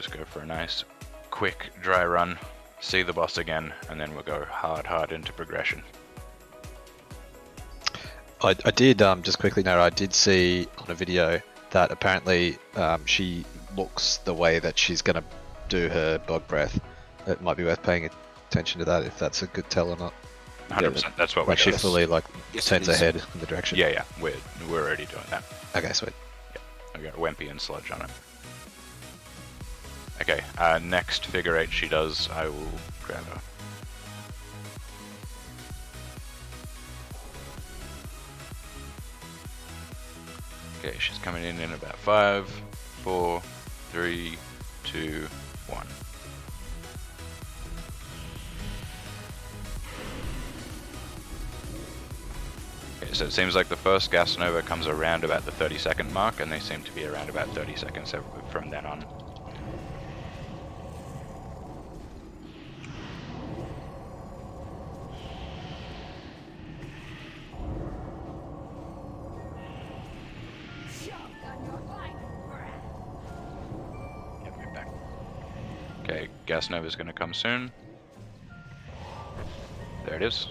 just go for a nice, quick, dry run, see the boss again, and then we'll go hard into progression. I did, just quickly note, I did see on a video that apparently she looks the way that she's going to do her bog breath. It might be worth paying attention to that, if that's a good tell or not. 100%, that's what we're Like she doing. fully like Yes, turns it is. her head in the direction. Yeah, we're already doing that. Okay, sweet. We got Wimpy and Sludge on it. Okay, next figure 8 she does, I will grab her. Okay, she's coming in about 5, 4, 3, 2, 1. Okay, so it seems like the first gas nova comes around about the 30-second mark, and they seem to be around about 30 seconds from then on. Okay, gas nova is going to come soon. There it is.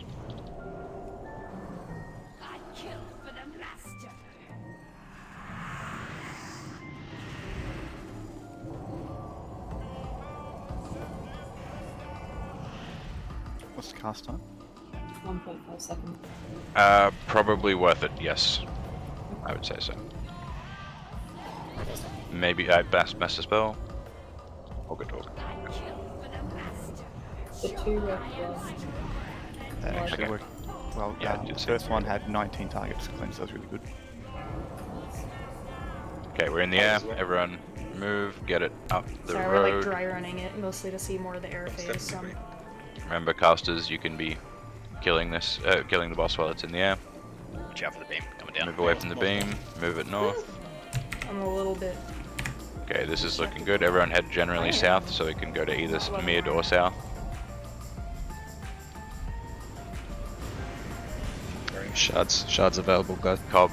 What's the cast time? 1.5 seconds. Probably worth it, yes. I would say so. Maybe I best a spell. Or good talk. The two red That actually Okay. worked well. Yeah, The it did first seem one good. had 19 targets to cleanse, so that was really good. Okay, we're in the air. Everyone move, get it up the Sorry, we're like road. dry running it mostly to see more of the air phase. Remember, casters, you can be killing this, killing the boss while it's in the air. Watch out for the beam coming down. Move away from the beam, move it north. I'm a little bit. Okay, this is looking good. Everyone head generally south, so we can go to either mid or south. Shards available, guys. Cobb,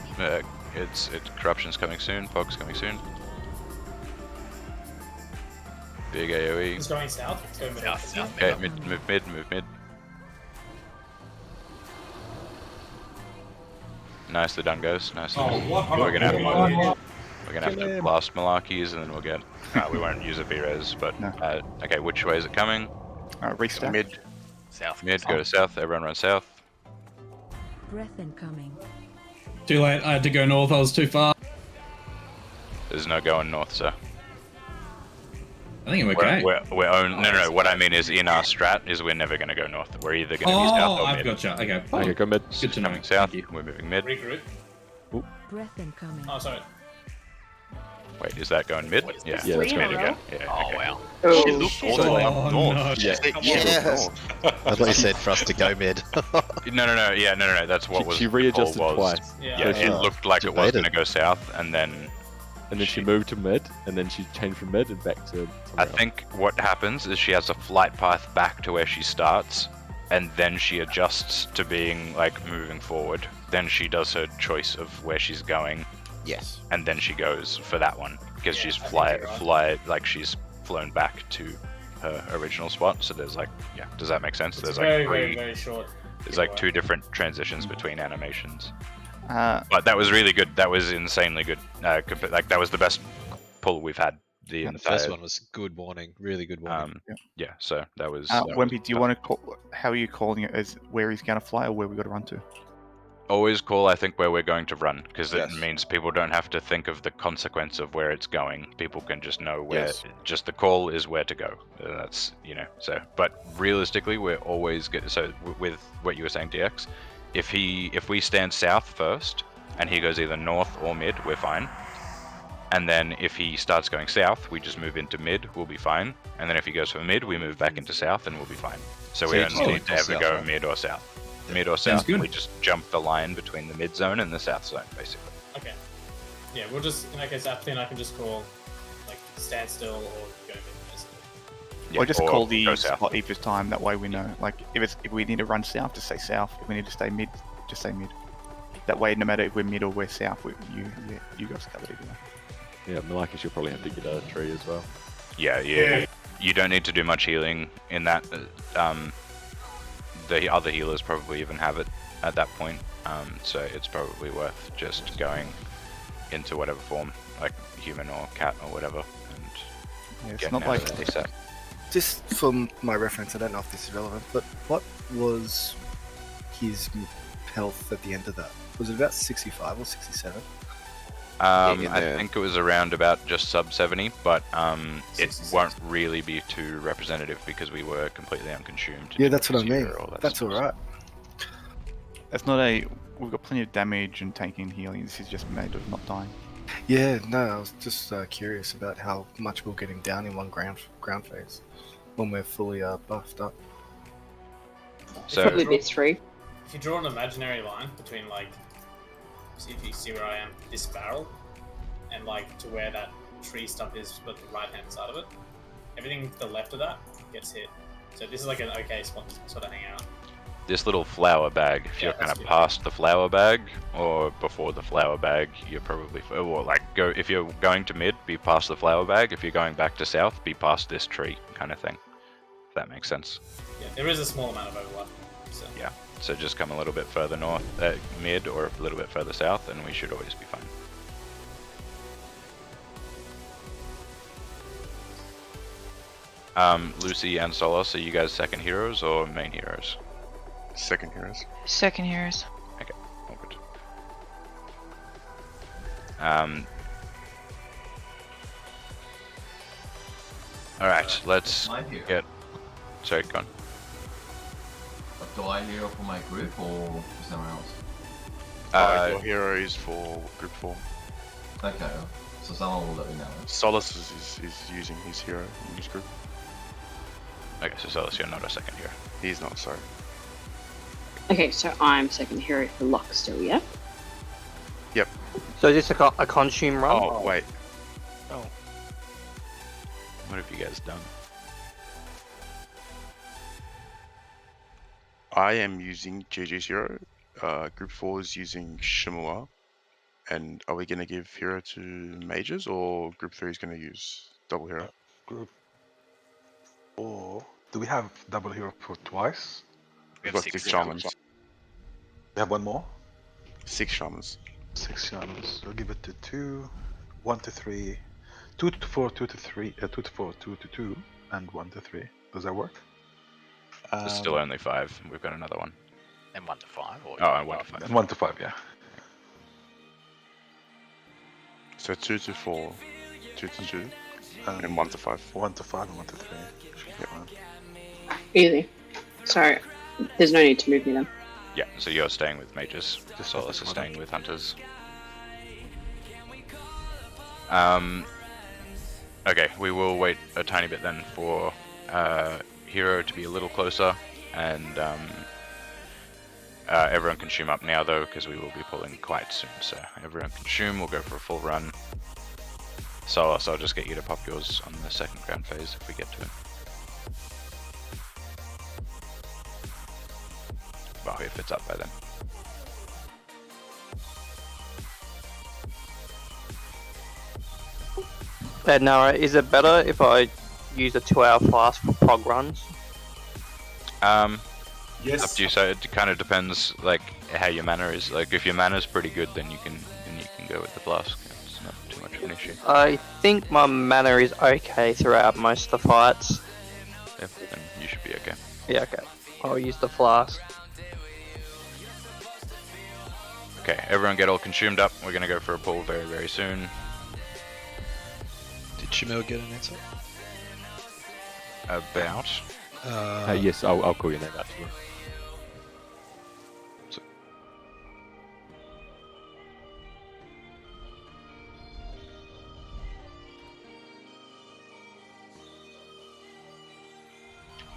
it's corruption's coming soon. Fog's coming soon. Big AOE. It's going south. It's going South. Okay, move mid. Nicely done, guys. Nicely done. We're gonna have to blast Malarkeys, and then we'll get. We won't use a B-res, but No. okay. Which way is it coming? Restack. Mid. South. Mid. Go to south. Everyone run south. Breath incoming. Too late. I had to go north. I was too far. There's no going north, sir. I think I'm okay. No. What I mean is, in our strat, is we're never gonna go north. We're either gonna be south or I've mid. gotcha. Okay. Okay, go mid. Good to know. Coming south. Thank you. We're moving mid. Regroup. Breath incoming. Oh, sorry. Wait, is that going mid? Yeah, Yeah, that's three in mid a again. row? Yeah. Oh Okay. wow. Oh, She looked all the way up Oh, north. no. She said, Yes. I thought you said for us to go mid. No. That's what was. She the call readjusted was. twice. Yeah, So it looked like it was debated. gonna go south, and then. And then she moved to mid, and then she changed from mid and back to. I think what happens is she has a flight path back to where she starts, and then she adjusts to being like moving forward. Then she does her choice of where she's going, Yes. and then she goes for that one because Yeah, she's I think you're right. like she's flown back to her original spot. So there's like, yeah, does that make sense? It's There's very, like very, very short. there's like 2 different transitions between animations. Uh, But that was really good. That was insanely good. Like that was the best pull we've had. The The entire. first one was good warning, really good warning. Yeah. So that was. that was Wimpy, do you want to call? How are you calling it? As where he's gonna fly or where we got to run to? always call, I think, where we're going to run, because Yes. it means people don't have to think of the consequence of where it's going. People can just know where. Yes. Just the call is where to go. That's So, but realistically, we're always good. So with what you were saying, DX, if we stand south first and he goes either north or mid, we're fine. And then if he starts going south, we just move into mid, we'll be fine. And then if he goes for mid, we move back into south and we'll be fine. So we So don't you need to ever south, go right? mid or south. Mid or Sounds south, good. we just jump the line between the mid zone and the south zone, basically. Okay. Yeah, we'll just, in that case, after I can just call, like, stand still or go mid, basically. Yeah, or just or call the go south. spot each time. That way we know. Like if we need to run south, just stay south. If we need to stay mid, just stay mid. That way, no matter if we're mid or we're south, you guys cover it either way. Yeah, Malaki should probably have to get a tree as well. Yeah, you don't need to do much healing in that. The other healers probably even have it at that point, so it's probably worth just going into whatever form, like human or cat or whatever, and Yeah, it's getting not out like of the set. Just for my reference, I don't know if this is relevant, but what was his health at the end of that? Was it about 65 or 67? I there. think it was around about just sub 70, but it 66. won't really be too representative because we were completely unconsumed. Yeah, that's what I mean. All that That's stuff. alright. That's not a. We've got plenty of damage and tanking and healing. This is just made of not dying. Yeah, no, I was just curious about how much we'll get him down in one ground phase when we're fully buffed up. So Probably be 3. If you draw an imaginary line between, like, see if you see where I am, this barrel, and like to where that tree stump is, but the right hand side of it, everything to the left of that gets hit. So this is like an okay spot to sort of hang out. this little flower bag, if Yeah, you're kind that's of good. past the flower bag or before the flower bag, you're probably, or like go, if you're going to mid, be past the flower bag. If you're going back to south, be past this tree kind of thing. If that makes sense. Yeah, there is a small amount of overlap. So. Yeah. So just come a little bit further north, mid, or a little bit further south, and we should always be fine. Lucy and Solos, are you guys second heroes or main heroes? Second heroes. Second heroes. Okay, all good. All right, let's get. Sorry, go on. Do I hero for my group or for someone else? Your hero is for group 4. Okay, so someone will let me know. Solus is using his hero in his group. Okay, so Solos, you're not a second hero. He's not, sorry. Okay, so I'm second hero for Locke still, yeah? Yep. So is this a consume run? Oh, wait. Oh. What have you guys done? I am using JJ's hero. Group 4 is using Shimua. And are we going to give hero to mages or group 3 is going to use double hero? Group 4. Do we have double hero for twice? We've got 6 shamans. We have one more? 6 shamans. 6 shamans. We'll give it to 2, 1 to 3, 2 to 4, 2 to 3, 2 to 4, 2 to 2, and 1 to 3. Does that work? There's still only 5. We've got another one. And 1 to 5? Or Oh, and 1 to 5. And 1 to 5, yeah. So 2 to 4, 2 to 2, and 1 to 5. 1 to 5 and 1 to 3. Should be fine. Easy. Sorry, there's no need to move me then. Yeah, so you're staying with mages. Solos is staying with hunters. Okay, we will wait a tiny bit then for hero to be a little closer, and everyone can shoom up now though, because we will be pulling quite soon. So everyone can shoom, we'll go for a full run. Solos, I'll just get you to pop yours on the second ground phase if we get to it. Well, if it's up by then. Nara, is it better if I use a 2-hour fast for prog runs? Yes. Up to you. So it kind of depends, like how your mana is. Like if your mana is pretty good, then you can go with the flask. It's not too much of an issue. I think my mana is okay throughout most of the fights. Yeah, then you should be okay. Yeah, okay. I'll use the flask. Okay, everyone get all consumed up. We're gonna go for a pull very, very soon. Did Shamil get an answer? About. Yes, I'll call your name out to you.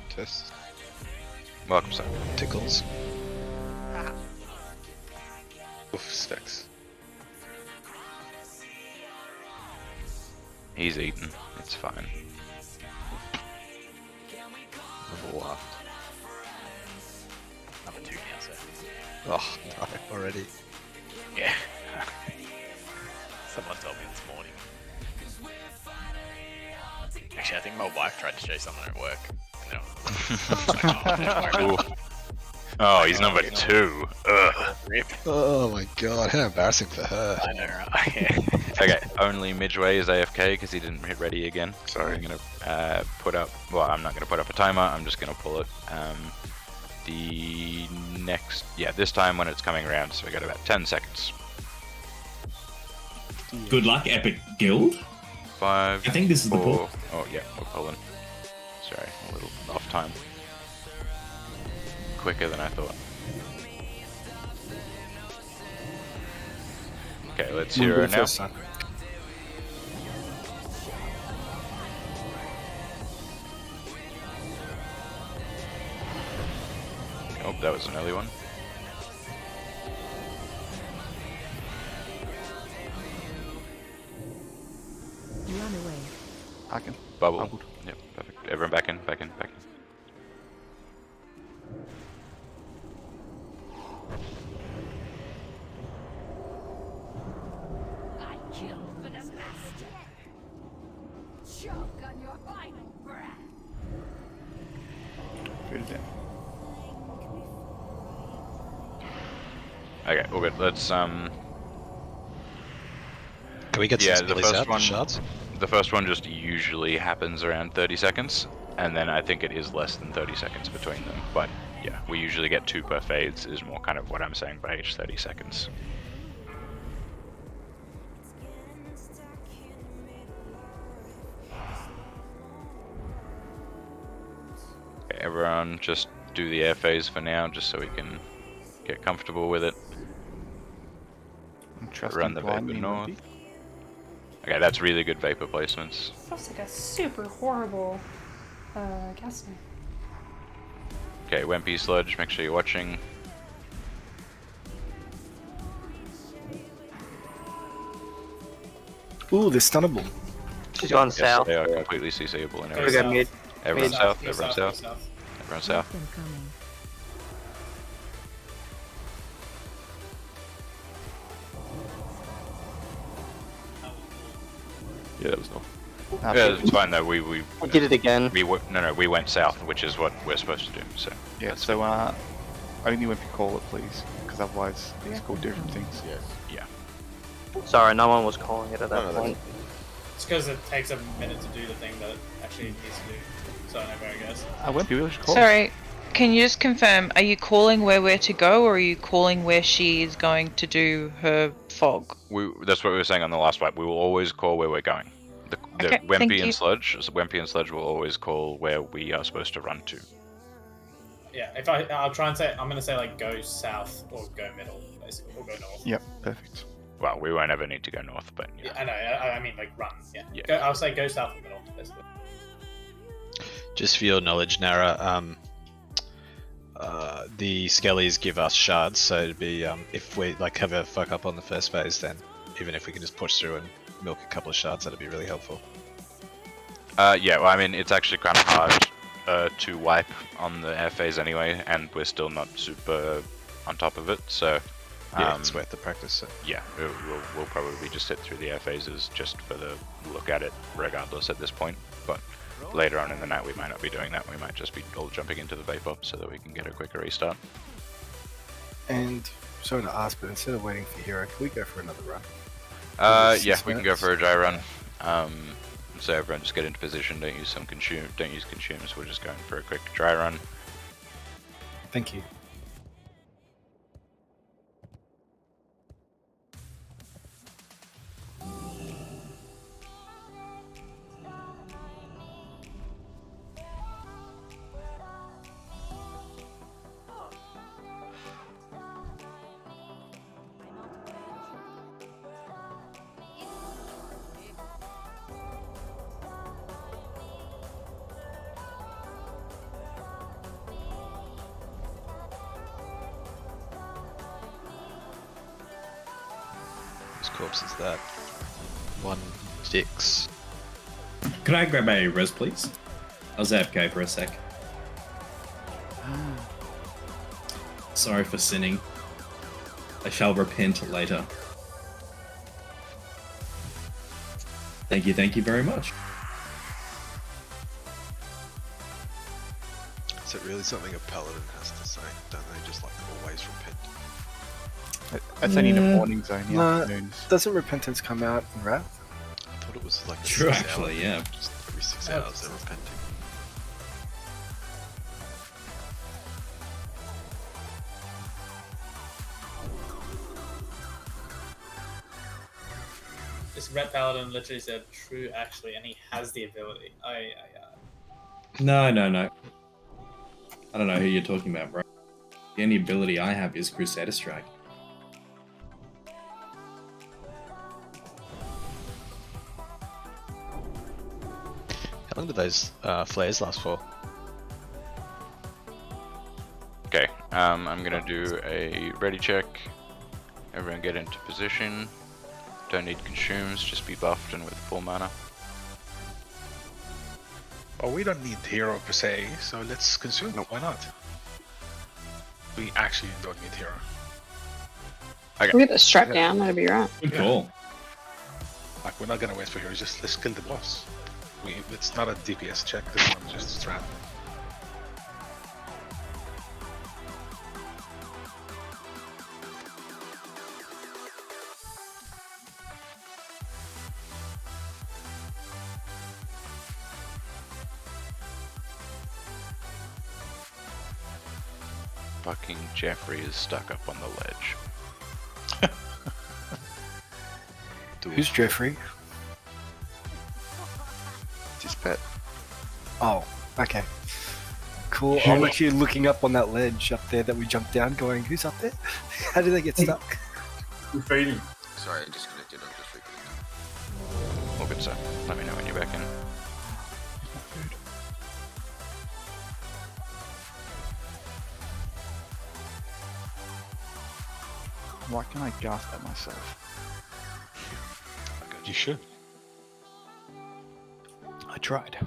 Test. Welcome, sir. Tickles. Oof, stacks. He's eaten. It's fine. Number 1. Number 2 now, sir. Oh, no, already. Yeah. Someone told me this morning. Actually, Actually, I think my wife tried to show someone at work. And Ooh. Oh, he's number 2. Ugh. Rip. Oh my god, how embarrassing for her. I know, right? Okay, only Midway is AFK because he didn't hit ready again. Sorry. I'm gonna put up. Well, I'm not gonna put up a timer. I'm just gonna pull it. The next, this time when it's coming around. So we got about 10 seconds. Good luck, Epic Guild. 5. I think this is the 4. pull. Oh yeah, we're pulling. Sorry, a little off time. Quicker than I thought. Okay, let's We'll hear go it now. first, son. Oh, that was an early one. Run away. I can. Bubble. Bubbled. Yep, perfect. Everyone back in, back in, back in. I kill for the master. Choke on your final breath. Food is in. Okay, all good. Let's Can we get some the skillies first out one. for shards? The first one just usually happens around 30 seconds, and then I think it is less than 30 seconds between them. But yeah, we usually get 2 per phase. Is more kind of what I'm saying by each 30 seconds. Okay, everyone, just do the air phase for now, just so we can get comfortable with it. I'm trusting Run the vapor blindly, north. maybe. Okay, that's really good vapor placements. That's like a super horrible casting. Okay, Wimpy Sludge, make sure you're watching. Ooh, they're stunnable. She's gone Yes, south. they are completely CCable and We everything. go mid. Everyone Mid. south, Go everyone south, south, go south. everyone south. Breath incoming. Yeah, that was not. Yeah, it's fine though. We did it again. We we went south, which is what we're supposed to do. So Yeah, so only when you call it, please, because otherwise these call different things. Yes. yeah. Sorry, no one was calling it at that point. It's because it takes a minute to do the thing that it actually needs to do. So I know where it goes. I won't be able to call. Sorry, can you just confirm, are you calling where we're to go, or are you calling where she is going to do her fog? That's what we were saying on the last wipe. We will always call where we're going. The Okay, thank Wimpy you. and Sludge. So Wimpy and Sludge will always call where we are supposed to run to. Yeah, if I'll try and say, I'm gonna say like go south or go middle, basically, or go north. Yep, perfect. Well, we won't ever need to go north, but yeah. Yeah, I know. I mean like run. Yeah. Yeah. I'll say go south or middle, basically. Just for your knowledge, Nara, the Skellies give us shards, so it'd be if we like have a fuck up on the first phase, then even if we can just push through and milk a couple of shards, that'd be really helpful. Yeah, well, I mean, it's actually kind of hard to wipe on the air phase anyway, and we're still not super on top of it, so... Yeah, it's worth the practice. So. Yeah, we'll probably just sit through the air phases just for the look at it regardless at this point, but later on in the night we might not be doing that, we might just be all jumping into the Vapor so that we can get a quicker restart. And sorry to ask, but instead of waiting for Hero, can we go for another run? Yeah, we can go for a dry run. So everyone just get into position, don't use consumes, we're just going for a quick dry run. Thank you. Whose corpse is that? 1 6. Could I grab a res, please? I was AFK for a sec. Sorry for sinning. I shall repent later. Thank you very much. Is it really something a paladin has to say? Don't they just like always repent? That's only in the mornings, though, in the No, afternoons. doesn't repentance come out in Wrath? I thought it was like a True, 6 actually, hour, yeah. Just every 6 hours they're repenting. This Red Paladin literally said true actually, and he has the ability. No. I don't know who you're talking about, bro. The only ability I have is Crusader Strike. How long do those flares last for? Okay, I'm gonna do a ready check. Everyone get into position. Don't need consumes, just be buffed and with full mana. Oh, we don't need hero per se, so let's consume. Why not? We actually don't need hero. Okay. We'll get the strap down, that'll be right. Good call. Like, we're not gonna wait for heroes, just let's kill the boss. It's not a DPS check, this one just a strat. Fucking Jeffrey is stuck up on the ledge. Who's Jeffrey? It's his pet. Oh, okay. Cool. I'm actually looking up on that ledge up there that we jumped down going, who's up there? How did they get stuck? We're fading. Sorry, I disconnected. I'm just reconnecting. All good, sir. Let me know when you're back in. Why can't I gasp at myself? You should. I tried.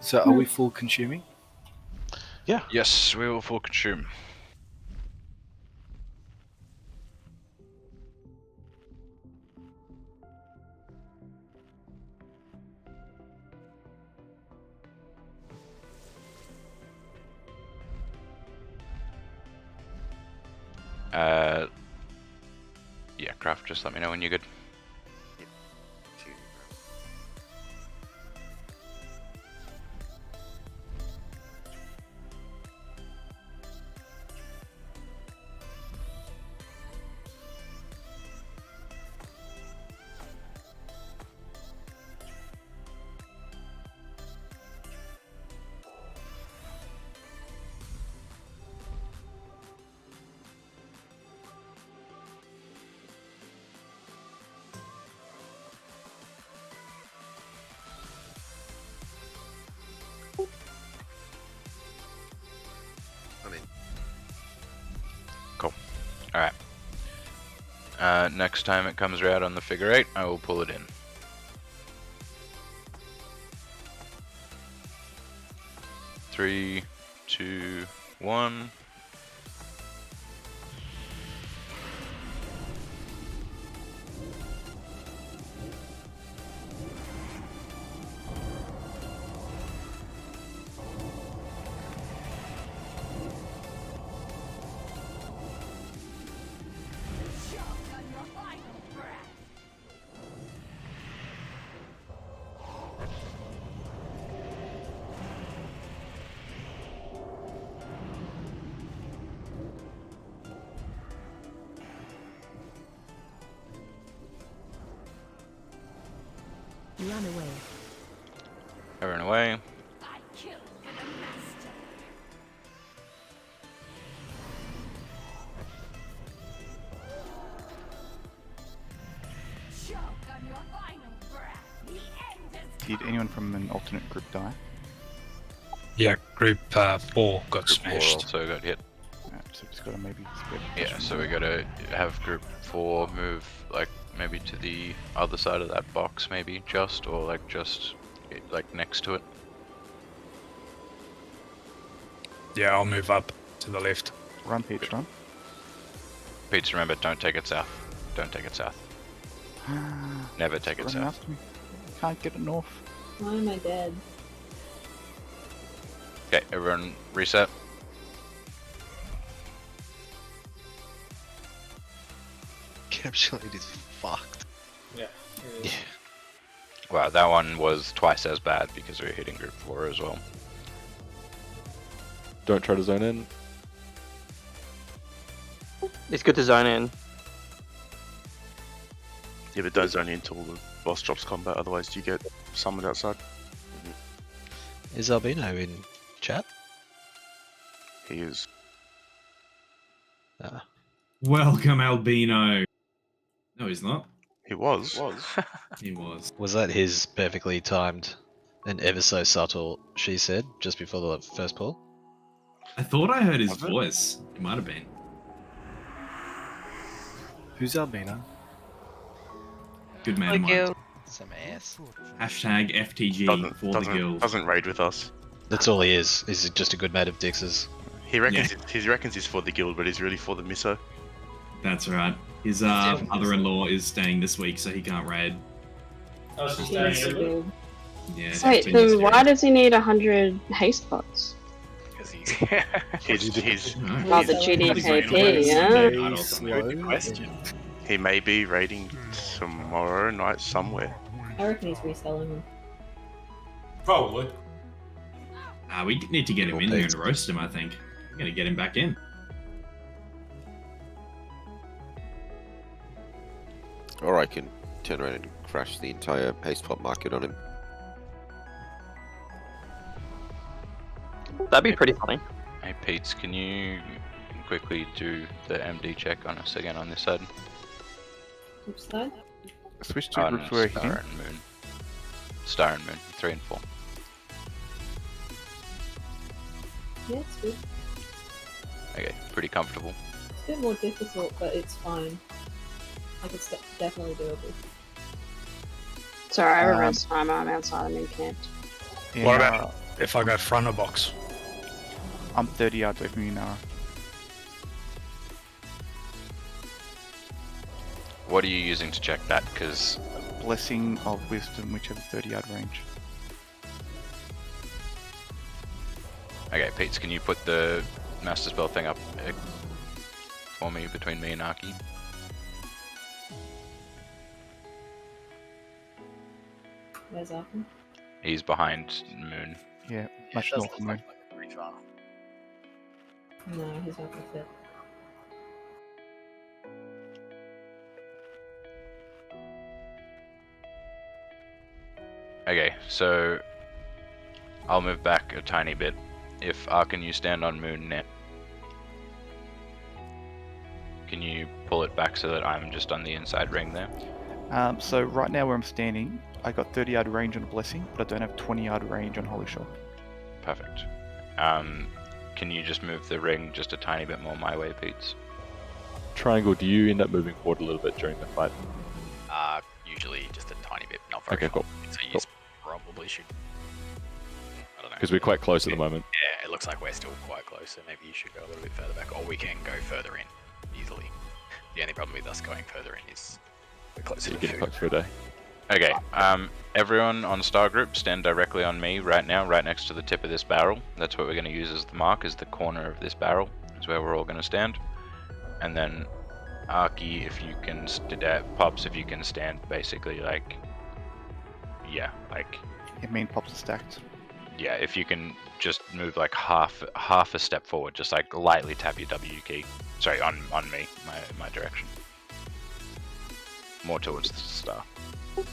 So are we full consuming? Yeah. Yes, we will full consume. Yeah, Craft, just let me know when you're good. Cool. Alright. Next time it comes around on the figure 8, I will pull it in. Three, two, one. Run away. Everyone away. I kill for the master. Choke on your final breath. The end is Did anyone from an alternate group die? Yeah, group 4 got Group 4 smashed. also got hit. So just gotta maybe spread. Yeah, so we gotta have group 4 move like maybe to the other side of that box, maybe just, or like just like next to it. Yeah, I'll move up to the left. Run, Peach, run. Pete's, remember, don't take it south. Don't take it south. Never take it Run south. after me. Can't get it north. Why am I dead? Okay, everyone reset. Encapsulate is fucked. Yeah. it is. Wow, that one was twice as bad because we were hitting group 4 as well. Don't try to zone in. It's good to zone in. Yeah, but don't zone in until the boss drops combat, otherwise you get summoned outside. Is Albino in chat? He is. Welcome, Albino. No, he's not. He was. He was. Was that his perfectly timed and ever so subtle she said just before the first pull? I thought I heard his Was it? voice. It might have been. Who's Albino? Good man of mine. Some ass. Hashtag FTG for the guild. Doesn't raid with us. That's all he is. He's just a good mate of Dix's. He reckons he reckons he's for the guild, but he's really for the miso. That's right. His mother-in-law is staying this week, so he can't raid. Oh, she's staying early? Yeah. Wait, then why does he need 100 haste pots? Because he's. He's Not the GDKP, yeah? Good question. He may be raiding tomorrow night somewhere. I reckon he's reselling them. Probably. We need to get him in there and roast him, I think. We're going to get him back in. Or I can turn around and crash the entire haste pot market on him. That'd be pretty funny. Hey Pete's, can you quickly do the MD check on us again on this side? Which side? Switch to groups where Star and Moon. Star and Moon, 3 and 4. Yeah, it's good. Okay, pretty comfortable. It's a bit more difficult, but it's fine. Like, it's definitely doable. Sorry, I reversed time. I'm outside. I'm in camp. What about if I go front of box? I'm 30 yards away from you, Nara. What are you using to check that? Because Blessing of Wisdom, which has a 30-yard range. okay, Pete's, can you put the master spell thing up for me between me and Arrky? Where's Arkham? He's behind Moon. Yeah, much north of Moon. Pretty far. No, he's not gonna fit. Okay, so I'll move back a tiny bit. If Arkan, you stand on Moon net, can you pull it back so that I'm just on the inside ring there? So right now where I'm standing, I got 30-yard range on Blessing, but I don't have 20-yard range on Holy Shot. Perfect. Can you just move the ring just a tiny bit more my way, Pete's? Triangle, do you end up moving forward a little bit during the fight? Usually just a tiny bit, not very Okay, cool. So you probably should. I don't know. Because we're quite close at the moment. Yeah, it looks like we're still quite close, so maybe you should go a little bit further back, or we can go further in easily. The only problem with us going further in is we're closer So to you get food. fucked for a day. Okay, everyone on Star Group, stand directly on me right now, right next to the tip of this barrel. That's what we're going to use as the mark, is the corner of this barrel. That's where we're all going to stand. And then Arrky, if you can, Pops, if you can stand basically like, yeah, like... It mean Pops are stacked. Yeah, if you can just move like half a step forward, just like lightly tap your W key. Sorry, on me, my direction. More towards the star.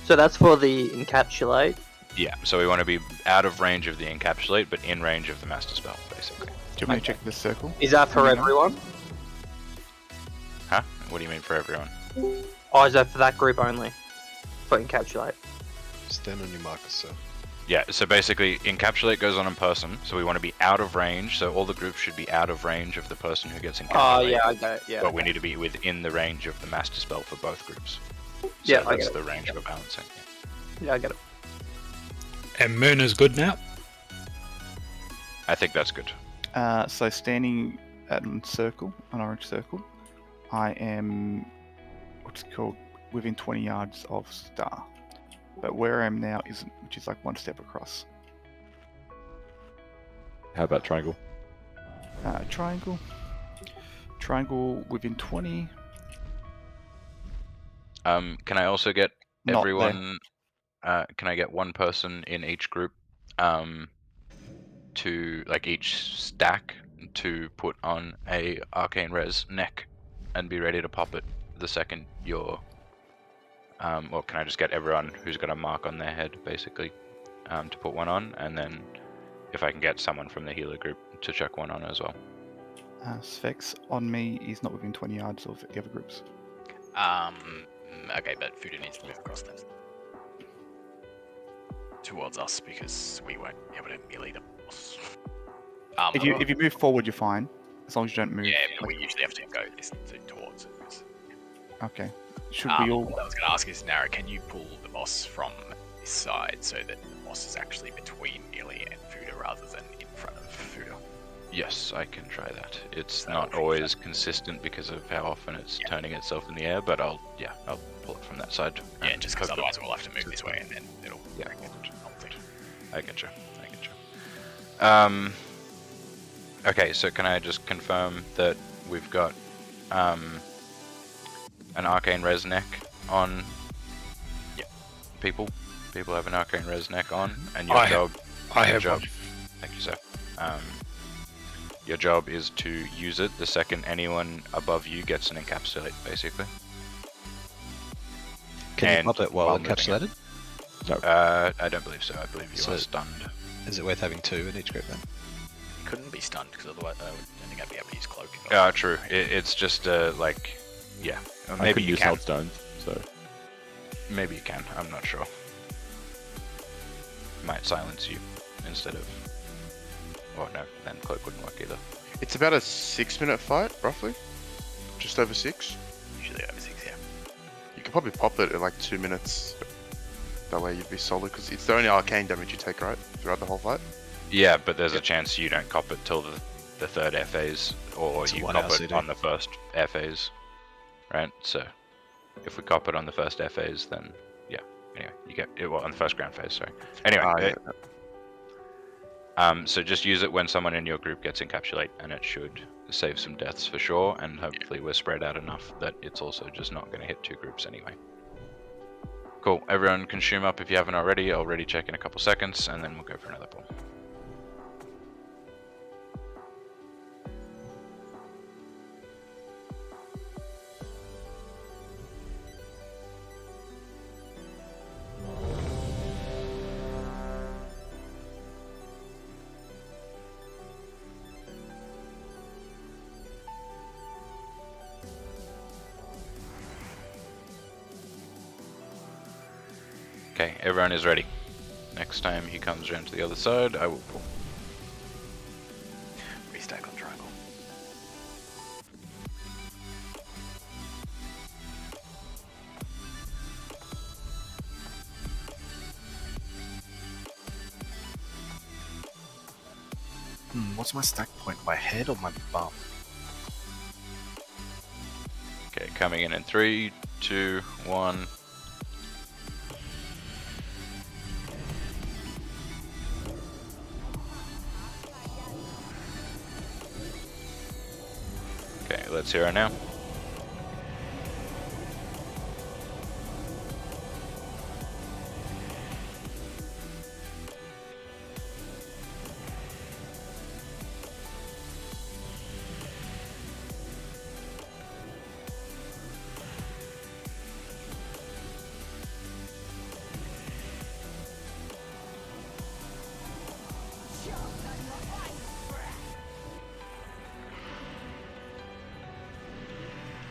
So that's for the encapsulate. Yeah, so we want to be out of range of the encapsulate, but in range of the master spell, basically. Do you want me to check the circle? Is that for everyone? Huh? What do you mean for everyone? Or is that for that group only? For encapsulate. Stand on your marker, sir. Yeah, so basically, encapsulate goes on in person, so we want to be out of range, so all the groups should be out of range of the person who gets encapsulated. Oh, yeah, I get it, yeah. But we need to be within the range of the master spell for both groups. So Yeah, I that's get the it. range we're balancing. Yeah, I get it. And Moon is good now? I think that's good. So standing at an circle, an orange circle, I am what's it called within 20 yards of Star. But where I am now isn't, which is like one step across. How about triangle? Triangle. Triangle within 20. Can I also get Not everyone? Can I get one person in each group? To like each stack to put on a arcane res neck, and be ready to pop it the second you're. Or can I just get everyone who's got a mark on their head, basically, to put one on, and then if I can get someone from the healer group to chuck one on as well. Sphex on me is not within 20 yards of the other groups. Okay, but Fuda needs to move across them towards us because we won't be able to melee the boss. If you move forward, you're fine, as long as you don't move. Yeah, but we usually have to go towards it. Okay. Should we all? What I was going to ask is, Nara, can you pull the boss from this side so that the boss is actually between Neely and Fuda rather than in front of Fuda? Yes, I can try that. It's not always consistent because of how often it's turning itself in the air, but I'll pull it from that side. Yeah, just because otherwise we'll have to move this way and then it'll. Yeah, I get you. Okay, so can I just confirm that we've got an arcane res neck on? Yeah. People have an arcane res neck on, and I your have job. one. Thank you, sir. Your job is to use it the second anyone above you gets an encapsulate, basically. Can you pop it while moving encapsulated? No. I don't believe so. I believe you are stunned. Is it worth having 2 in each group then? Couldn't be stunned because otherwise I don't think I'd be able to use cloak. True. It's just like, yeah. I Maybe could you use can. held stones, so Maybe you can. I'm not sure. Might silence you instead of. Oh no, then cloak wouldn't work either. It's about a 6-minute fight, roughly. Just over 6. Usually over 6, yeah. You could probably pop it at like 2 minutes. That way you'd be solid, because it's the only arcane damage you take, right? Throughout the whole fight? Yeah, but there's a chance you don't cop it till the third air phase, or It's a you 1 cop hour it CD. on the first air phase. Right? So, if we cop it on the first air phase, then yeah. Anyway, you get it on the first ground phase, sorry. Anyway, so just use it when someone in your group gets encapsulate, and it should save some deaths for sure, and hopefully we're spread out enough that it's also just not going to hit 2 groups anyway. Cool, everyone consume up if you haven't already. I'll ready check in a couple seconds, and then we'll go for another pull. Okay, everyone is ready. Next time he comes around to the other side, I will pull. Restack on triangle. What's my stack point? My head or my bum? Okay, coming in 3, 2, 1. Okay, let's hear it now.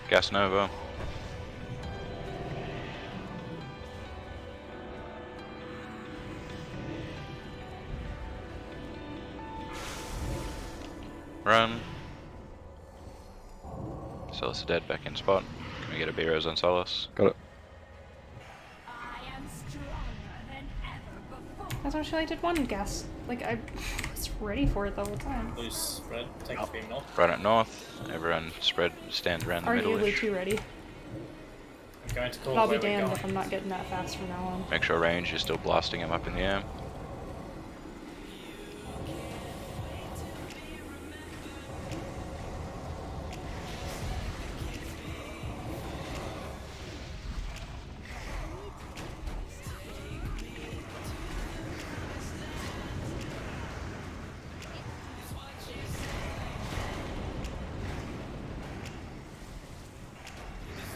Gas Nova. Run. Solus is dead, back in spot. Can we get a B-Rose on Solus? got it. That's why she only did 1 gas. Like, I was ready for it the whole time. Loose spread. Take the beam north. Run it north. Everyone spread, stands around the middle. Arguably too ready. I'm going to call But I'll be where we're damned going. if I'm not getting that fast from now on. Make sure range, you're still blasting him up in the air.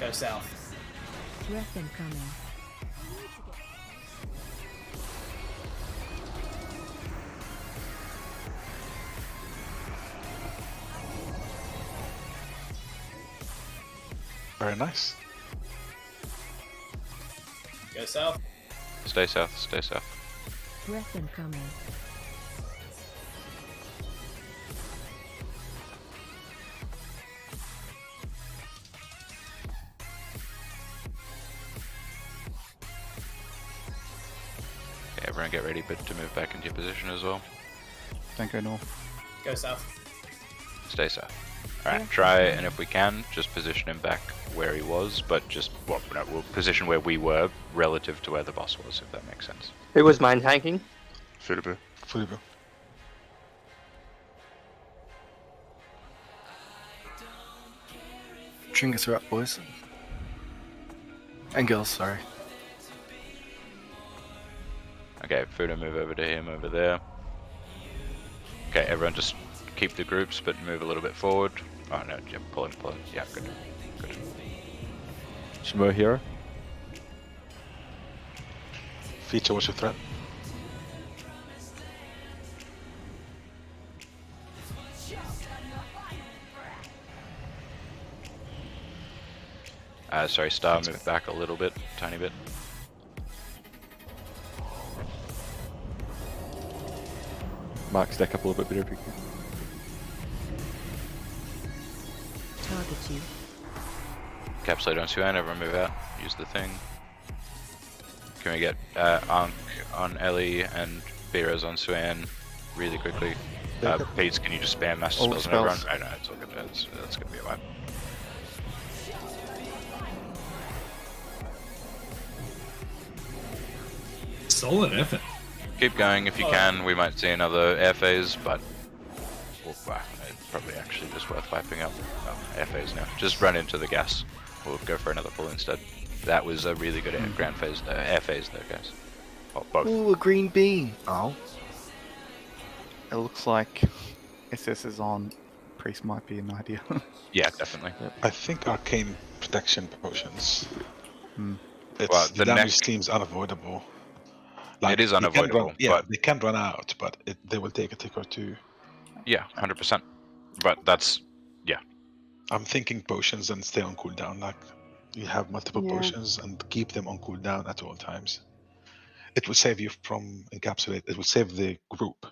Go south. Breath incoming. Very nice. Go south. Stay south, stay south. Breath incoming. Okay, everyone get ready but to move back into your position as well. Don't go north. Go south. Stay south. Alright, try and if we can, just position him back where he was, but just, well, no, we'll position where we were relative to where the boss was, if that makes sense. Who was main tanking? Philippe. Philippe. Tringus are up, boys. And girls, sorry. Okay, Fuda, move over to him over there. Okay, everyone just keep the groups, but move a little bit forward. Oh no, yeah, pull in. Yeah, good. Good. Shimo hero. Feature, what's your threat? Sorry, Star, move back a little bit, tiny bit. Mark, stack up a little bit better if you can. Target you. Encapsulate on Suan, everyone move out, use the thing. Can we get Ankh on Ellie and Beerus on Suan really quickly? Pete, can you just spam master All spells on everyone? spells. Oh no, it's all good, that's gonna be a wipe. Solid effort. Keep going if you can, we might see another air phase, but it's probably actually just worth wiping up. Air phase now. Just run into the gas. We'll go for another pull instead. That was a really good air phase though, guys. Oh, both. Ooh, a green bean. Oh. It looks like SS is on. Priest might be an idea. Yeah, definitely. I think arcane protection potions. It's, Well, the damage seems unavoidable. It is they can unavoidable, run, yeah, but they can run out, but they will take a tick or two. yeah, 100%. But that's, yeah. I'm thinking potions and stay on cooldown. Like you have multiple potions and keep them on cooldown at all times. It will save you from encapsulate. It will save the group,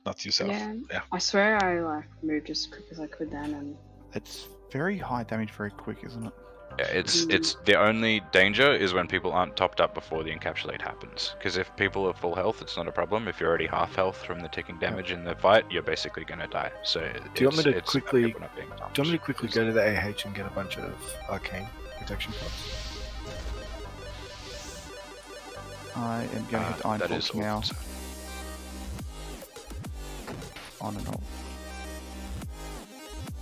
not yourself. Yeah. I swear I like moved as quick as I could then, and It's very high damage very quick, isn't it? Yeah, it's the only danger is when people aren't topped up before the encapsulate happens. Because if people are full health, it's not a problem. If you're already half health from the ticking damage in the fight, you're basically gonna die. So Do you want me to it's quickly? people not being topped. Do you want me to quickly go to the AH and get a bunch of arcane protection pots? I am going to hit Iron that is Forge now. awesome. On and off.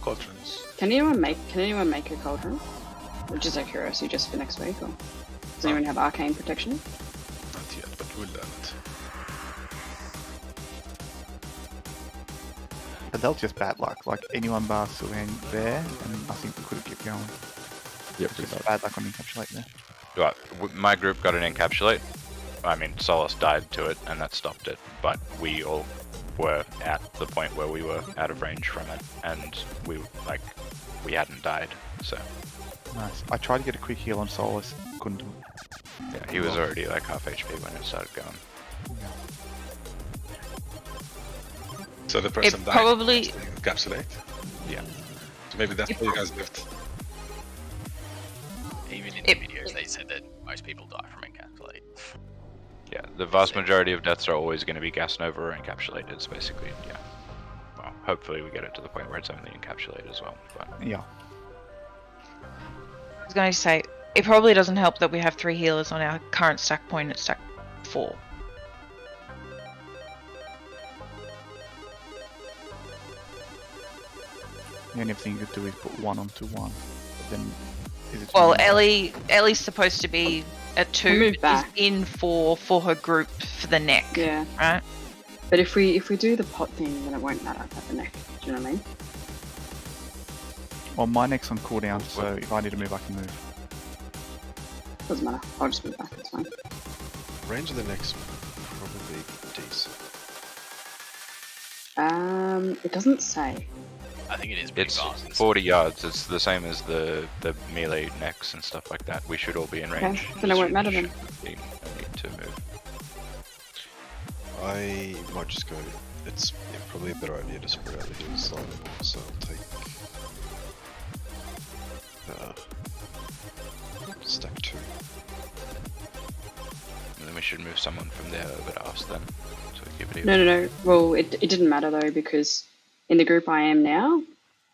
Cauldrons. can anyone make a cauldron? Just out of curiosity, just for next week, or does anyone have arcane protection? Not yet, but we'll learn it. But they'll just bad luck. Like anyone bar Sylvain there, and I think we could have kept going. Yep, Just bad luck on encapsulate there. Right, my group got an encapsulate. I mean, Solus died to it, and that stopped it. But we all were at the point where we were out of range from it, and we hadn't died. So Nice. I tried to get a quick heal on Solus, couldn't do it. yeah, he was already like half HP when it started going. So the person died. probably- Encapsulate. Yeah. So maybe that's why you guys lived. Even in the videos, they said that most people die from encapsulate. Yeah, the vast majority of deaths are always going to be gas nova or encapsulated. It's basically, yeah. Well, hopefully we get it to the point where it's only encapsulated as well. But yeah. I was going to say, it probably doesn't help that we have 3 healers on our current stack point at stack 4. The only thing you could do is put 1 onto 1. But then, is it Well, Ellie's supposed to be at 2, move but is back. in for her group for the neck. Yeah. Right? But if we do the pot thing, then it won't matter at the neck. Do you know what I mean? Well, my neck's on cooldown, so if I need to move, I can move. Doesn't matter. I'll just move back. It's fine. Range of the next probably decent. It doesn't say. I think it is pretty It's fast. 40 yards. It's the same as the melee necks and stuff like that. We should all be in Okay, range. then it won't matter then. Need to move. I might just go. It's probably a better idea to spread out the heals slightly more, so I'll take stack 2. And then we should move someone from there over to us then. So we keep it even. No. Well, it didn't matter though, because in the group I am now,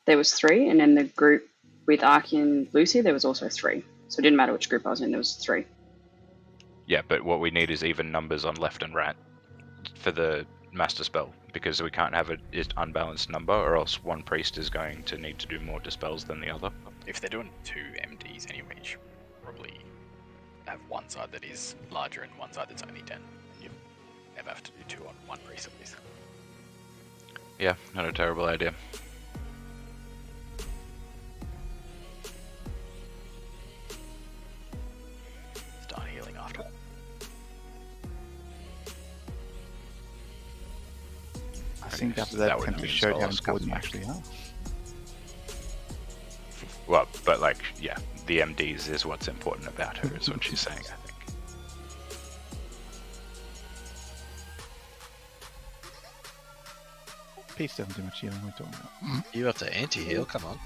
there was 3, and in the group with Arrky and Lucy, there was also 3. So it didn't matter which group I was in, there was 3. Yeah, but what we need is even numbers on left and right for the master spell, because we can't have an unbalanced number, or else one priest is going to need to do more dispels than the other. If they're doing 2 MDs anyway, you should probably have one side that is larger and one side that's only 10. You never have to do 2 on one priest at least. Yeah, not a terrible idea. Start healing after. I think after that that would attempt to mean show how Solace important you comes actually are. Well, but like, yeah, the MDs is what's important about her, is what she's saying, I think. Peace doesn't do much healing, we're talking about. You have to anti-heal, come on.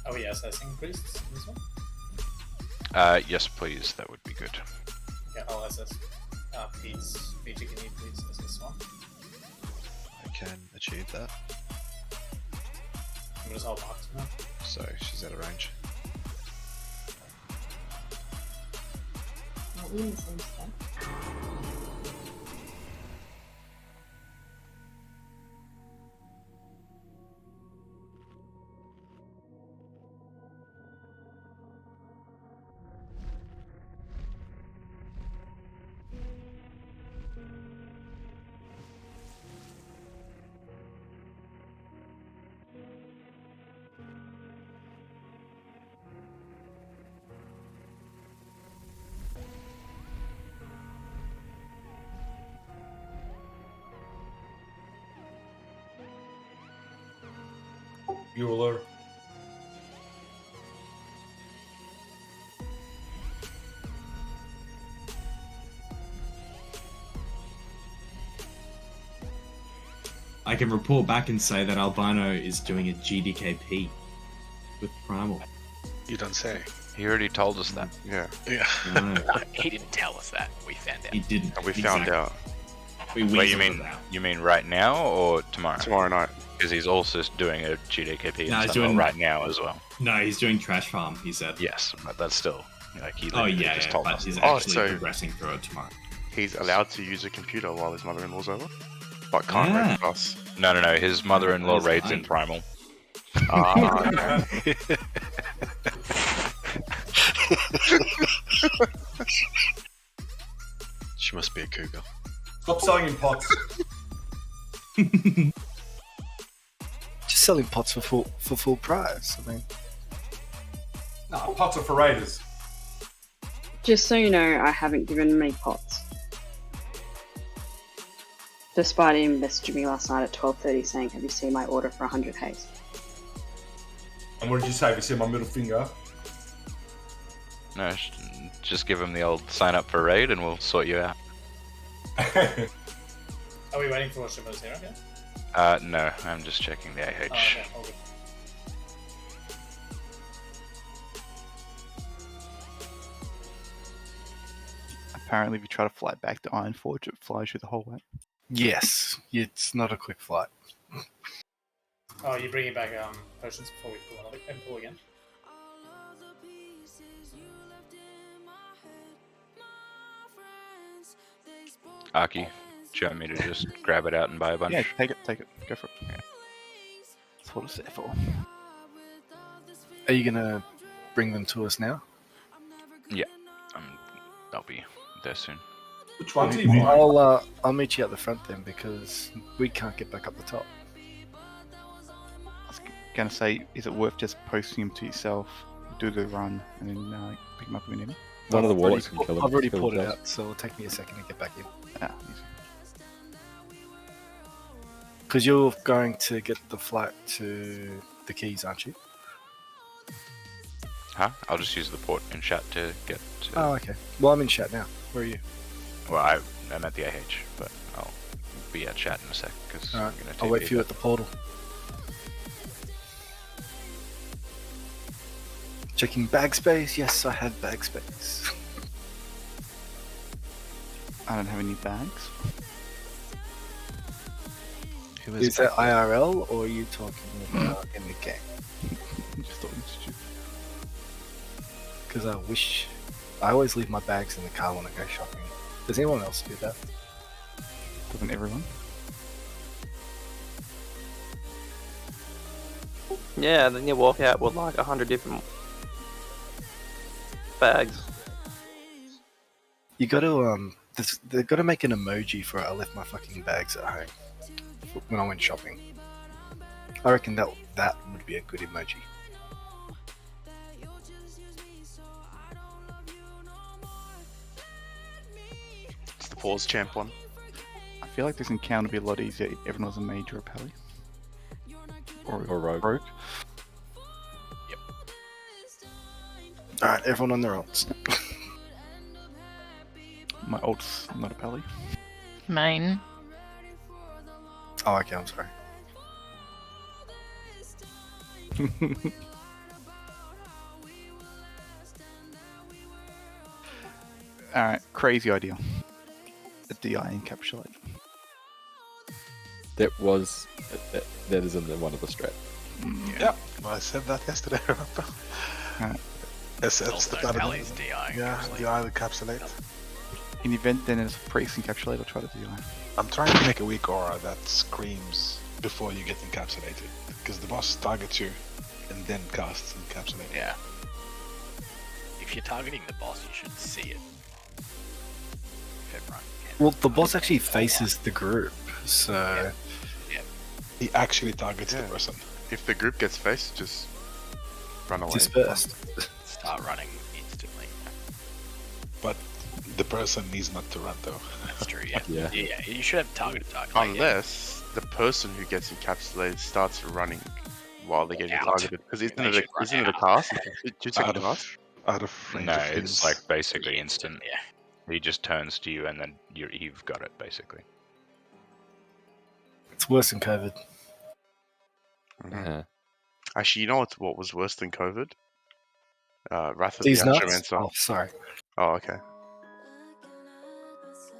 Are we assessing priests in this one? Yes, please, that would be good. Okay, I'll assess. Fiji, can you please assess one? I can achieve that. I'm just hold marks now. So she's out of range. Are we in the same step? Bueller. I can report back and say that Albino is doing a GDKP with Primal. You don't say. He already told us that. Yeah. Yeah. He didn't tell us that. We found out. He didn't. We found Exactly. out Wait, you mean right now or tomorrow? tomorrow night. Because he's also doing a GDKP No, and he's Sunwell doing- right now as well. No, he's doing Trash Farm, he said. Yes, but that's still like he Oh literally yeah, just yeah, told but us. he's Oh, actually so- progressing through it tomorrow. He's allowed to use a computer while his mother-in-law's over, but can't Yeah. raid with us. No. His mother-in-law That is raids in fine. Primal. Okay. She must be a cougar. Stop selling in pots. Just selling pots for full price. I mean, No, pots are for raiders. Just so you know, I haven't given many pots. Despite him messaging me last night at 12:30 saying, "Have you seen my order for 100 haze?" And what did you say? Have you seen my middle finger? No, just give him the old sign up for raid and we'll sort you out. Are we waiting for Shima's here? Okay. No, I'm just checking the AH. Oh, okay, all good. Apparently, if you try to fly back to Ironforge, it flies you the whole way. yes, it's not a quick flight. Oh, you bringing back potions before we pull another and pull again? Arrky, do you want me to just grab it out and buy a bunch? Yeah, take it, go for it. Yeah. That's what it's there for. Are you gonna bring them to us now? Yeah, I'll be there soon. Which one's he? I'll meet you at the front then because we can't get back up the top. I was gonna say, is it worth just posting him to yourself, do the run, and then pick him up when you need him? One of the warlocks can kill him. I've already kill pulled it themselves. out, so it'll take me a second to get back in. Ah, easy. Because you're going to get the flight to the Keys, aren't you? Huh? I'll just use the port in chat to get to... Oh, okay. Well, I'm in chat now. Where are you? Well, I'm at the AH, but I'll be at chat in a sec, because Alright, I'm going to I'll wait for you at the portal. Checking bag space. Yes, I have bag space. I don't have any bags. Is that IRL or are you talking about in the game? Just thought it was stupid. Because I always leave my bags in the car when I go shopping. Does anyone else do that? Doesn't everyone? Yeah, then you walk out with like 100 different bags. You gotta they've got to make an emoji for I left my fucking bags at home when I went shopping. I reckon that would be a good emoji. It's the pause champ one. I feel like this encounter would be a lot easier if everyone was a mage or a pally. Or rogue. Yep. Alright, everyone on their ults. My ult's not a pally. Main. Oh, okay, I'm sorry. Alright, crazy idea. A DI encapsulate. That isn't one of the strat. Yeah, well, I said that yesterday, remember? It's the better Pally's DI. Yeah, DI encapsulate. In the event, then as a priest encapsulate, I'll try to DI. I'm trying to make a weak aura that screams before you get encapsulated, because the boss targets you and then casts encapsulate. Yeah. If you're targeting the boss, you should see it. If everyone can. Well, the boss actually faces the group, so... Yeah. He actually targets the person. If the group gets faced, just run away. Dispersed. Start running instantly. But the person needs not to run though. That's true, yeah. Yeah. Yeah, you should have targeted target. Unless the person who gets encapsulated starts running while they're getting targeted. Because isn't it a cast? It's a cast? Out of range. No, of it's his- like basically instant. Yeah. He just turns to you and then you've got it, basically. It's worse than COVID. Uh-huh. Actually, you know what was worse than COVID? Wrath of These the nuts? Astromancer. Oh, sorry. Oh, okay.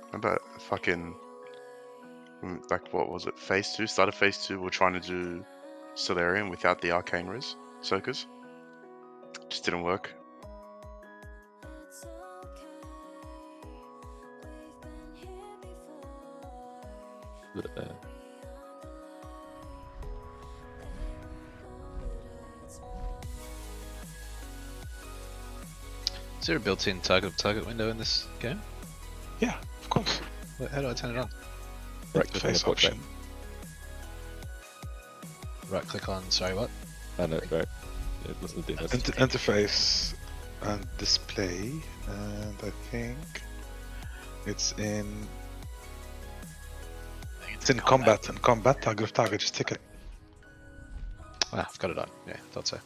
Remember fucking... Like, what was it? Phase 2? Start of Phase 2, we're trying to do Solarium without the Arcane Riz Circus. Just didn't work. Is there a built-in target window in this game? Yeah, of course. How do I turn it on? Right face option. Right click on, sorry, what? I know, right. It wasn't the Interface and display, and I think it's in combat. And combat target, just tick it. Ah, I've got it on. Yeah, thought so.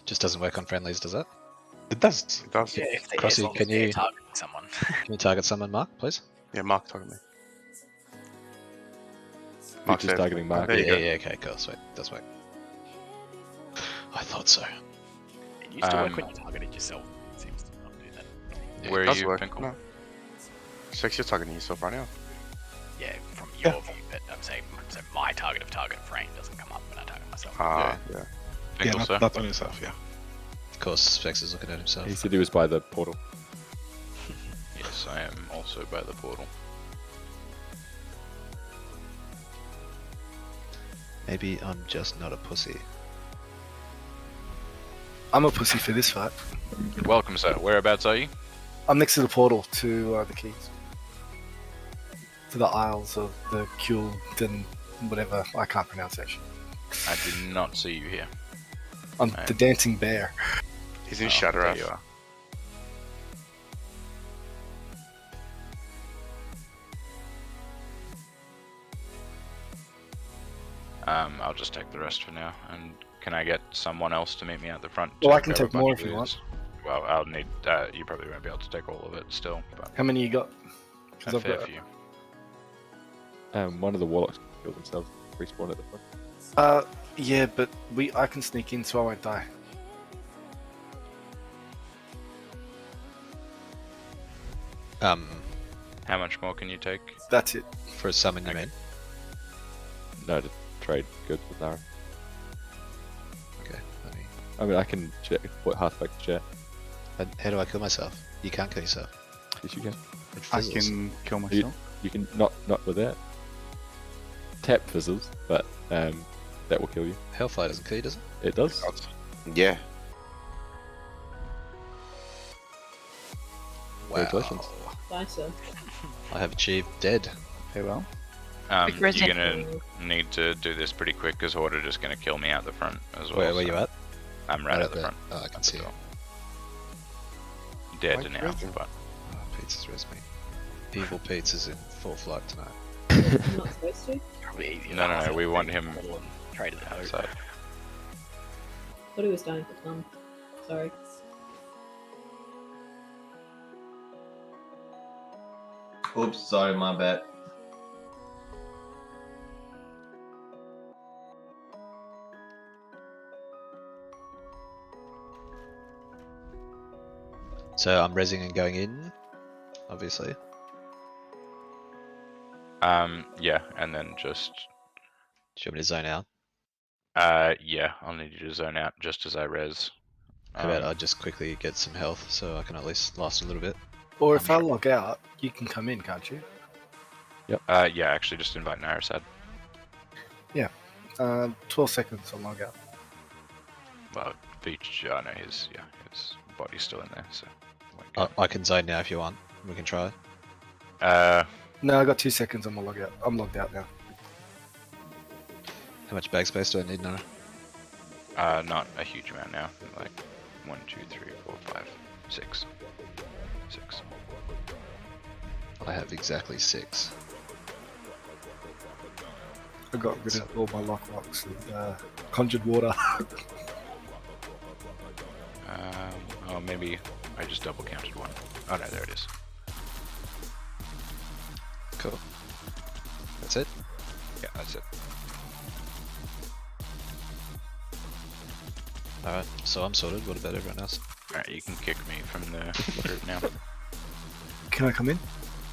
Just doesn't work on friendlies, does it? It does. It does. Yeah, if they Crossy, as long can as they're you- targeting someone. Can you target someone, Mark, please? Yeah, Mark target me. Mark's just targeting Mark. There you go. Yeah, okay, cool, sweet. Does work. I thought so. It used to work when you targeted yourself. It seems to not do that. Where It are does you, work. Pinkle? No. Sex, you're targeting yourself right now. Yeah, from your view, but I'm saying so my target of target frame doesn't come up when I target myself. Ah, yeah. Pinkle, sir? Not on yourself, yeah. Of course, Specs is looking at himself. He said he was by the portal. Yes, I am also by the portal. Maybe I'm just not a pussy. I'm a pussy for this fight. Welcome, sir. Whereabouts are you? I'm next to the portal to the Keys. to the Isles of the Kulden, whatever. I can't pronounce that shit. I do not see you here. I'm the dancing bear. He's in There Shatteroth. you are. I'll just take the rest for now. And can I get someone else to meet me at the front? Well, to I can grab a take more bunch if of you these? Well, I'll need. You probably won't be able to take all of it still, but How many you got? 'Cause a I've fair got- few. One of the warlocks killed themselves. Respawn at the front. Yeah, but I can sneak in, so I won't die. How much more can you take? That's it. For a summon, you mean? No, to trade goods with Nara. Okay. I mean, I can check. Put half back to chat. How do I kill myself? You can't kill yourself. Yes, you can. It I fizzles. can kill You, myself. you can not with that. Tap fizzles, but that will kill you. Hellfire doesn't kill you, does it? It does. Yeah. Congratulations. Nice, sir. I have achieved dead. Very well. Big You're resin. gonna need to do this pretty quick because Horde are just gonna kill me out the front as well. Where you so at? I'm right at the there. front. Oh, I can see it. Dead Like now, resin. but Oh, Pizza's res me. Evil Pizza's in full flight tonight. I'm not supposed to. Probably easy. no, we want him Traded it outside. Thought he was dying for fun. Sorry. Oops, sorry, my bad. So I'm resing and going in, obviously. Yeah, and then just. Do you want me to zone out? Yeah, I'll need you to zone out just as I res. How about I just quickly get some health so I can at least last a little bit? Or if I log out, you can come in, can't you? Yep. Yeah, actually, just invite Narasad. Yeah. 12 seconds on log out. Well, Beach, I know his body's still in there, so. I can zone now if you want. We can try. No, I got 2 seconds on my log out. I'm logged out now. How much bag space do I need now? Not a huge amount now. Like 1, 2, 3, 4, 5, 6. 6. I have exactly 6. I got rid of all my locks and conjured water. Oh, maybe I just double counted one. Oh no, there it is. Cool. That's it? Yeah, that's it. Alright, so I'm sorted. What about everyone else? Alright, you can kick me from the group now. Can I come in?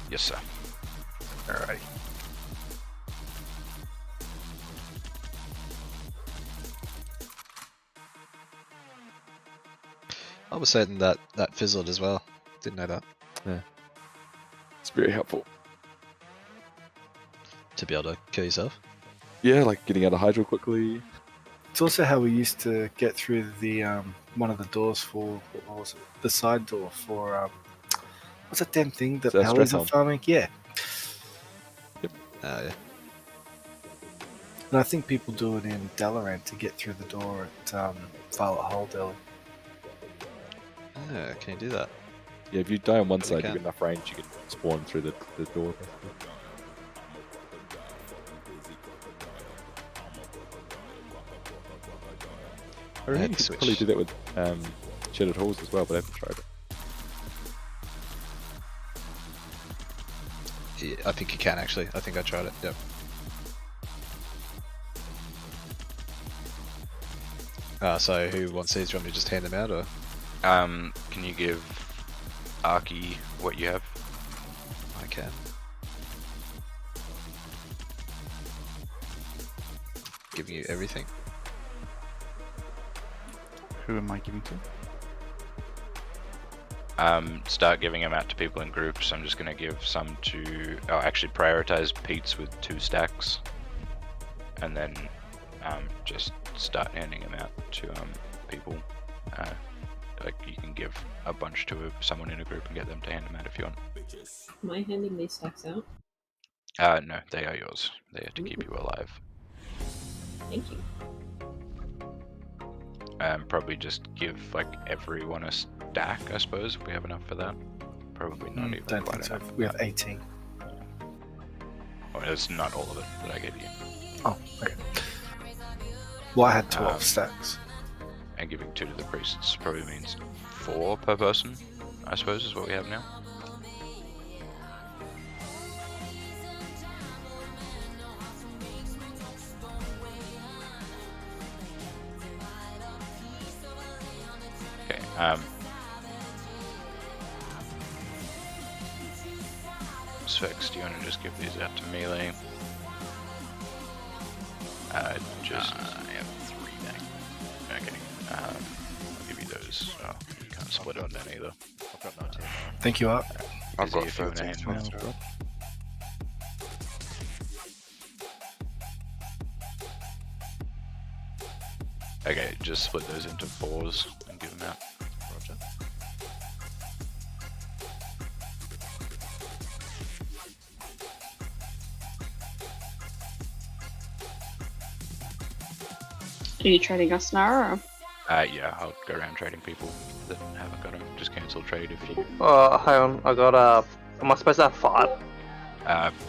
Yes, sir. Alright. I was certain that fizzled as well. Didn't know that. Yeah. It's very helpful. To be able to kill yourself? Yeah, like getting out of Hydro quickly. It's also how we used to get through the one of the doors for what was it? The side door for what's that damn thing that Stress Pallies are helm. farming? Yeah. Yep. Yeah. And I think people do it in Dalaran to get through the door at Violet Hole Deli. Oh, can you do that? Yeah, if you die on one You side, can. you get enough range, you can spawn through the door. I I had reckon you to could switch. probably do that with Shattered Halls as well, but I haven't tried it. Yeah, I think you can actually. I think I tried it. Yep. So who wants these? Do you want me to just hand them out, or? Can you give Arrky what you have? I can. Giving you everything. Who am I giving to? Start giving them out to people in groups. I'm just gonna give some to. Oh, actually, prioritize Pete's with 2 stacks, and then just start handing them out to people. Like you can give a bunch to someone in a group and get them to hand them out if you want. Am I handing these stacks out? No, they are yours. They are to keep you alive. Thank you. Probably just give like everyone a stack, I suppose, if we have enough for that. Probably not even Don't quite think so. enough. We have 18. Well, it's not all of it that I gave you. Oh, okay. Well, I had 12 stacks. And giving 2 to the priests probably means 4 per person, I suppose, is what we have now. Okay, Sphex, do you want to just give these out to melee? Just... I have 3 back. Okay, I'll give you those. Oh, you can't split them then either. I've got 19. Thank you, Art. I've got If you wanna 13. hand them out. Okay, just split those into 4s and give them out. Roger. Are you trading us now? Or? Yeah, I'll go around trading people that haven't got them. Just cancel trade if you... Hang on, I got am I supposed to have 5?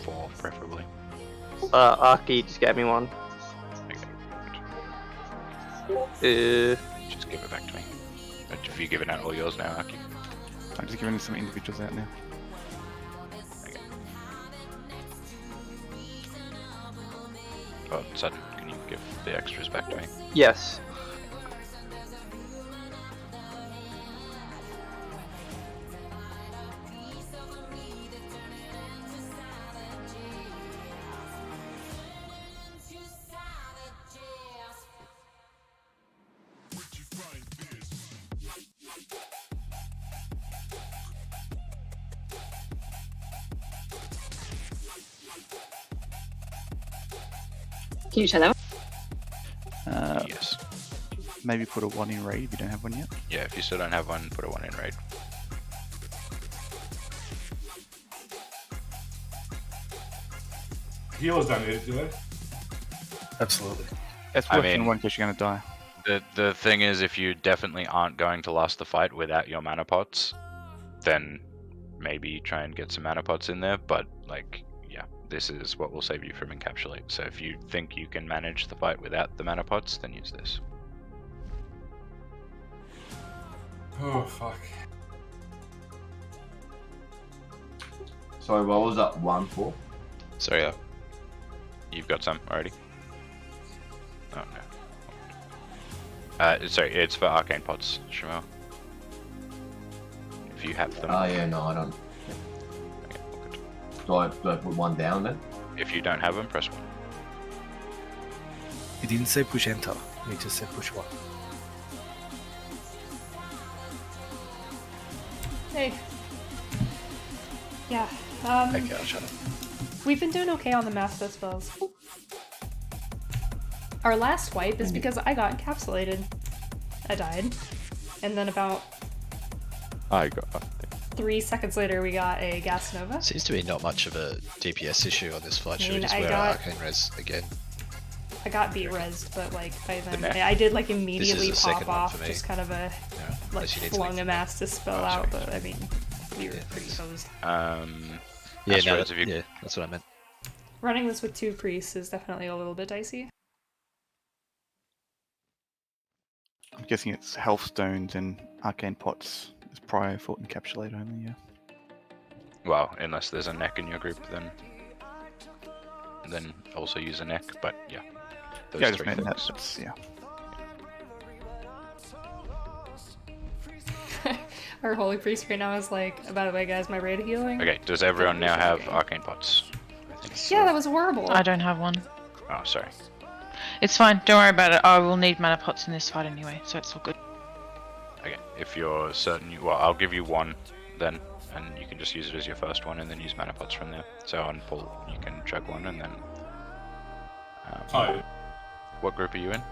4, preferably. Arrky just gave me one. Just give it back to me. Have you given out all yours now, Arrky? I'm just giving some individuals out now. Okay. Oh, Sudden, can you give the extras back to me? Yes. Can you say that? Yes. Maybe put a 1 in raid if you don't have one yet. Yeah, if you still don't have one, put a 1 in raid. Healers don't need it, do they? Absolutely. It's worth in one case you're going to die. The thing is, if you definitely aren't going to last the fight without your mana pots, then maybe try and get some mana pots in there, but like, yeah, this is what will save you from encapsulate. So if you think you can manage the fight without the mana pots, then use this. Oh, fuck. Sorry, what was that 1 for? Sorry, you've got some already? Oh no. Sorry, it's for arcane pots, Shmuel. If you have them. Oh yeah, no, I don't. Okay, well, good. Do I put 1 down then? If you don't have them, press 1. He didn't say push enter. He just said push 1. Hey. Yeah. Okay, I'll shut up. We've been doing okay on the master spells. Our last wipe is because I got encapsulated. I died. And then about I got 3 seconds later we got a gas nova. Seems to be not much of a DPS issue on this fight. I Should we mean, just I wear got- Arcane Res again? I got beat rezzed, but like by then neck? I did like immediately This is the pop second one off, for me. just kind of a like unless you need to flung make- a master spell Oh, out, sorry. but I mean we were pretty hosed. Yeah, no, Asteroids, have you- yeah, that's what I meant. Running this with 2 priests is definitely a little bit dicey. I'm guessing it's health stones and arcane pots. It's prior for encapsulate only, yeah. Well, unless there's a neck in your group, then also use a neck. But yeah, those Yeah, I just 3 meant things. that's, yeah. Our holy priest right now is like, by the way guys, my raid healing. Okay, does everyone now have arcane pots? Yeah, that was horrible. I don't have one. Oh, sorry. It's fine. Don't worry about it. I will need mana pots in this fight anyway, so it's all good. Okay, if you're certain, well, I'll give you 1 then, and you can just use it as your first one, and then use mana pots from there. So on pull, you can chug 1, and then. Oh. What group are you in?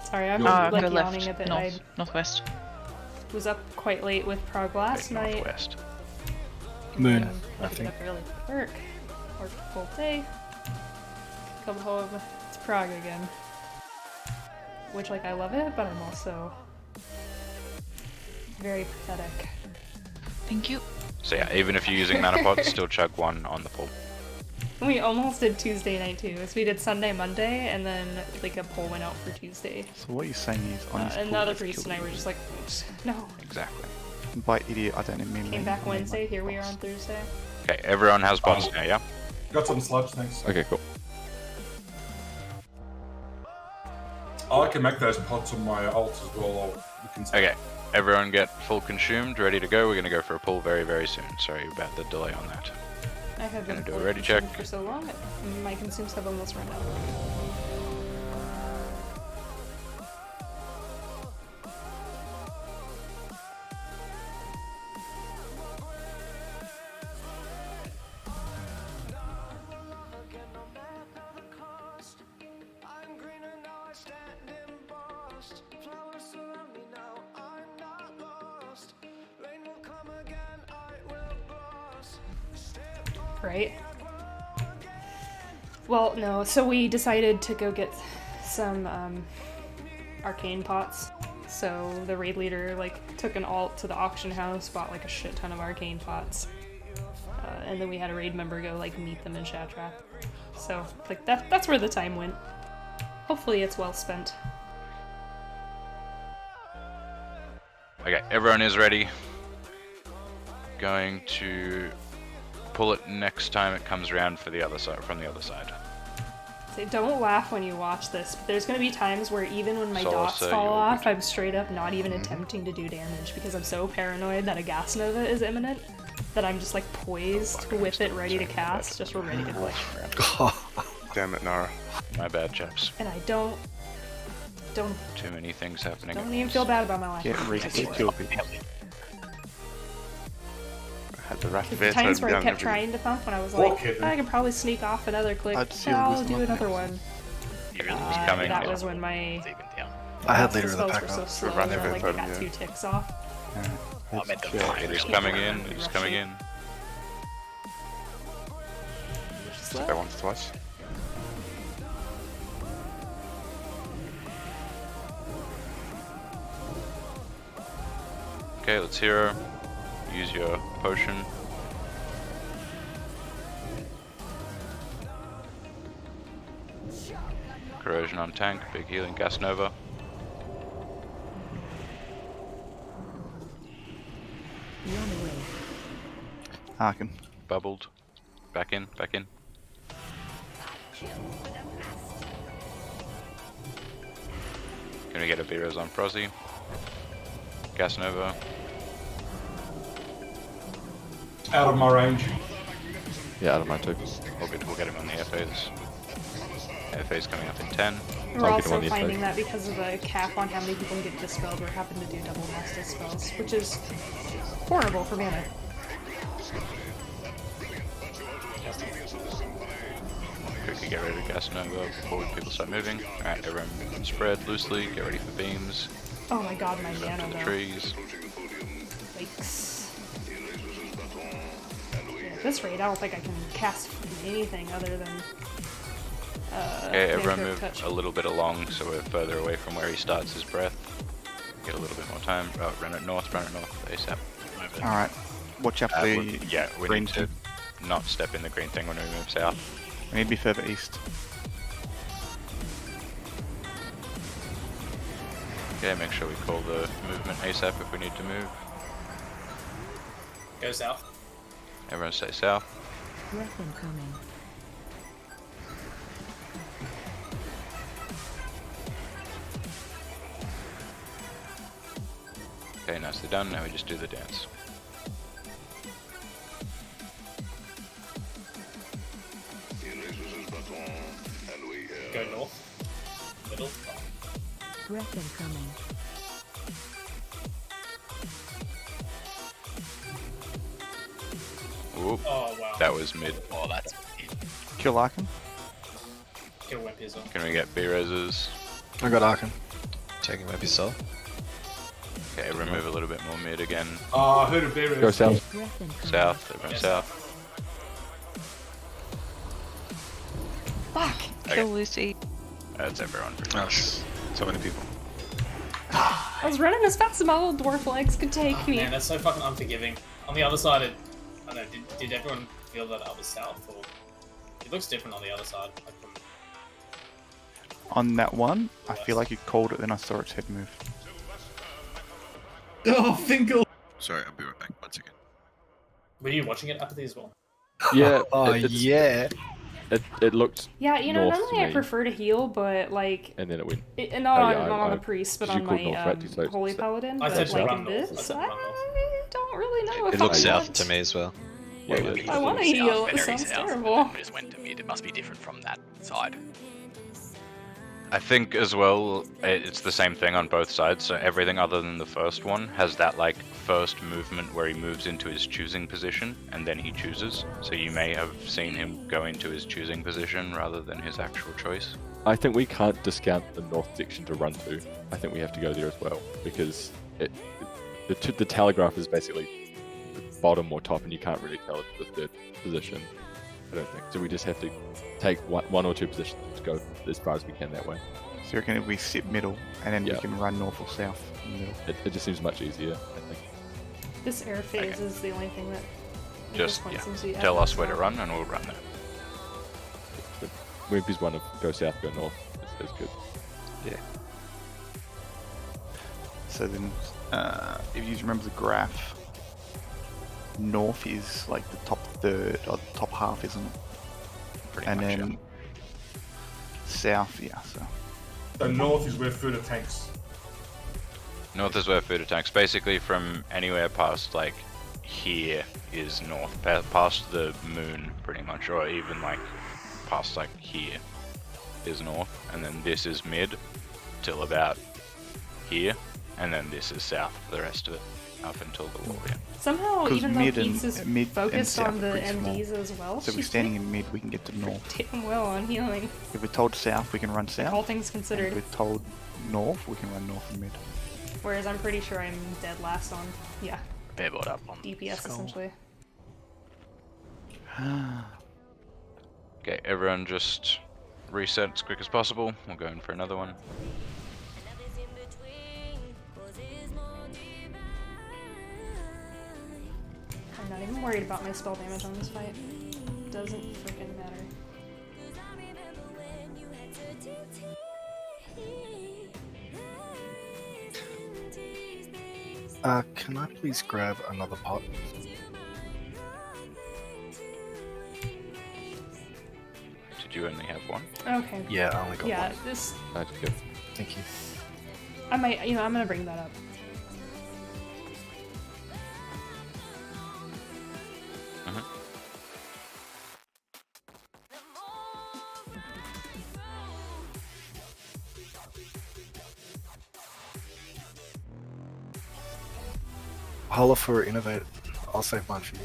Sorry, I'm Go like left, yawning a bit. north, northwest. I was up quite late with Prog last night. Northwest. Moon, I I think think. that really work. Or full day. Come home. It's Prog again. Which, like, I love it, but I'm also very pathetic. Thank you. So yeah, even if you're using mana pots, still chug one on the pool. We almost did Tuesday night too. So we did Sunday, Monday, and then like a poll went out for Tuesday. So what you're saying is on his And the pool, other he's priest and I killed were you. just like, no. Exactly. By idiot, I don't mean. Came back Wednesday, here we are on Thursday. Okay, everyone has pots now, yeah? Got some sludge, thanks. Okay, cool. I can make those pots on my ult as well. Okay, everyone get full consumed, ready to go. We're gonna go for a pull very, very soon. Sorry about the delay on that. I have been Gonna do a fully ready check. consumed for so long, my consumes have almost run out. Right? Well, no, so we decided to go get some arcane pots. So the raid leader like took an alt to the auction house, bought like a shit ton of arcane pots. And then we had a raid member go like meet them in Shatra. So like that's where the time went. Hopefully it's well spent. Okay, everyone is ready. Going to pull it next time it comes around for the other side, from the other side. So don't laugh when you watch this, but there's gonna be times where even when my Solace, dots you're fall all off, I'm straight up not even attempting to do damage because I'm so paranoid that a gas nova is imminent that I'm just like poised with it ready to cast, just ready to like Damn it, Nara. My bad, chaps. and I don't Too many things happening. don't even feel bad about my life. Get ready to kill people. I had the rack The veto times where I down kept everything. trying to thump when I was What like, kid? I can probably sneak off another click, I'd seal I'll with do my another next. one. He really was coming. That was when my I had leader of the spells pack were so up. slow Run that like I everything, got yeah. 2 ticks off. I meant the Okay, it is coming in. It is coming in. Took that once, twice. Okay, let's hero. Use your potion. Corrosion on tank, big healing, gas nova. Arrky. Bubbled. Back in, back in. Gonna get a B-Res on Prozzy. Gas nova. Out of my range. Yeah, out of my too. We'll get him on the FAs. FA's coming up in 10. We're I'll get him also on the finding attack. that because of the cap on how many people can get dispelled, we're having to do double masted spells, which is horrible for mana. Quickly get rid of gas nova before people start moving. Alright, everyone spread loosely, get ready for beams. Oh my god, my mana To the though. trees. Yikes. Yeah, at this rate, I don't think I can cast anything other than Okay, everyone Vampiric move Touch. a little bit along so we're further away from where he starts his breath. Get a little bit more time. Oh, run it north ASAP. Alright. Watch out for the we green need to not step in the green thing when we move south. We need to be further east. Okay, make sure we call the movement ASAP if we need to move. Go south. Everyone stay south. Breath incoming. Okay, nicely done. Now we just do the dance. Go north. Middle. Breath incoming. Ooh, Oh wow. that was mid. Oh, that's Kill Arrky. Kill Wimp on. Can we get B-Reses? I got Arrky. Taking Webby Soul. Okay, everyone move a little bit more mid again. I heard a bear. Go south. Breath incoming. South, everyone south. Fuck! Kill Lucy. That's everyone. Pretty much. So many people. I was running as fast as my little dwarf legs could take me. Man, that's so fucking unforgiving. On the other side, I don't know, did everyone feel that I was south? Or it looks different on the other side. Like from... On that one, I feel like you called it, then I saw its head move. Oh, Finkel! Sorry, I'll be right back. 1 second. Were you watching it apathy as well? Yeah. Yeah. It looked. Yeah, you know, north normally to I me, prefer to heal, but like... And then it went. Not Oh, on, yeah, not on I- the priest, but did you on call my north, right? So- Holy Paladin. I But said like run in north. I this, said I run north. don't really know if It I looks south want... to me as well. Yeah, I want to heal, it sounds terrible. We just went to mid. It must be different from that side. I think as well, it's the same thing on both sides. So everything other than the first one has that like first movement where he moves into his choosing position and then he chooses. So you may have seen him go into his choosing position rather than his actual choice. I think we can't discount the north section to run to. I think we have to go there as well because the telegraph is basically bottom or top, and you can't really tell it's the third position. I don't think so. We just have to take one or two positions to go as far as we can that way. So you reckon if we sit middle, and then Yeah. we can run north or south in the middle? It just seems much easier. I think. This air phase is the only thing that... at this Just point seems to be tell us where to adverse. run and we'll run there. Wimpy's one of go south, go north. It's good. Yeah. So then, if you remember the graph, north is like the top third, or the top half, isn't it? Pretty and much, then yeah. south, yeah, so. The north is where further tanks. North is where food attacks. Basically, from anywhere past like here is north, past the moon, pretty much, or even like past like here is north, and then this is mid till about here, and then this is south for the rest of it up until the wall. Yeah. Somehow, 'Cause even though mid and- Pete's is mid and focused south on are the pretty small. MDs as well, So if we're she's standing in mid, we can get to north. damn well on healing. If we're told south, we can run south. All things And considered. if we're told north, we can run north and mid. Whereas I'm pretty sure I'm dead last on, yeah, Bear board up on DPS Skull. essentially. Okay, everyone just reset as quick as possible. We'll go in for another one. I'm not even worried about my spell damage on this fight. Doesn't freaking matter. Can I please grab another pot? Did you only have one? Okay. Yeah, I only got Yeah, one. this... Thank you. I might, I'm gonna bring that up. Holla for innovate. I'll save mine for you.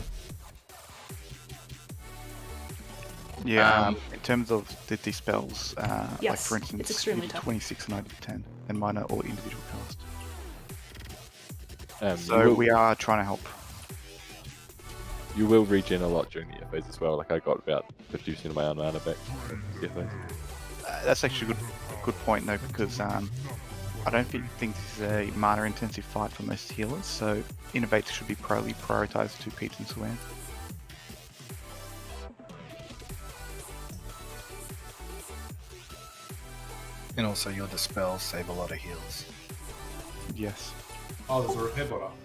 Yeah, in terms of the dispels, like Yes, for it's instance, extremely you did tough. 26 and I did 10, and mine are all individual cast. You So will- we are trying to help. You will regen a lot during the phase as well. Like I got about 50% of my own mana back. Phase. That's actually a good point though, because I don't think this is a mana intensive fight for most healers, so innovate should be probably prioritized to Pete and Swan. And also your dispels save a lot of heals. Yes. Oh, there's a repair bot up.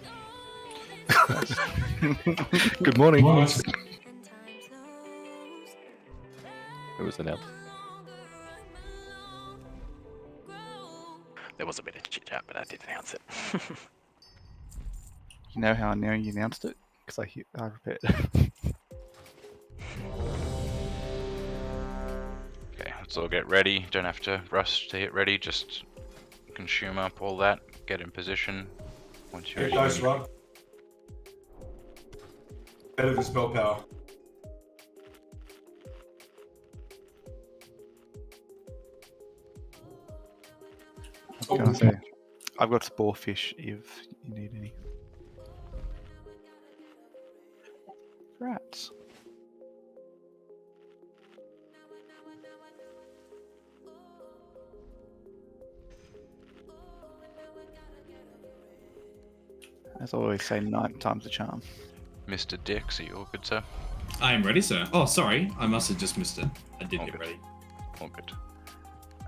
Good morning. Nice. It was announced. There was a bit of chit chat, but I did announce it. You know how I know you announced it? Because I repaired. Okay, let's all get ready. Don't have to rush to hit ready. Just consume up all that. Get in position. Once you're Hey, ready. dice run. Better than spell power. I was gonna say, I've got spore fish if you need any. Rats. As I always say, 9 times the charm. Mr. Dix, are you all good, sir? I am ready, sir. Oh, sorry. I must have just missed it. I did get ready. All good.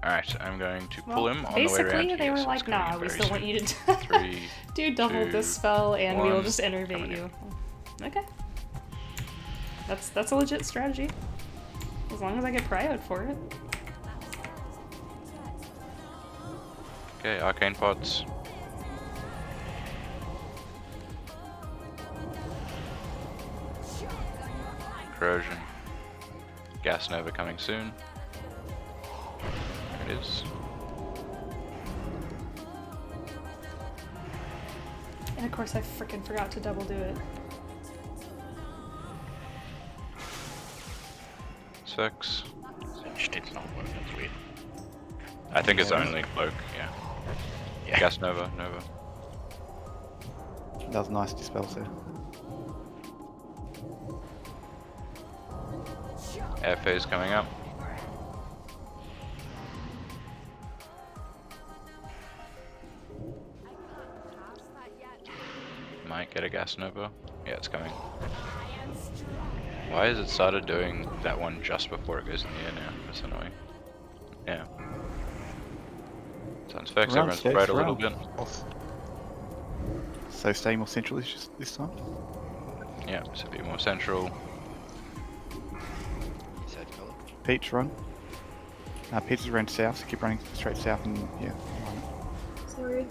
Alright, I'm going to pull Well, him on the way around basically, here. they were so it's like, coming in nah, we very still want soon. you to 3, do double 2, dispel, and we will 1, just innervate you. Okay. That's a legit strategy. As long as I get prioed for it. Okay, arcane pods. Corrosion. Gas nova coming soon. There it is. And of course, I freaking forgot to double do it. Six. It's not working, it's weird. I think it's only cloak, yeah. Gas nova, nova. That was nice dispels there. Air phase coming up. Might get a gas nova. Yeah, it's coming. Why has it started doing that one just before it goes in the air now? That's annoying. Yeah. Sounds fixed. Round Everyone's six, sprayed a little round. bit. So stay more central this time. Yeah, so be more central. Peach, run. Peach is around south, so keep running straight south and yeah. Sorry.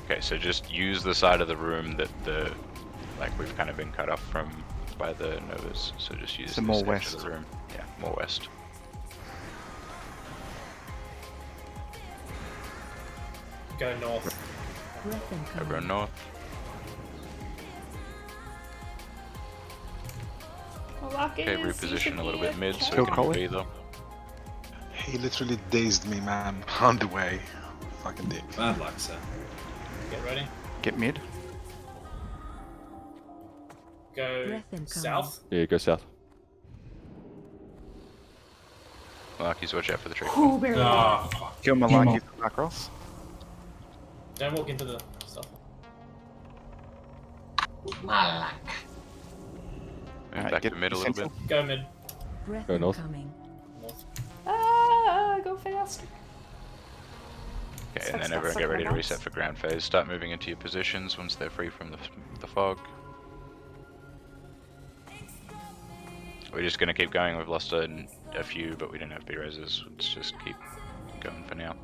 Okay, so just use the side of the room that we've kind of been cut off from by the novas. So just use So this more edge west. of the room. Yeah, more west. Go north. Everyone north. Okay, reposition a little bit mid so Kill it can Colin. be though. He literally dazed me, man, on the way. Fucking dick. Bad luck, sir. Get ready. Get mid. Go south. Yeah, go south. Malarkeys, watch out for the tree. Oh, barely. Ah, Kill Malarkey across. Don't walk into the stuff. Move back get to mid a little bit. central. Go mid. Go north. North. Ah, go fast. Okay, and Sucks then that everyone suck get ready to my reset for ground phase. Start moving into your positions once they're free from the fog. We're just gonna keep going. We've lost a few, but we didn't have B-Reses. Let's just keep going for now.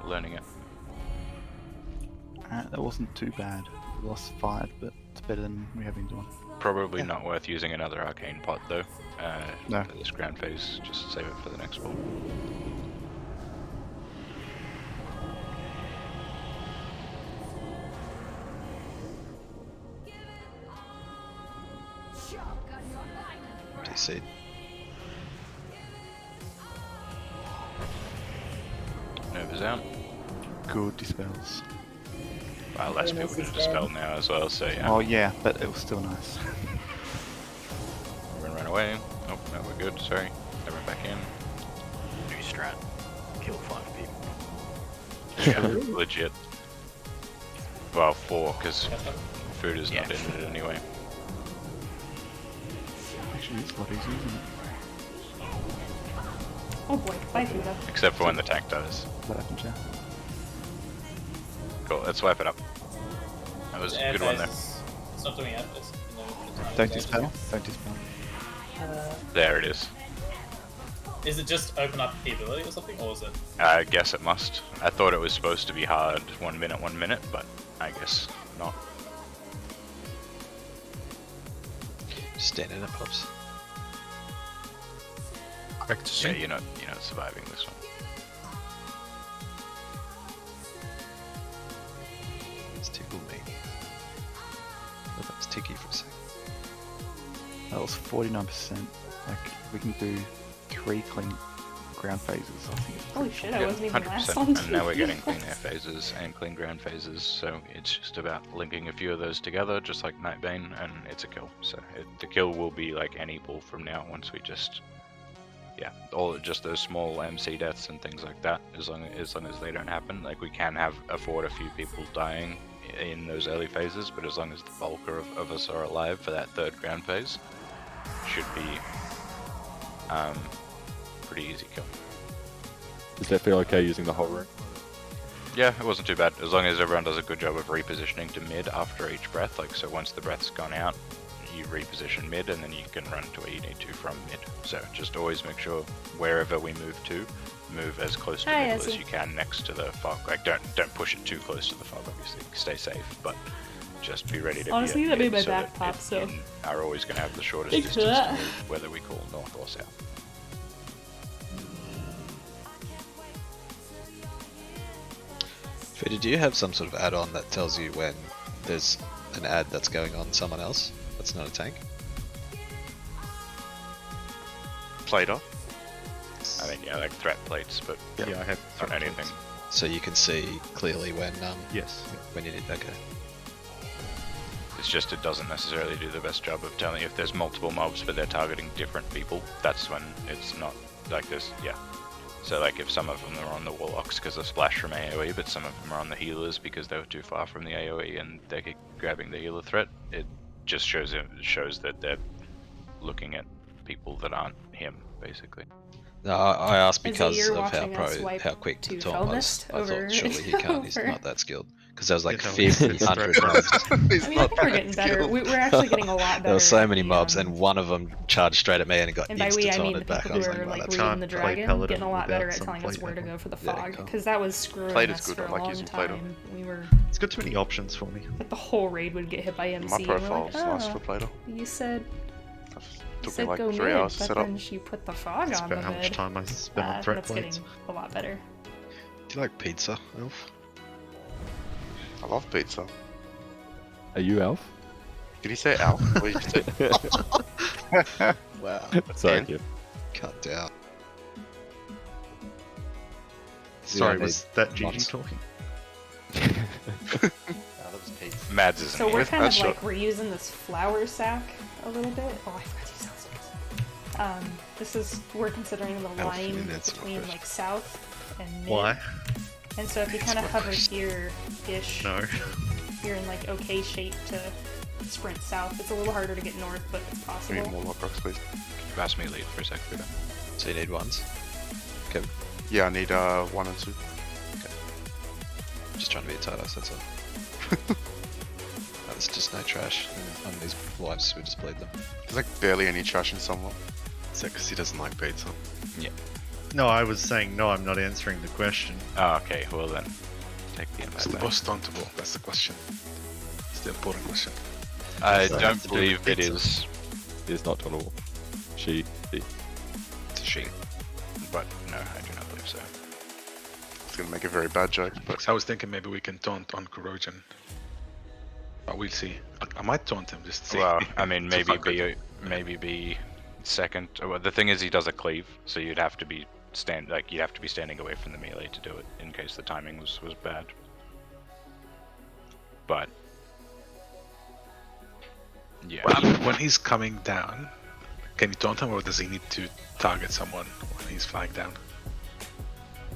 Learning it. That wasn't too bad. We lost 5, but it's better than we have been doing. Probably not worth using another arcane pot though. No. For this ground phase, just save it for the next one. DC. Nova's out. Good dispels. Well, less Yeah, people this to is dispel bad. now as well, so yeah. Oh yeah, but it was still nice. Everyone run away. Oh, no, we're good, sorry. Everyone back in. New strat. Kill 5 people. Yeah, legit. Well, 4, because food is not in it anyway. Actually, it's a lot easier, isn't it? Oh boy, bye Fuda. Except for when the tank does. What happened, Jeff? Cool, let's swipe it up. That was a good one there. Stop doing air phase. Don't dispel. Don't dispel. There it is. Is it just open up the ability or something, or is it? I guess it must. I thought it was supposed to be hard 1 minute, but I guess not. Stand in it, pops. Yeah, you're not surviving this one. It's tickled me. Well, that was ticky for a second. That was 49%. Like, we can do 3 clean ground phases, I think. Holy shit, I Yeah, wasn't even last 100%. on And now we're two getting clean cleans. air phases and clean ground phases, so it's just about linking a few of those together, just like Nightbane, and it's a kill. So the kill will be like any ball from now once we just yeah, all just those small MC deaths and things like that. As long as they don't happen, like we can afford a few people dying in those early phases, but as long as the bulk of us are alive for that third ground phase, should be pretty easy kill. Does that feel okay using the whole room? Yeah, it wasn't too bad, as long as everyone does a good job of repositioning to mid after each breath. Like, so once the breath's gone out, you reposition mid, and then you can run to where you need to from mid. So just always make sure wherever we move to, move as close to middle as you can next to the fog. Like, don't push it too close to the fog, obviously. Stay safe, but just be ready to Honestly, be that made my so back that pop, so... you are always going to have the shortest Thanks for distance to that. move, whether we call north or south. Frida, do you have some sort of add-on that tells you when there's an ad that's going on someone else that's not a tank? Plater. I mean, yeah, like threat plates, but Yeah, I have not anything. So you can see clearly when Yes. when you need okay. It's just it doesn't necessarily do the best job of telling you if there's multiple mobs but they're targeting different people. That's when it's not like this. Yeah. So like if some of them are on the warlocks because of splash from AoE, but some of them are on the healers because they were too far from the AoE and they're grabbing the healer threat, it just shows that they're looking at people that aren't him, basically. No, I asked And because so you're of how watching us wipe how quick the to taunt was. Felmyst I over- thought surely he can't. He's over. not that skilled. Because there was like Yeah, no, 50, it's 100 threat. mobs. I mean, I think we're getting better. We're actually getting a lot better. There were so many at the, mobs, and one of them charged straight at me and it got And by we, I mean the insta-taunted back. people I was who like, are wow, like that's reading the play dragon, Paladin getting a lot better without at some telling us plate where to paper. go for the Yeah, fog, cool. because that was screwing Plate is us good, for I a like long using Plato. time. We were It's got too many options for me. like the whole raid would get hit by MC. My and we're profile's like, nice oh, for Plato. you said Took me said like go 3 mid, hours to but set up. then she put the fog That's on the about how much mid. time I spent on threat That's plates. getting a lot better. Do you like pizza, Elf? I love pizza. Are you Elf? Did he say Alf? What did you say? Wow. Sorry, Dan? kid. Cut down. Sorry, Yeah, was that Gigi mods. talking? Mads isn't So here. we're kind of That's like reusing this flour sack a little bit. Oh, I forgot to use those. This is we're considering the line and that's between first. like south and mid. Why? And so if you kind of hover here-ish, No. you're in like okay shape to sprint south. It's a little harder to get north, but it's We need possible. more Lockrocks, please. Pass me lead for a sec, Frida. So you need ones? Okay. Yeah, I need 1 and 2. Just trying to be a tight ass, that's all. There's just no trash. And on these wives, we just played them. There's like barely any trash in Sunwell. Is that because he doesn't like pizza? Yeah. No, I was saying no, I'm not answering the question. Oh, okay, well then, take the Is invite the back. boss tauntable? That's the question. It's the important question. I So don't that's all believe it pizza. is. It is not tolerable. She. It's a she. But no, I do not believe so. It's gonna make a very bad joke, but So I was thinking maybe we can taunt on corrosion. But we'll see. I might taunt him just to see. Well, I mean, To fuck with him. maybe be second. Well, the thing is, he does a cleave, so you'd have to be standing away from the melee to do it in case the timing was bad. But yeah, Well, I mean, when he's coming down, can you taunt him or does he need to target someone when he's flying down?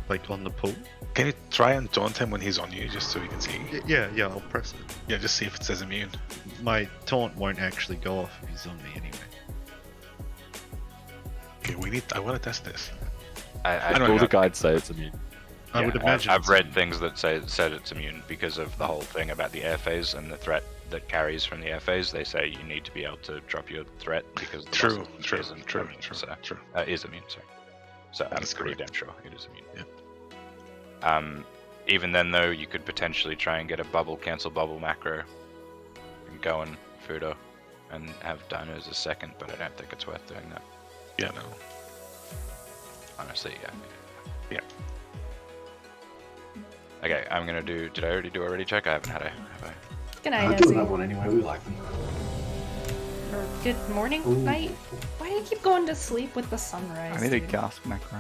Like on the pool? Can you try and taunt him when he's on you just so we can see? Yeah, I'll press it. Yeah, just see if it says immune. My taunt won't actually go off if he's on me anyway. Okay, I want to test this. I don't All know. the guides say it's immune. I would imagine I've it's read immune. things that said it's immune because of the whole thing about the air phase and the threat that carries from the air phase. They say you need to be able to drop your threat because the True, muscle true, isn't true, immune, true, so, true. Is immune. Sorry. So I'm That's pretty correct. damn sure it is immune. Yeah. Even then though, you could potentially try and get a cancel bubble macro and go and Fudo and have Dino as a second, but I don't think it's worth doing that. Yeah, no. Honestly, yeah. Yeah. Okay, I'm gonna do. Did I already do a ready check? I haven't had a. Have I? Good night, I'll do Ezzy. that one anyway. We like them. Or good morning, Ooh. night. Why do you keep going to sleep with the sunrise? I need a dude? gasp macro.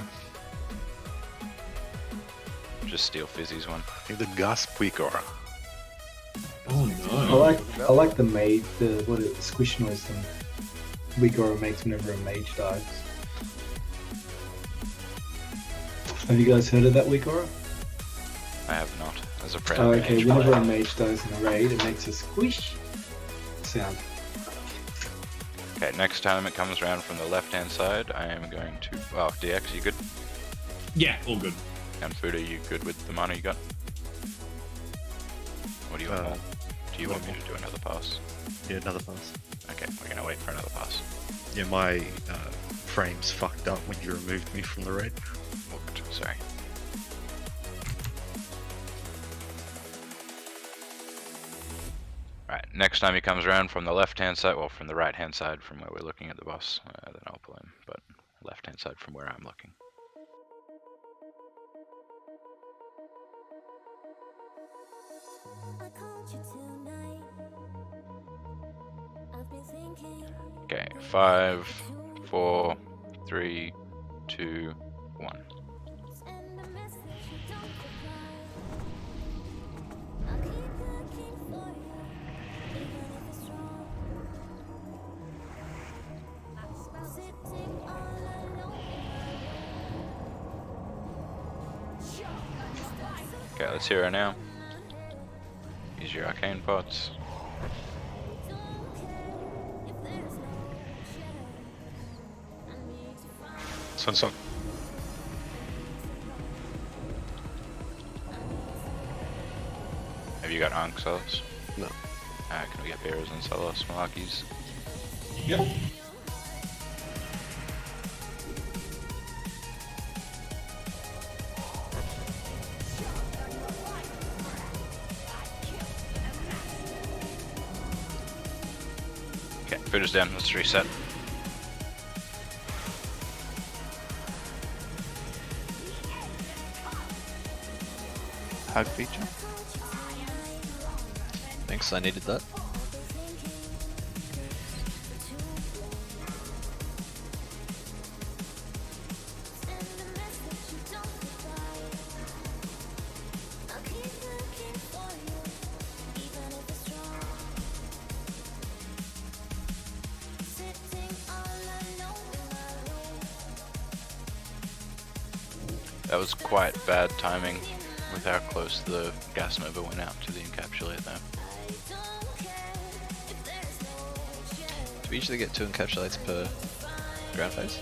Just steal Fizzy's one. I need the gasp weaker. Oh no. I like the mage, the squish noise thing Wigoro makes whenever a mage dies. Have you guys heard of that Wikora? I have not. As a proud Oh, okay. mage Whenever player. a mage dies in a raid, it makes a squish sound. Okay, next time it comes around from the left-hand side, I am going to... Oh, DX, you good? Yeah, all good. And Food, are you good with the mana you got? What do you want more? Do you want me to do another pass? Yeah, another pass. Okay, we're gonna wait for another pass. Yeah, my frames fucked up when you removed me from the raid. Whooped, sorry. Right, next time he comes around from the left-hand side, well, from the right-hand side from where we're looking at the boss, then I'll pull him, but left-hand side from where I'm looking. Okay, 5, 4, 3, 2, 1. Okay, let's hear her now. Use your arcane pots. Son. Have you got Ankh Solos? No. Can we get Bearers and Solos Malakis? Yep. Okay, Food down, let's reset. Hug feature. Thanks, I needed that. That was quite bad timing with how close the gas nova went out to the encapsulate there. Do we usually get 2 encapsulates per ground phase?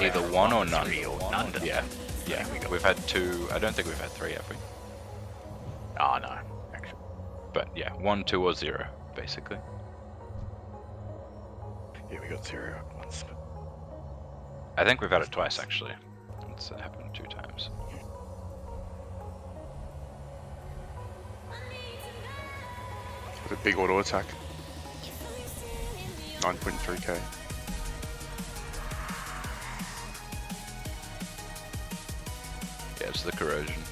Either one or none. Three or none. Yeah, yeah. We've had 2. I don't think we've had 3, have we? Oh no, actually. But yeah, 1, 2, or 0, basically. Yeah, we got 0 once. But... I think we've had it twice actually. It's happened 2 times. With a big auto attack. 9.3k. Yeah, it's the corrosion.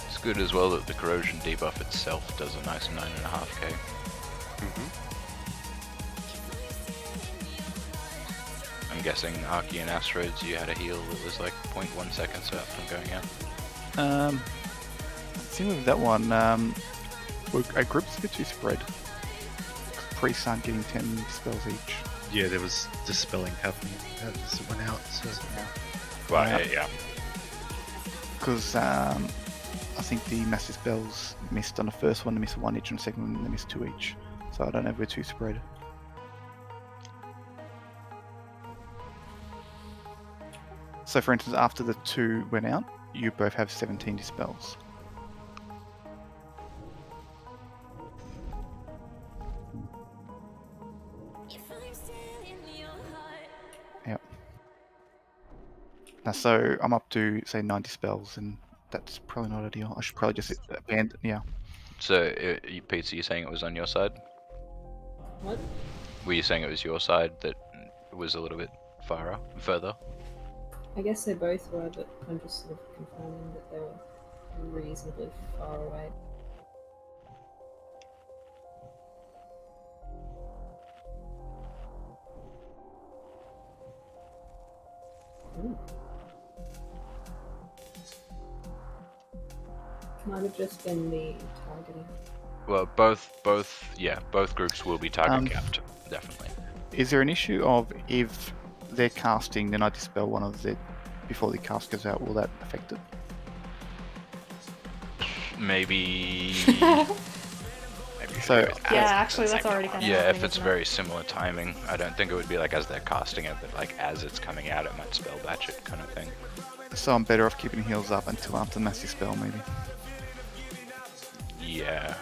It's good as well that the corrosion debuff itself does a nice 9.5k. I'm guessing Arrky and Asteroids, you had a heal that was like 0.1 seconds out from going out. I think with that one, our group's a bit too spread. Priests aren't getting 10 spells each. Yeah, there was dispelling happening as it went out, so... Well, yeah. Because I think the massive spells missed on the first one, they missed 1 each, and the second one they missed 2 each. So I don't know if we're too spread. So for instance, after the 2 went out, you both have 17 dispels. Yep. Now, so I'm up to say 90 spells, and that's probably not ideal. I should probably just abandon. Yeah. So, Pete, are you saying it was on your side? What? Were you saying it was your side that was a little bit further? I guess they both were, but I'm just sort of confirming that they were reasonably far away. Ooh. Might have just been the targeting. Well, both groups will be target capped, definitely. Is there an issue of if they're casting, then I dispel one of the before the cast goes out? Will that affect it? Maybe. So Yeah, actually, that's already kind of Yeah, if it's very similar timing, I don't think it would be like as they're casting it, but like as it's coming out, it might spell batch it kind of thing. So I'm better off keeping heals up until after the mass dispel, maybe. Yeah.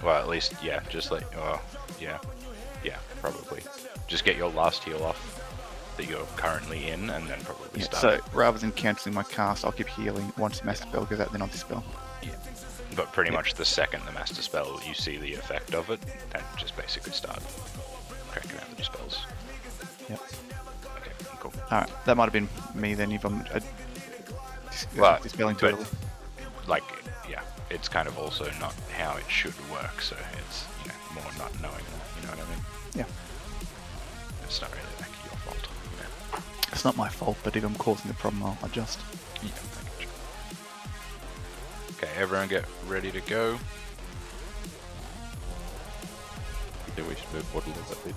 Well, at least, yeah, just like, well, yeah, probably. Just get your last heal off that you're currently in, and then probably Yeah, start. so rather than cancelling my cast, I'll keep healing. Once the mass dispel goes out, then I'll dispel. Yeah. But pretty much the second the master spell, you see the effect of it, then just basically start cracking out the dispels. Yep. Okay, cool. Alright, that might have been me then if I'm dispelling totally. Like, yeah, it's kind of also not how it should work, so it's, you know, more not knowing that, you know what I mean? Yeah. It's not really like your fault. Yeah. It's not my fault, but if I'm causing the problem, I'll adjust. Yeah, I gotcha. Okay, everyone get ready to go. I think we should move forward a little bit.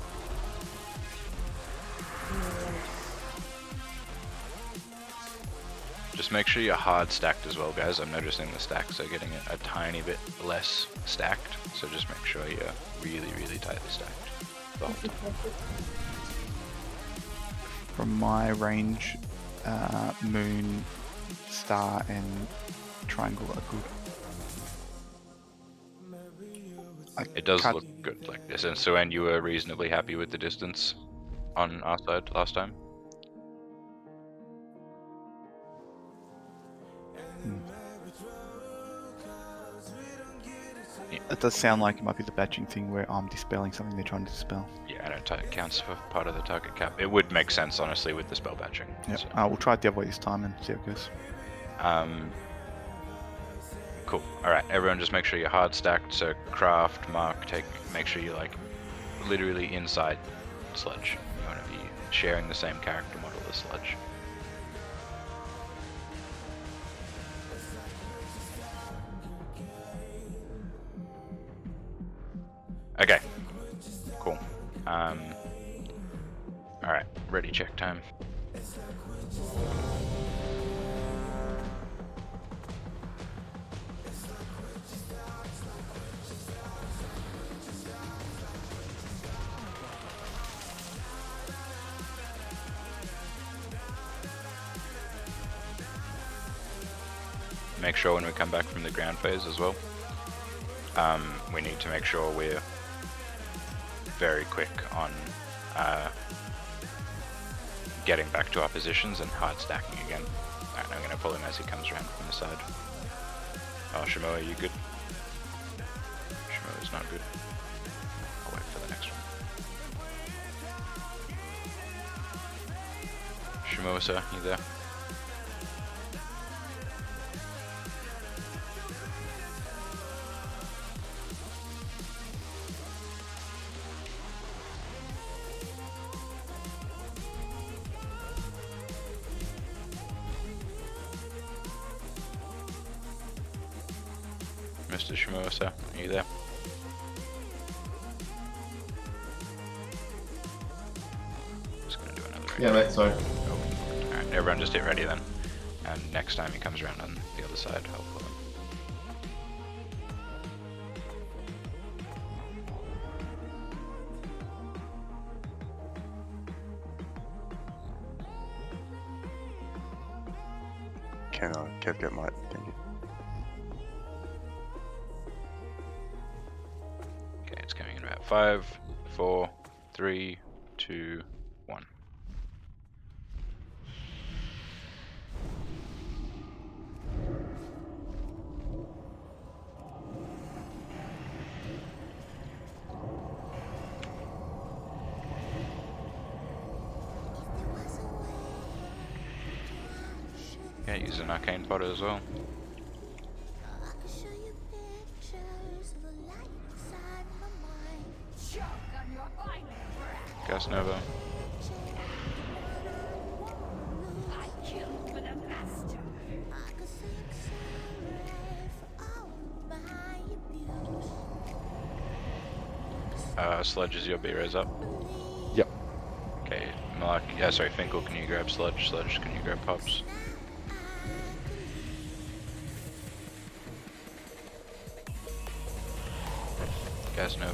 Just make sure you're hard stacked as well, guys. I'm noticing the stacks are getting a tiny bit less stacked, so just make sure you're really, really tightly stacked the whole time. From my range, moon, star, and triangle are good. It does look good like this, and so, and you were reasonably happy with the distance on our side last time? It does sound like it might be the batching thing where I'm dispelling something they're trying to dispel. Yeah, I don't think it counts for part of the target cap. It would make sense, honestly, with the spell batching. Yep. So. We'll try it the other way this time and see how it goes. Cool. Alright, everyone just make sure you're hard stacked, so craft, mark, make sure you're like literally inside Sludge. You want to be sharing the same character model as Sludge. Okay. Cool. Alright, ready check time. Make sure when we come back from the ground phase as well, we need to make sure we're very quick on getting back to our positions and hard stacking again. Alright, I'm going to pull him as he comes around from the side. Oh, Shimoa, are you good? Shimoa's not good. I'll wait for the next one. Shimoa, sir, you there? Mr. Shimosa, are you there? Just gonna do another. Yeah, mate, sorry. Alright, everyone just get ready then. And next time he comes around on the other side, I'll pull him. Can Kev get might? Thank you. Okay, it's coming in about 5, 4, 3, 2, 1. Okay, use an arcane potter as well. Gas Nova. Sludge, is your B-Res up? Yep. Okay, Mark, yeah, sorry, Finkel, can you grab Sludge? Sludge, can you grab Pops? Gas Nova.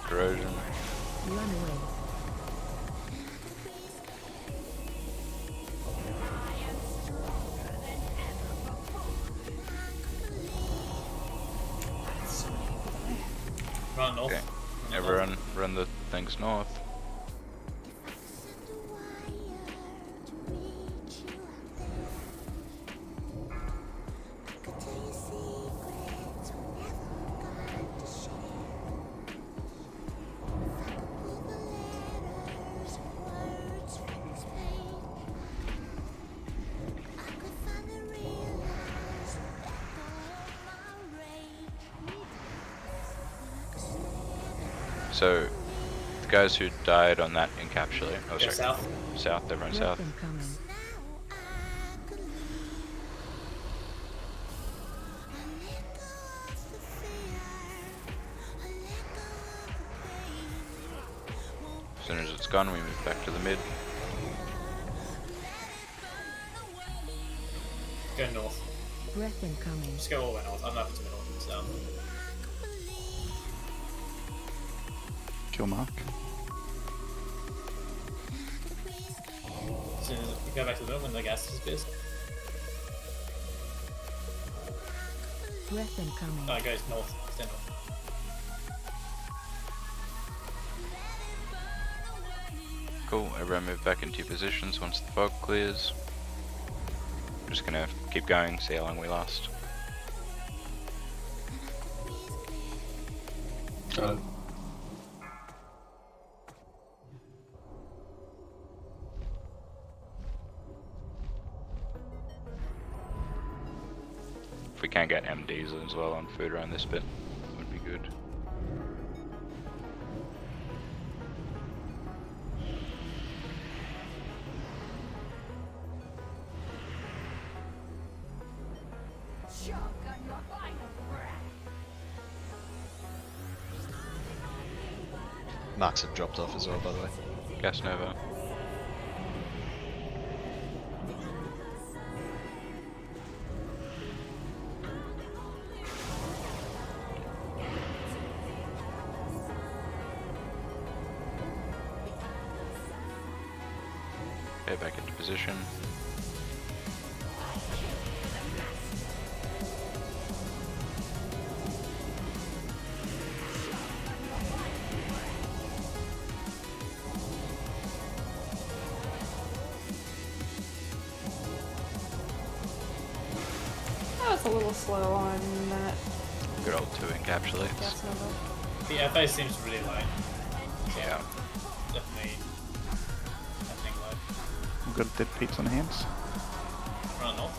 Corrosion. Run away. Run north. Okay. Everyone run the things north. So, the guys who died on that encapsulate. Oh, Yeah, sorry. south. South, everyone south. As soon as it's gone, we move back to the mid. Go north. Breath incoming. Just go all the way north. I'm happy to go north and south. Kill Mark. As soon as you go back to the middle when the gas disappears. Breath incoming. No, it goes north. Stay north. Cool, everyone move back into your positions once the fog clears. We're just gonna keep going, see how long we last. Got it. If we can get MDs as well on food around this bit, would be good. Shotgun your final breath. Marks had dropped off as well, by the way. Gas Nova. Okay, back into position. That was a little slow on that. Good old 2 encapsulates. Gas Nova. The FA seems really low. Yeah. Definitely happening low. We've got dead peeps on hands. Run north.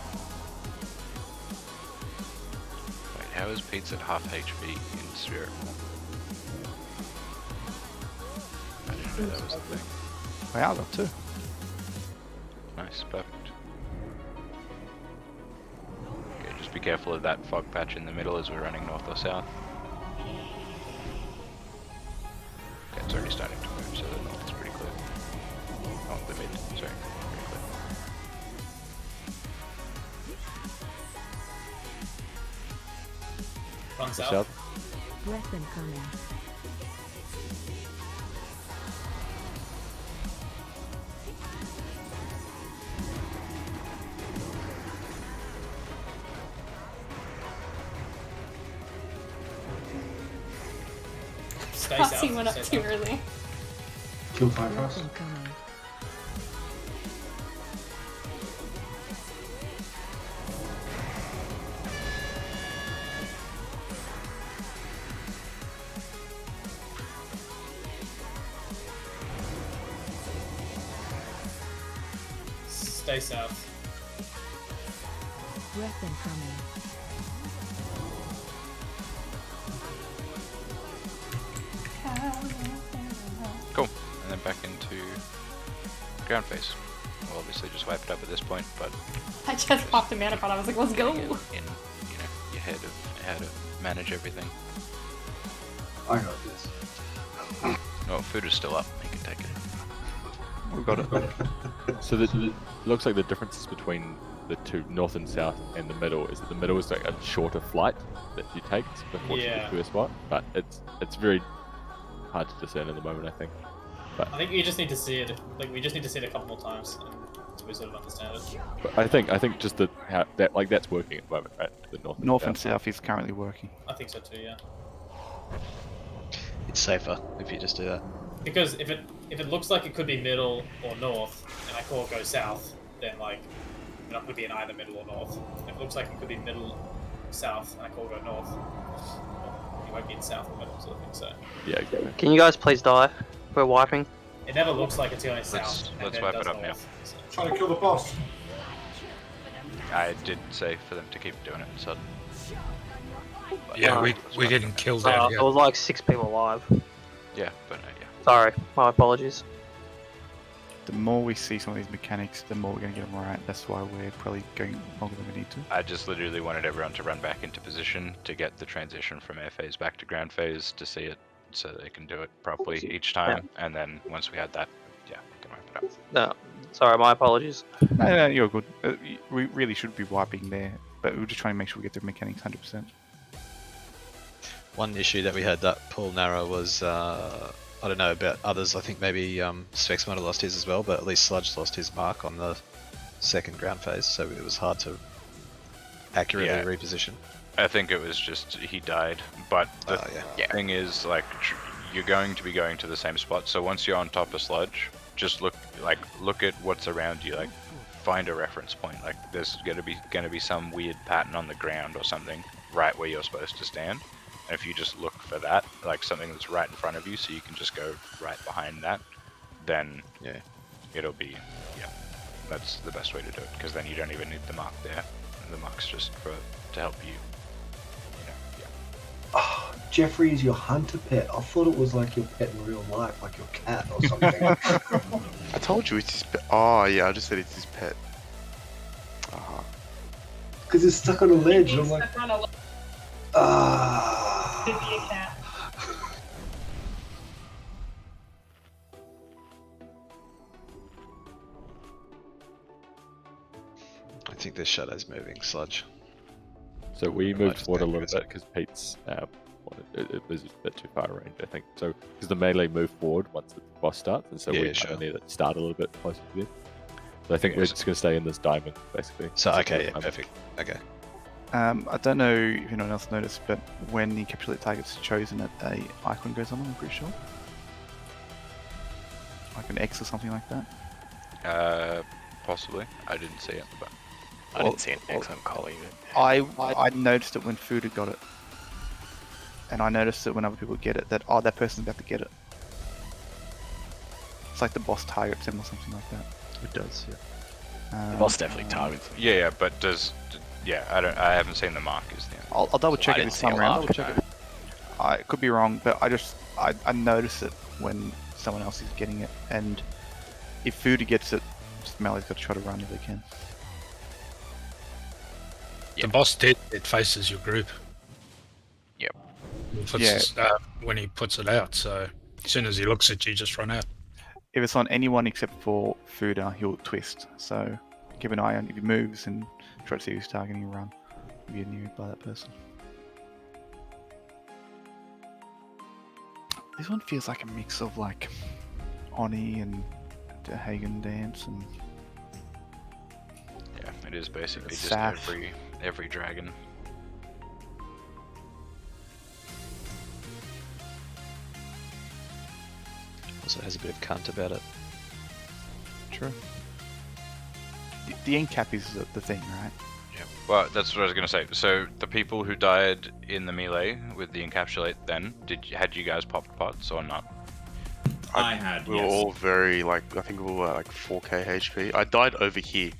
Wait, how is Pete's at half HP in Spirit? I didn't know that was the thing. Wow, got 2. Nice, perfect. Okay, just be careful of that fog patch in the middle as we're running north or south. Okay, it's already starting to move, so the north is pretty clear. Oh, the mid, sorry. Pretty clear. Run south. South. Breath incoming. Stay Crossy south. went up Stay too south. early. Kill Firecross. Incoming. Stay south. Breath incoming. Cool, and then back into ground phase. We'll obviously just wipe it up at this point, but I just popped a mana pot. I was like, let's go. in, you know, ahead of how to manage everything. I got this. Oh, food is still up. You can take it. We've got it. So it looks like the differences between the two, north and south, and the middle is that the middle is like a shorter flight that you take before you get to a spot, but it's very hard to discern at the moment, I think. But I think you just need to see it. Like we just need to see it a couple more times to we sort of understand it. but I think just that how that that's working at the moment, right? The north And south is currently working. I think so too. Yeah. It's safer if you just do that. Because if it looks like it could be middle or north, and I call it go south, then like you're not going to be in either middle or north. If it looks like it could be middle, south, and I call it go north, well, you won't be in south or middle sort of thing. So yeah, exactly. Can you guys please die? We're wiping. it never looks like it's going south. Let's wipe it up now. So. Trying to kill the boss. I did say for them to keep doing it sudden. Yeah, we didn't kill that yet. There was like 6 people alive. Yeah, but yeah. Sorry, my apologies. The more we see some of these mechanics, the more we're going to get them right. That's why we're probably going longer than we need to. I just literally wanted everyone to run back into position to get the transition from air phase back to ground phase to see it, so they can do it properly each time. And then once we had that, yeah, we can wrap it up. No, sorry, my apologies. No, you're good. We really should be wiping there, but we're just trying to make sure we get the mechanics 100%. One issue that we had that pool narrow was, I don't know about others, I think maybe Specs might have lost his as well, but at least Sludge lost his mark on the second ground phase, so it was hard to accurately reposition. I think it was just he died, but the thing is, like, you're going to be going to the same spot, so once you're on top of Sludge, just look at what's around you, like find a reference point, like there's gonna be some weird pattern on the ground or something right where you're supposed to stand. And if you just look for that, like something that's right in front of you, so you can just go right behind that, then it'll be, that's the best way to do it, because then you don't even need the mark there. The mark's just to help you. Oh, Jeffrey is your hunter pet. I thought it was like your pet in real life, like your cat or something. I told you it's his pet. Oh yeah, I just said it's his pet. Because it's stuck on a ledge. And I'm like, Could be a cat. I think this shadow's moving, Sludge. So we moved forward a little bit because Pete's it was a bit too far range, I think. So because the melee moved forward once the boss starts, and so we kind of need to start a little bit closer to it. So I think we're just going to stay in this diamond, basically. So okay, yeah, perfect. Okay. I don't know if anyone else noticed, but when the encapsulate target's chosen, a icon goes on them, I'm pretty sure. Like an X or something like that. Possibly. I didn't see it, but I didn't see an X on Collie. I noticed it when Fuda got it. And I noticed it when other people get it, that that person's about to get it. It's like the boss targets him or something like that. It does, yeah. The boss definitely targets him. Yeah, but I haven't seen the mark. Is the I'll double check it this time around. I could be wrong, but I notice it when someone else is getting it, and if Fuda gets it, just Melee's got to try to run if they can. The boss did. It faces your group. Yep. When he puts it out, so as soon as he looks at you, just run out. If it's on anyone except for Fuda, he'll twist. So keep an eye on if he moves and try to see who's targeting and run. If you're near by that person. This one feels like a mix of like Oni and the Hagen dance and it is basically just Saf. every dragon. Also has a bit of cunt about it. True. The end cap is the thing, right? Yeah. Well, that's what I was gonna say. So the people who died in the melee with the encapsulate, then had you guys popped pots or not? I had. We were all very I think we were like 4k HP. I died over here.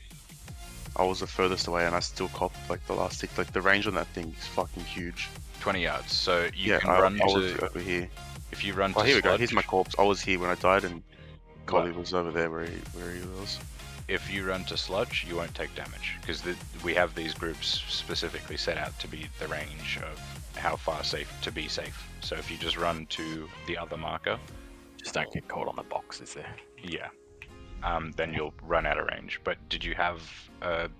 I was the furthest away, and I still copped like the last tick. Like the range on that thing is fucking huge. 20 yards. So you can I run was to over here. If you run Oh, to here we go. Sludge, Here's my corpse. I was here when I died, and Collie was over there where he was. if you run to sludge, you won't take damage because we have these groups specifically set out to be the range of how far safe to be safe. So if you just run to the other marker, just don't get caught on the boxes there. Yeah. Then you'll run out of range. But did you have a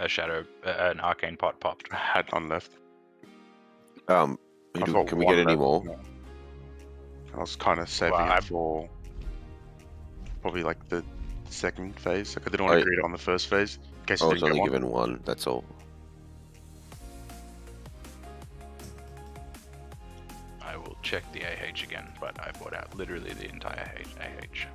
shadow, an arcane pot popped? I had none left. Can we get any more? I was kind of saving it for probably like the second phase. Like I didn't want to greet it on the first phase. In case I you was didn't only get one. given one. That's all. I will check the AH again, but I bought out literally the entire AH.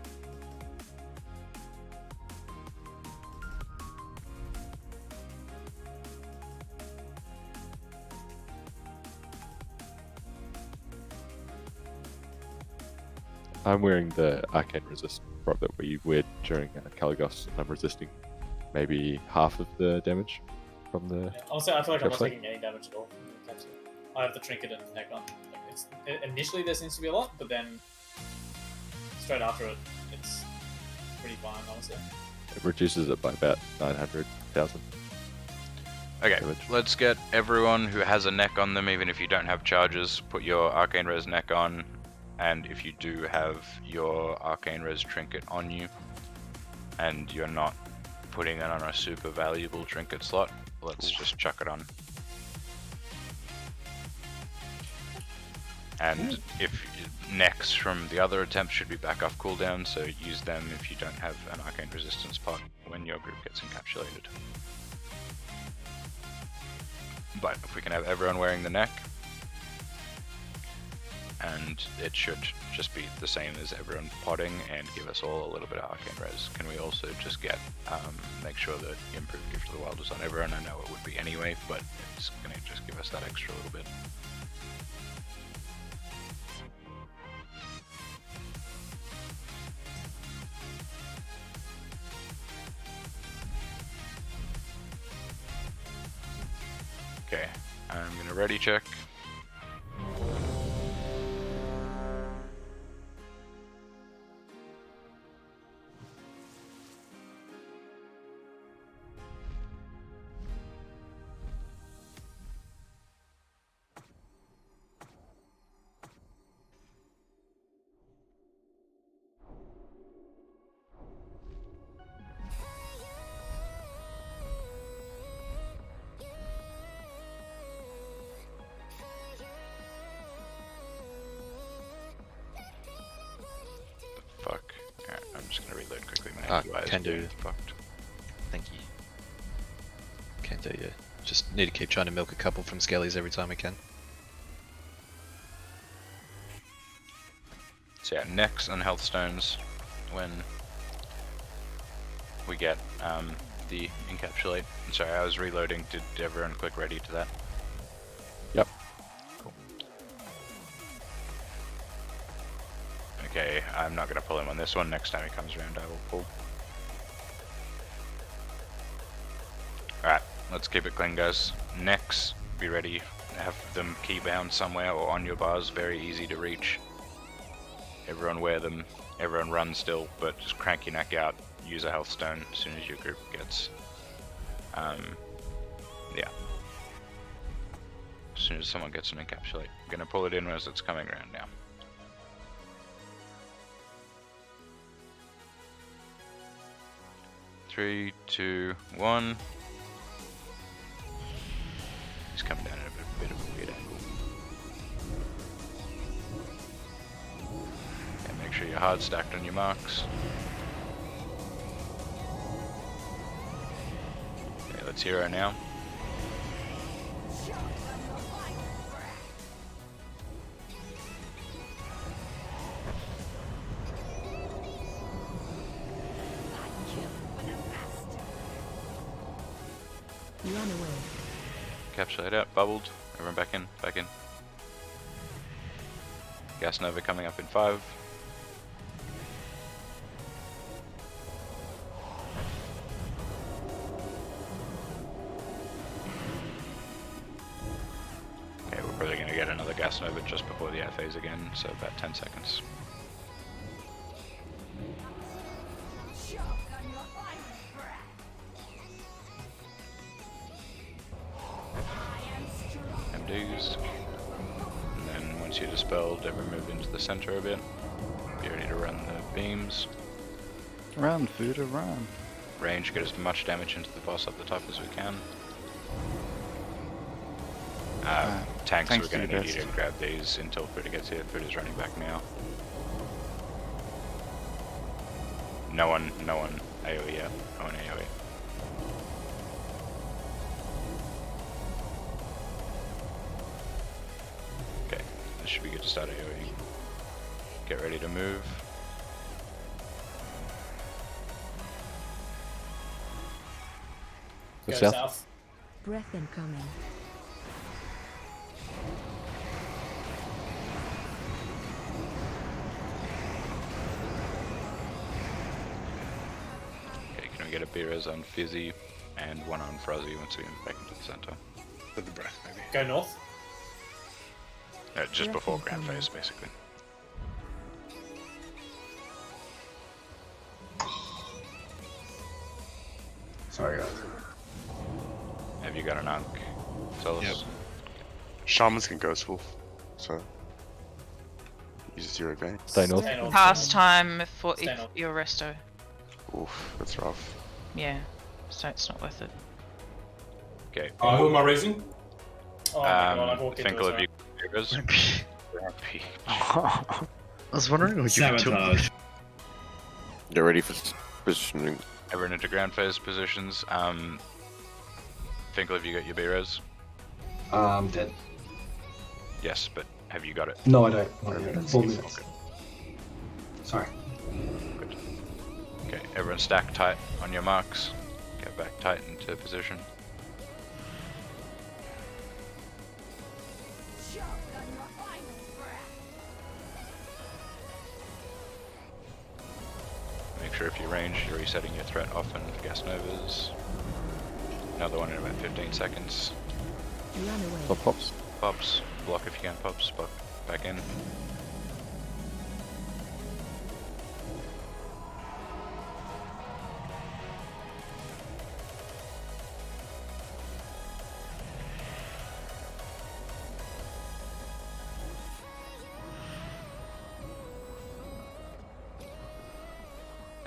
I'm wearing the arcane resist prop that we wear during Caligos, and I'm resisting maybe half of the damage from the. Yeah, honestly, I feel like I'm not capsule. taking any damage at all from the capsule. I have the trinket and neck on. Like initially there seems to be a lot, but then straight after it, it's pretty fine, honestly. It reduces it by about 900,000. Okay, let's get everyone who has a neck on them, even if you don't have charges, put your arcane res neck on. And if you do have your arcane res trinket on you, and you're not putting it on a super valuable trinket slot, let's just chuck it on. And if necks from the other attempts should be back off cooldown, so use them if you don't have an arcane resistance pot when your group gets encapsulated. But if we can have everyone wearing the neck, and it should just be the same as everyone potting and give us all a little bit of arcane res. Can we also just get make sure that improved gift of the wild is on everyone? I know it would be anyway, but it's gonna just give us that extra little bit. Okay, I'm gonna ready check. Fuck. Alright, I'm just gonna reload quickly. My UI is Can do. fucked. Thank you. Can do, yeah. Just need to keep trying to milk a couple from Skellies every time we can. So yeah, necks and health stones when we get the encapsulate. Sorry, I was reloading. Did everyone click ready to that? Yep. Cool. Okay, I'm not going to pull him on this one. Next time he comes around, I will pull. Alright, let's keep it clean, guys. Necks, be ready. Have them key bound somewhere or on your bars. Very easy to reach. Everyone wear them. Everyone run still, but just crank your neck out. Use a health stone as soon as your group gets. Yeah. As soon as someone gets an encapsulate. I'm gonna pull it in as it's coming around now. Three, two, one. He's coming down at a bit of a weird angle. And make sure you're hard stacked on your marks. Okay, let's hero now. Run away. Encapsulate out, bubbled. Everyone back in, back in. Gas Nova coming up in 5. Okay, we're probably going to get another Gas Nova just before the phase again, so about 10 seconds. MDs. And then once you're dispelled, everyone move into the center a bit. Be ready to run the beams. Run, Fuda, run. Range, get as much damage into the boss up the top as we can. Tanks, tanks we're going do to your need you to best. grab these until Fuda gets here. Fuda's running back now. No one AoE yet. No one AoE. Okay, this should be good to start AoE. Get ready to move. Go Go south. south. Breath incoming. Okay, can we get a B-res on Fizzy and one on Frozzy once we move back into the center? With the breath, maybe. Go north. Just before Grand Phase, basically. Sorry, guys. Have you got an Ankh, Solus? Yep. Shamans can Ghost Wolf, so use your advantage. Stay north. Stay north. Pastime for Stay if north. you're resto. Oof, that's rough. Yeah, so it's not worth it. Okay. Who am I raising? Oh my god, I walked into Finkel, it. have you sorry. got B-res? Rampage. I was wondering what you were doing. Sabotage. Get ready for positioning. Everyone into Grand Phase positions. Finkel, have you got your B-res? Dead. Yes, but have you got it? No, I don't. Not yet. 4 minutes. Sorry. Good. Okay, everyone stack tight on your marks. Get back tight into position. Make sure if you range, you're resetting your threat often for gas novas. Another one in about 15 seconds. Run away. Pop pops. Pops. Block if you can. Pops. Block. Back in.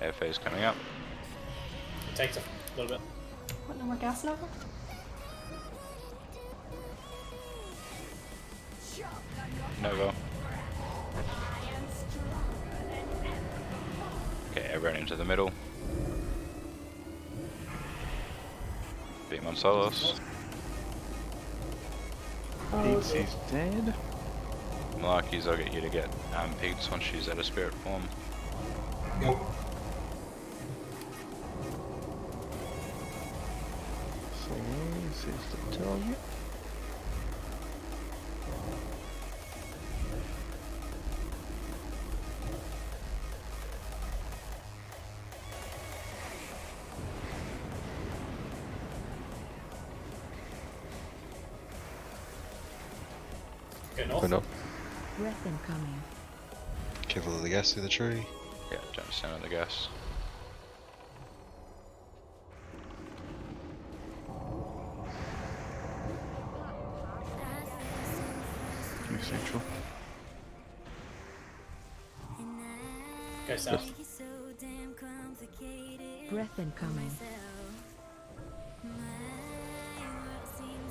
Air phase coming up. It takes a little bit. What, no more gas nova? Nova. Okay, everyone into the middle. Beam on Solos. Peaks is dead. Malarkeys, I'll get you to get Peaks once she's at a spirit form. Yep. So this is the target. Go north. Go north. Breath incoming. Careful of the gas through the tree. Yeah, don't stand on the gas. New central. Go south. Breath incoming.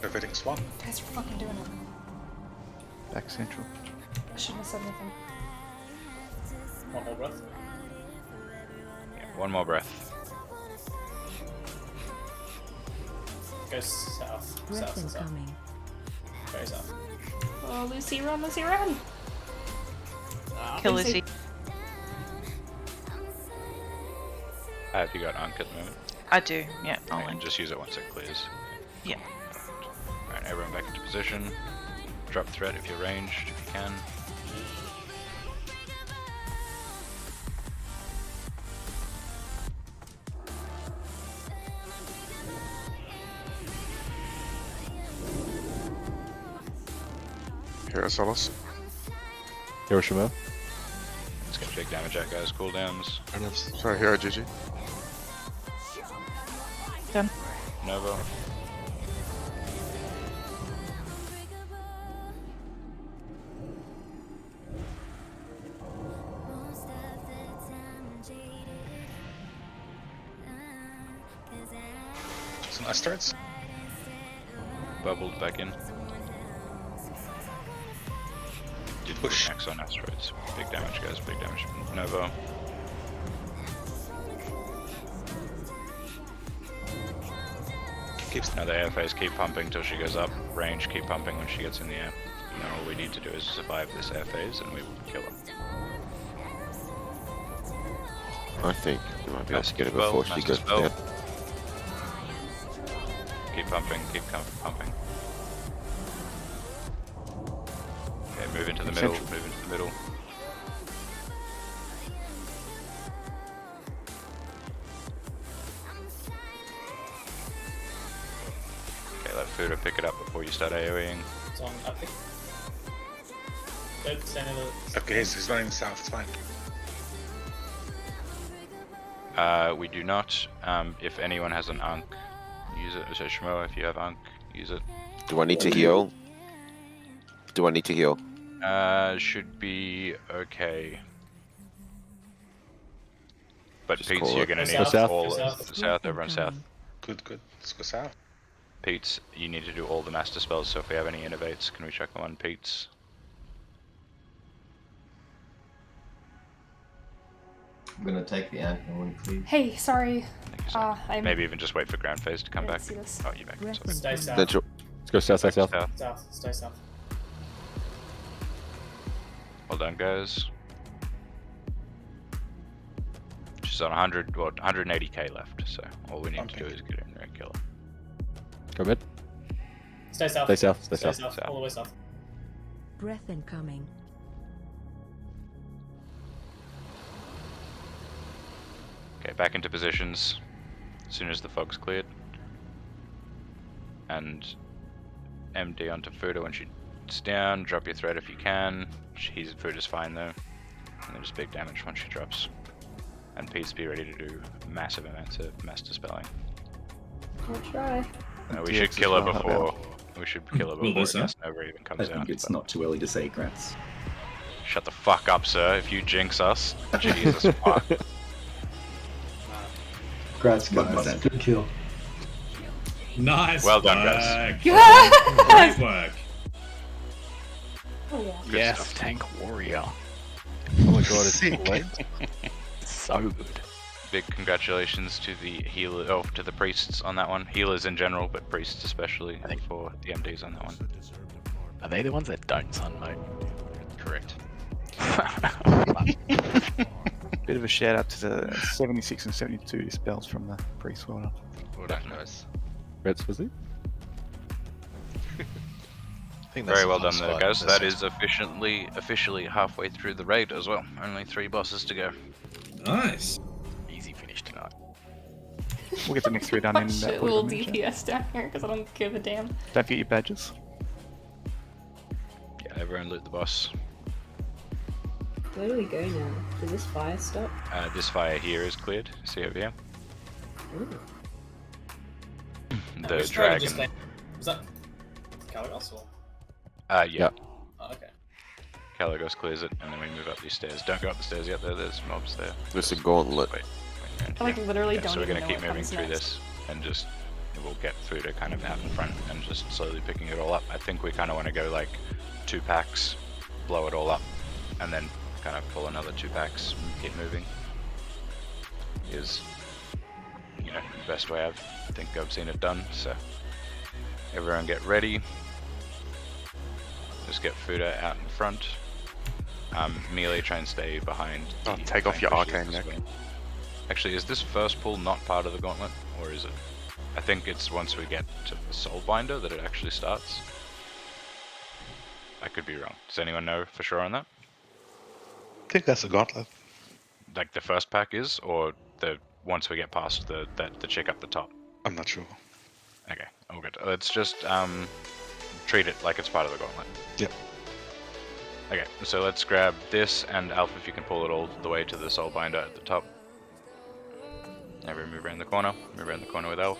Everything's swap. Guys are fucking doing it. Back central. I shouldn't have said anything. One more breath. Yeah, one more breath. Go south. Breath South and south. incoming. Very south. Oh, Lucy, run, Lucy, run! Kill Lucy. Lucy. Have you got Ankh at the moment? I do, yeah. I'll Okay, link. just use it once it clears. Yeah. Alright, everyone back into position. Drop threat if you're ranged, if you can. Hero Solos. Hiroshima. It's gonna take damage at guys' cooldowns. Sorry, Hero GG. Done. Nova. on asteroids. Bubbled back in. Did push max on asteroids. Big damage, guys. Big damage. Nova. Keeps now the air phase. Keep pumping till she goes up. Range. Keep pumping when she gets in the air. And then all we need to do is survive this air phase, and we will kill her. I think we might be able to get her Spell, before she master goes spell. down. Keep pumping. Keep pumping. Okay, move into the middle. Move into the middle. Okay, let Fuda pick it up before you start AoEing. It's on, I think. Good, center. Okay, he's running south, it's fine. We do not. If anyone has an Ankh, use it. So Shmo, if you have Ankh, use it. Do I need to heal? Do I need to heal? Should be okay. But Just Pete's, call you're it. gonna Go need south. all Go of south. Everyone south. Good, good. Let's go south. Pete's, you need to do all the master spells. So if we have any innovates, can we check them on Pete's? I'm gonna take the Ankh and one cleave. Hey, sorry. I'm Maybe even just wait for ground phase to come back. see this. Oh, you're back. Sorry. Stay south. Let's go south, south, south. South. Stay south. Well done, guys. She's on 100, well, 180k left, so all we need to do is get in there and kill her. Go mid. Stay south. Stay south. Stay Stay south. south. All the way south. Breath incoming. Okay, back into positions as soon as the fog's cleared. And MD onto Fuda when she's down. Drop your threat if you can. Fuda's fine though. And then just big damage once she drops. And Pete's be ready to do massive amounts of master spelling. I'll try. We should kill her before. We should kill her Will before this, Gas Nova even comes I out. think it's but- not too early to say grats. Shut the fuck up, sir. If you jinx us, Jesus fuck. Congrats, guys. Good kill. Nice. Well done, work. guys. Great work. Oh yeah. Good Yes, stuff. tank warrior. Oh my god, it's late. So good. Big congratulations to the healer, oh, to the priests on that one. Healers in general, but priests especially for the MDs on that one. Are they the ones that don't sunmode? Correct. Bit of a shout out to the 76 and 72 dispels from the priest. Well done. Well done, guys. Reds was it? I think that's Very a well nice done, though, fight. guys. That's That is officially halfway through the raid as well. Only 3 bosses to go. Nice. Easy finish tonight. We'll get the next 3 done in Shit, that little 45 minutes. DPS down here because I don't give a damn. Don't forget your badges. Yeah, everyone loot the boss. Where do we go now? Did this fire stop? This fire here is cleared. See over here? Ooh. The Which traitor dragon. just came? Was that Caligos or? Yeah. Oh, okay. Caligos clears it, and then we move up these stairs. Don't go up the stairs yet, though. There's mobs there. There's a gauntlet. Wait. I like literally don't So we're even gonna know keep what moving comes through next. this, and just we'll get through to kind of out in front, and just slowly picking it all up. I think we kind of want to go like 2 packs, blow it all up, and then kind of pull another 2 packs and keep moving. Is, you know, the best way I think I've seen it done. So everyone get ready. Just get Fuda out in front. Melee, try and stay behind. Oh, the take off your pushes arcane as neck. well. Actually, is this first pull not part of the gauntlet, or is it? I think it's once we get to the Soulbinder that it actually starts. I could be wrong. Does anyone know for sure on that? I think that's a gauntlet. Like the first pack is, or the once we get past the chick up the top? I'm not sure. Okay, all good. Let's just treat it like it's part of the gauntlet. Yep. Okay, so let's grab this, and Alpha, if you can pull it all the way to the Soulbinder at the top. Everyone move around the corner. Move around the corner with Elf.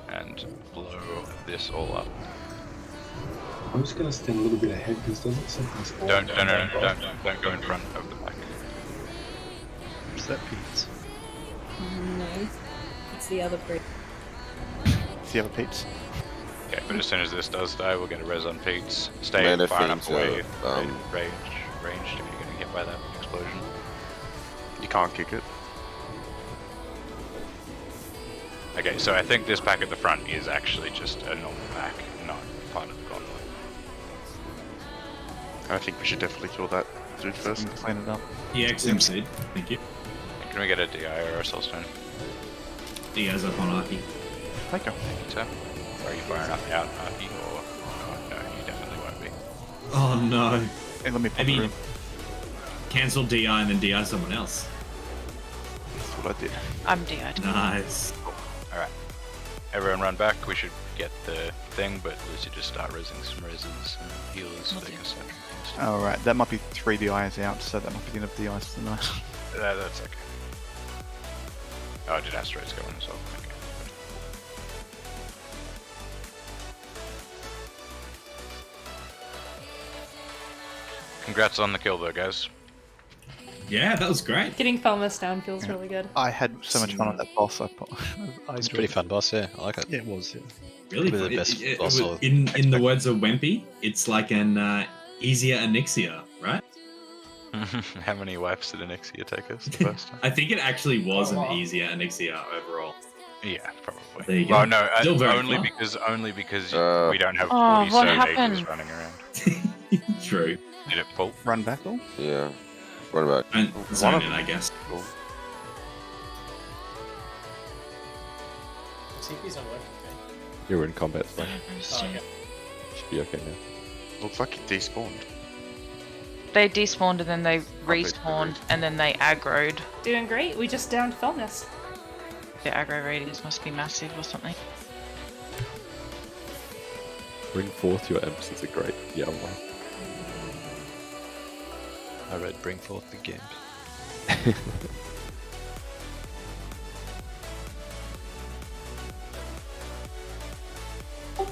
And blow this all up. I'm just gonna stand a little bit ahead because doesn't something's Don't go in front of the pack. Is that Pete's? No, it's the other priest. It's the other Pete's. Okay, but as soon as this does die, we'll get a res on Pete's. Stay Mana far enough fiends away, are, ranged if you're getting hit by that explosion. You can't kick it. Okay, so I think this pack at the front is actually just a normal pack, not part of the Gauntlet. I think we should definitely kill that dude first. Clean it up. Yeah, XMC. Thank you. Can we get a DI or a Soulstone? DI's up on Arrky. Thank you. So, are you firing up out, Arrky, or no, you definitely won't be. Oh no. Hey, let me pop Maybe through. cancel DI and then DI someone else. That's what I did. I'm DI'd. Nice. Alright. Everyone run back, we should get the thing, but Lucy just start raising some reses and healers so they can start drinking stuff. Alright, that might be 3 DIs out, so that might be the end of DIs tonight. That's okay. Oh, did Asteroids go on as well? Okay. Congrats on the kill though, guys. Yeah, that was great. Getting Felmyst down feels really good. I had so much fun on that boss. It's a pretty fun boss, yeah. I like it. Yeah, it was. Yeah. Really Probably fun. the best It boss was- or- in the words of Wempy, it's like an easier Anixia, right? How many wipes did Anixia take us the first time? I think it actually was an easier Anixia overall. Yeah, probably. There you go. Well, no, Still very only fun. because we don't have Oh, 40 what so happened? mages running around. True. Did it pull? Run back all? Yeah. What about? And zone in, I guess. TP's not working. You're in combat, so Oh, okay. should be okay now. Looks like it despawned. They despawned and then they respawned and then they aggroed. Doing great. We just downed Felmyst. The aggro radius must be massive or something. Bring forth your imps is a great yell one. I read Bring Forth the Gimp.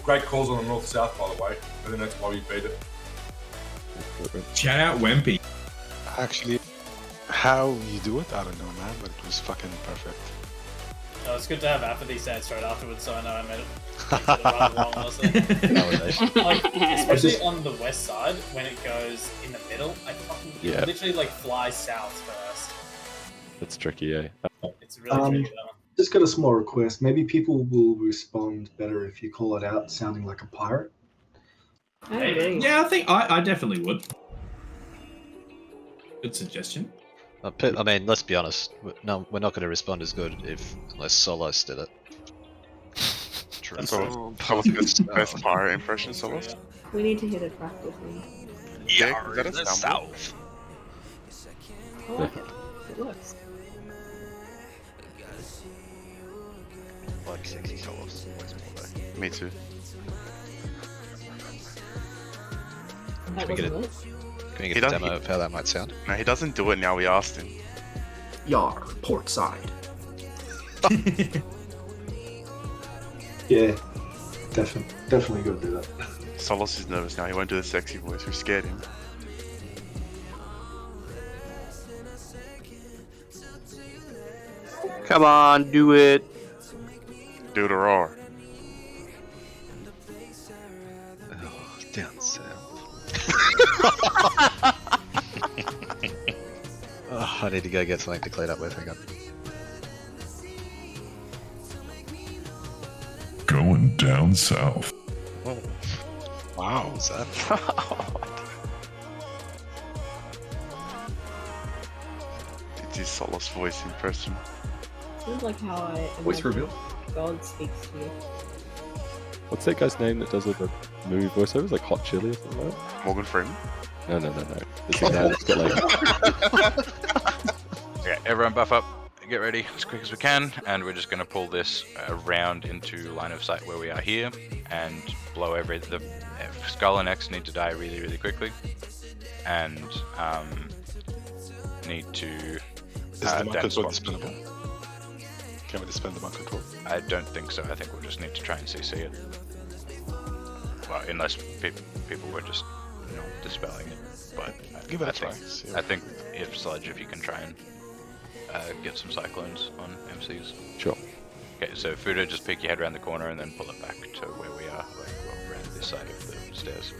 Great calls on the north-south, by the way. I think that's why we beat it. Shout out Wempy. Actually, how you do it, I don't know, man, but it was fucking perfect. Oh, it's good to have apathy stand straight afterwards, so I know I made it. Got it right along, honestly. Like, especially on the west side, when it goes in the middle, I fucking Yeah. literally like fly south first. That's tricky, eh? It's really tricky that one. Just got a small request. Maybe people will respond better if you call it out sounding like a pirate. Yeah, I think I definitely would. Good suggestion. I mean, let's be honest. No, we're not going to respond as good unless Solos did it. True. So, that was the best pirate impression, Solos. We need to hit a track with me. Yeah, is that a south? I like it. It works. Like 60 Solos. Me too. That Can we get wasn't a, it. can we He get a does- demo of how that might sound? No, he doesn't do it now. We asked him. Yar, port side. Yeah, definitely got to do that. Solos is nervous now. He won't do the sexy voice. We scared him. Come on, do it. Do the roar. Oh, down south. Oh, I need to go get something to clean up with. Hang on. Going down south. Oh. Wow. What's that? It's his Solos voice impression. Sounds like how I Voice imagine reveal. God speaks to you. What's that guy's name that does all the movie voiceovers? Like Hot Chili or something like that? Morgan Freeman? No. There's a guy that's got like... Okay, everyone buff up, get ready as quick as we can, and we're just going to pull this around into line of sight where we are here, and blow the Skull and X need to die really, really quickly, and need to... Is the Monk Control dispendable? Can we dispend the Monk Control? I don't think so. I think we'll just need to try and CC it. Well, unless people were just not dispelling it. But Give it I a try. think, I think if Sludge, if you can try and get some cyclones on MCs. Sure. Okay, so Fuda, just peek your head around the corner and then pull it back to where we are, like around this side of the stairs.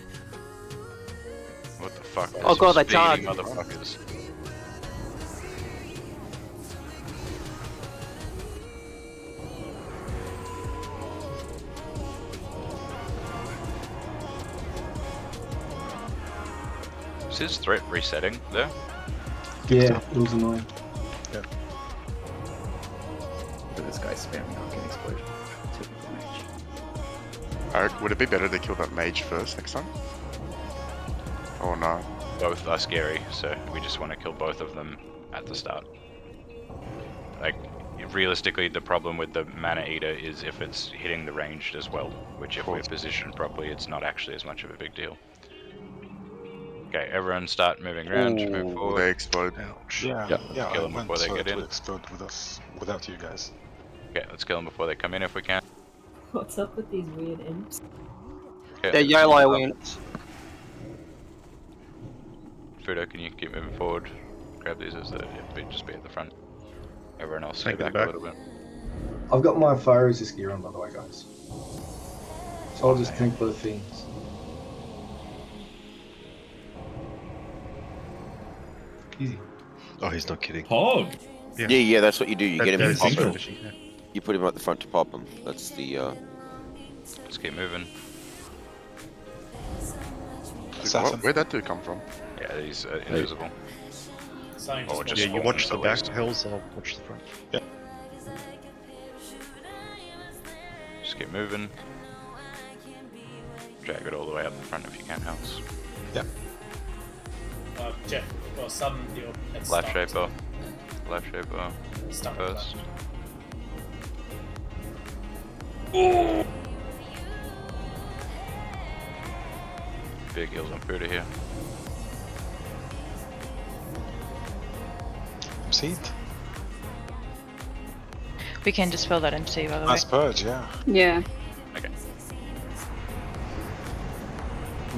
What the fuck? Oh god, they Speedy charge! motherfuckers. Is his threat resetting there? Yeah, it was annoying. Yeah. Look at this guy spamming Arcane Explosion. Typical mage. Would it be better to kill that mage first next time? Or no? Both are scary, so we just want to kill both of them at the start. Like, realistically, the problem with the Mana Eater is if it's hitting the ranged as well, which if we're positioned properly, it's not actually as much of a big deal. Okay, everyone start moving around, move forward. They explode. Yeah, Yep. yeah. Kill I them went before they so get it in. would explode with us, without you guys. Okay, let's kill them before they come in if we can. What's up with these weird imps? Okay, They're YOLO units. Fudo, can you keep moving forward? Grab these as just be at the front. Everyone else stay Take it back, back. a little bit. I've got my fire resist gear on, by the way, guys. So I'll just tank both things. Easy. Oh, he's not kidding. Pog. Yeah, that's what you do. You get him That to is pop single. him. You put him at the front to pop him. That's the. Let's keep moving. Dude, where'd that dude come from? Yeah, he's invisible. Something Or just just Yeah, you spawn watch at the the back least. hills, I'll watch the front. Yeah. Just keep moving. Drag it all the way up the front if you can, House. Yeah. Jeff, or Sudden, you're at Left start. shaper. Left shaper. Start First. Big heals on Fuda here. See it? We can dispel that MC, by the way. Nice purge, yeah. Yeah. Okay.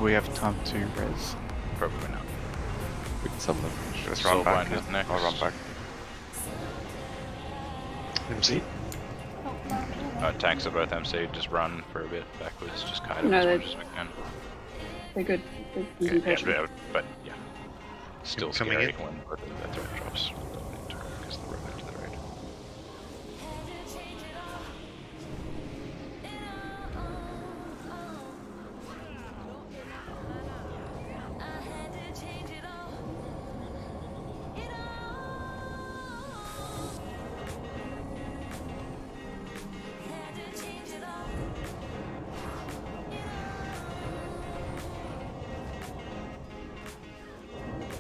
We have time to res. Probably not. We can summon them. Let's Soul run back. Bind is next. I'll run back. MC? Tanks are both MC, just run for a bit backwards, just kite them No, as they're- much as we can. They're good. They're Okay, using yeah, potion. but yeah. Still Coming scary in. when the threat drops. Because the road into the raid.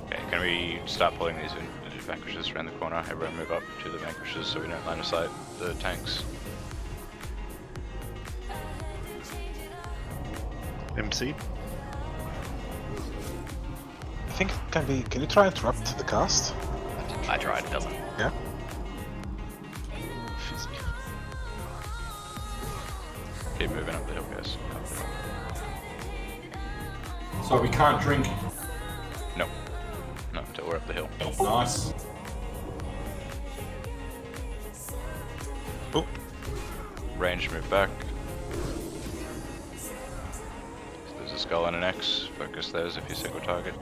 Okay, can we start pulling these vanquishes around the corner? Everyone move up to the vanquishes so we don't line of sight the tanks. MC? I think it can be. Can you try and interrupt the cast? I tried, it doesn't. Yeah. Keep moving up the hill, guys. So we can't drink. No. Not until we're up the hill. Nice. Oh. Range, move back. There's a skull and an X. Focus those if you single target.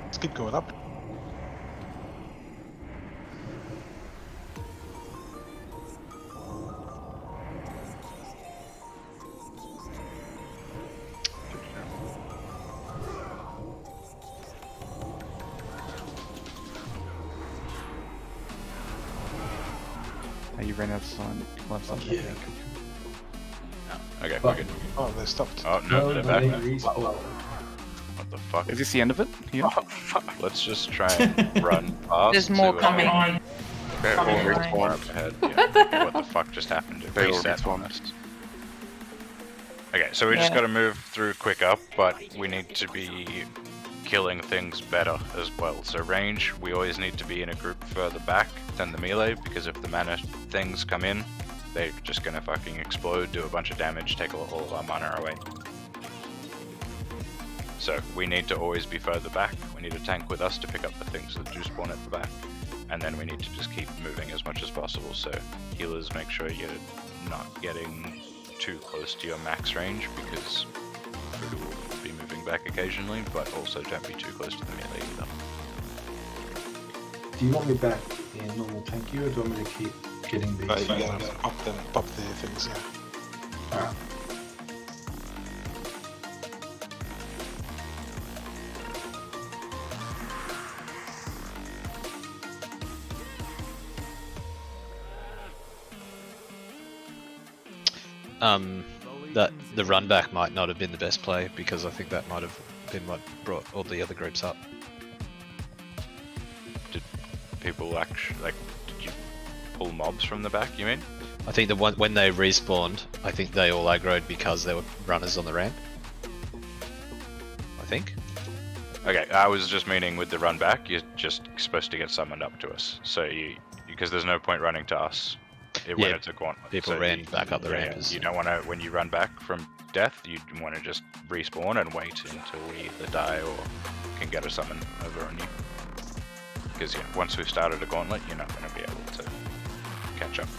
Let's keep going up. You ran out of sun. Left side. Yeah. Okay, we're good. Oh, they stopped. Oh, no, they're back. Respawn. What the fuck? Is this the end of it? Here? Oh, fuck. Let's just try and run past. There's more to, coming. Okay, Coming all behind. respawn up ahead. Yeah. What the fuck just happened? It They all reset respawn. on us. Okay, so we just Yeah. gotta move through quick up, but we need to be killing things better as well. So range, we always need to be in a group further back than the melee, because if the mana things come in, they're just gonna fucking explode, do a bunch of damage, take all of our mana away. So we need to always be further back. We need a tank with us to pick up the things that do spawn at the back. And then we need to just keep moving as much as possible. So healers, make sure you're not getting too close to your max range, because Voodoo will be moving back occasionally, but also don't be too close to the melee either. Do you want me back in normal tank queue, or do you want me to keep getting these? Yeah, pop the things, yeah. Alright. That the run back might not have been the best play, because I think that might have been what brought all the other groups up. Did people actually, like, did you pull mobs from the back, you mean? I think when they respawned, I think they all aggroed because there were runners on the ramp. I think. Okay, I was just meaning with the run back, you're just supposed to get summoned up to us. So because there's no point running to us when it's a Gauntlet. People ran back up the ramp. You don't want to, when you run back from death, you want to just respawn and wait until we either die or can get a summon over on you. Because once we've started a Gauntlet, you're not going to be able to catch up.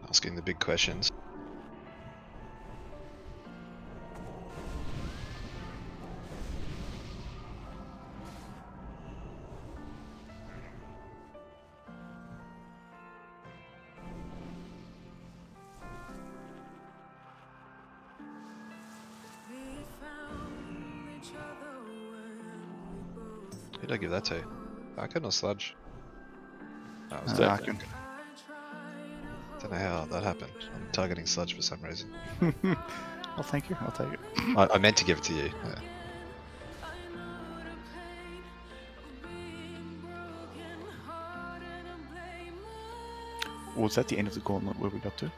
Asking the big questions. Who did I give that to? Arrky or Sludge? That was Arrky. Don't know how that happened. I'm targeting Sludge for some reason. Well, thank you. I'll take it. I meant to give it to you. Yeah. Was that the end of the Gauntlet where we got to?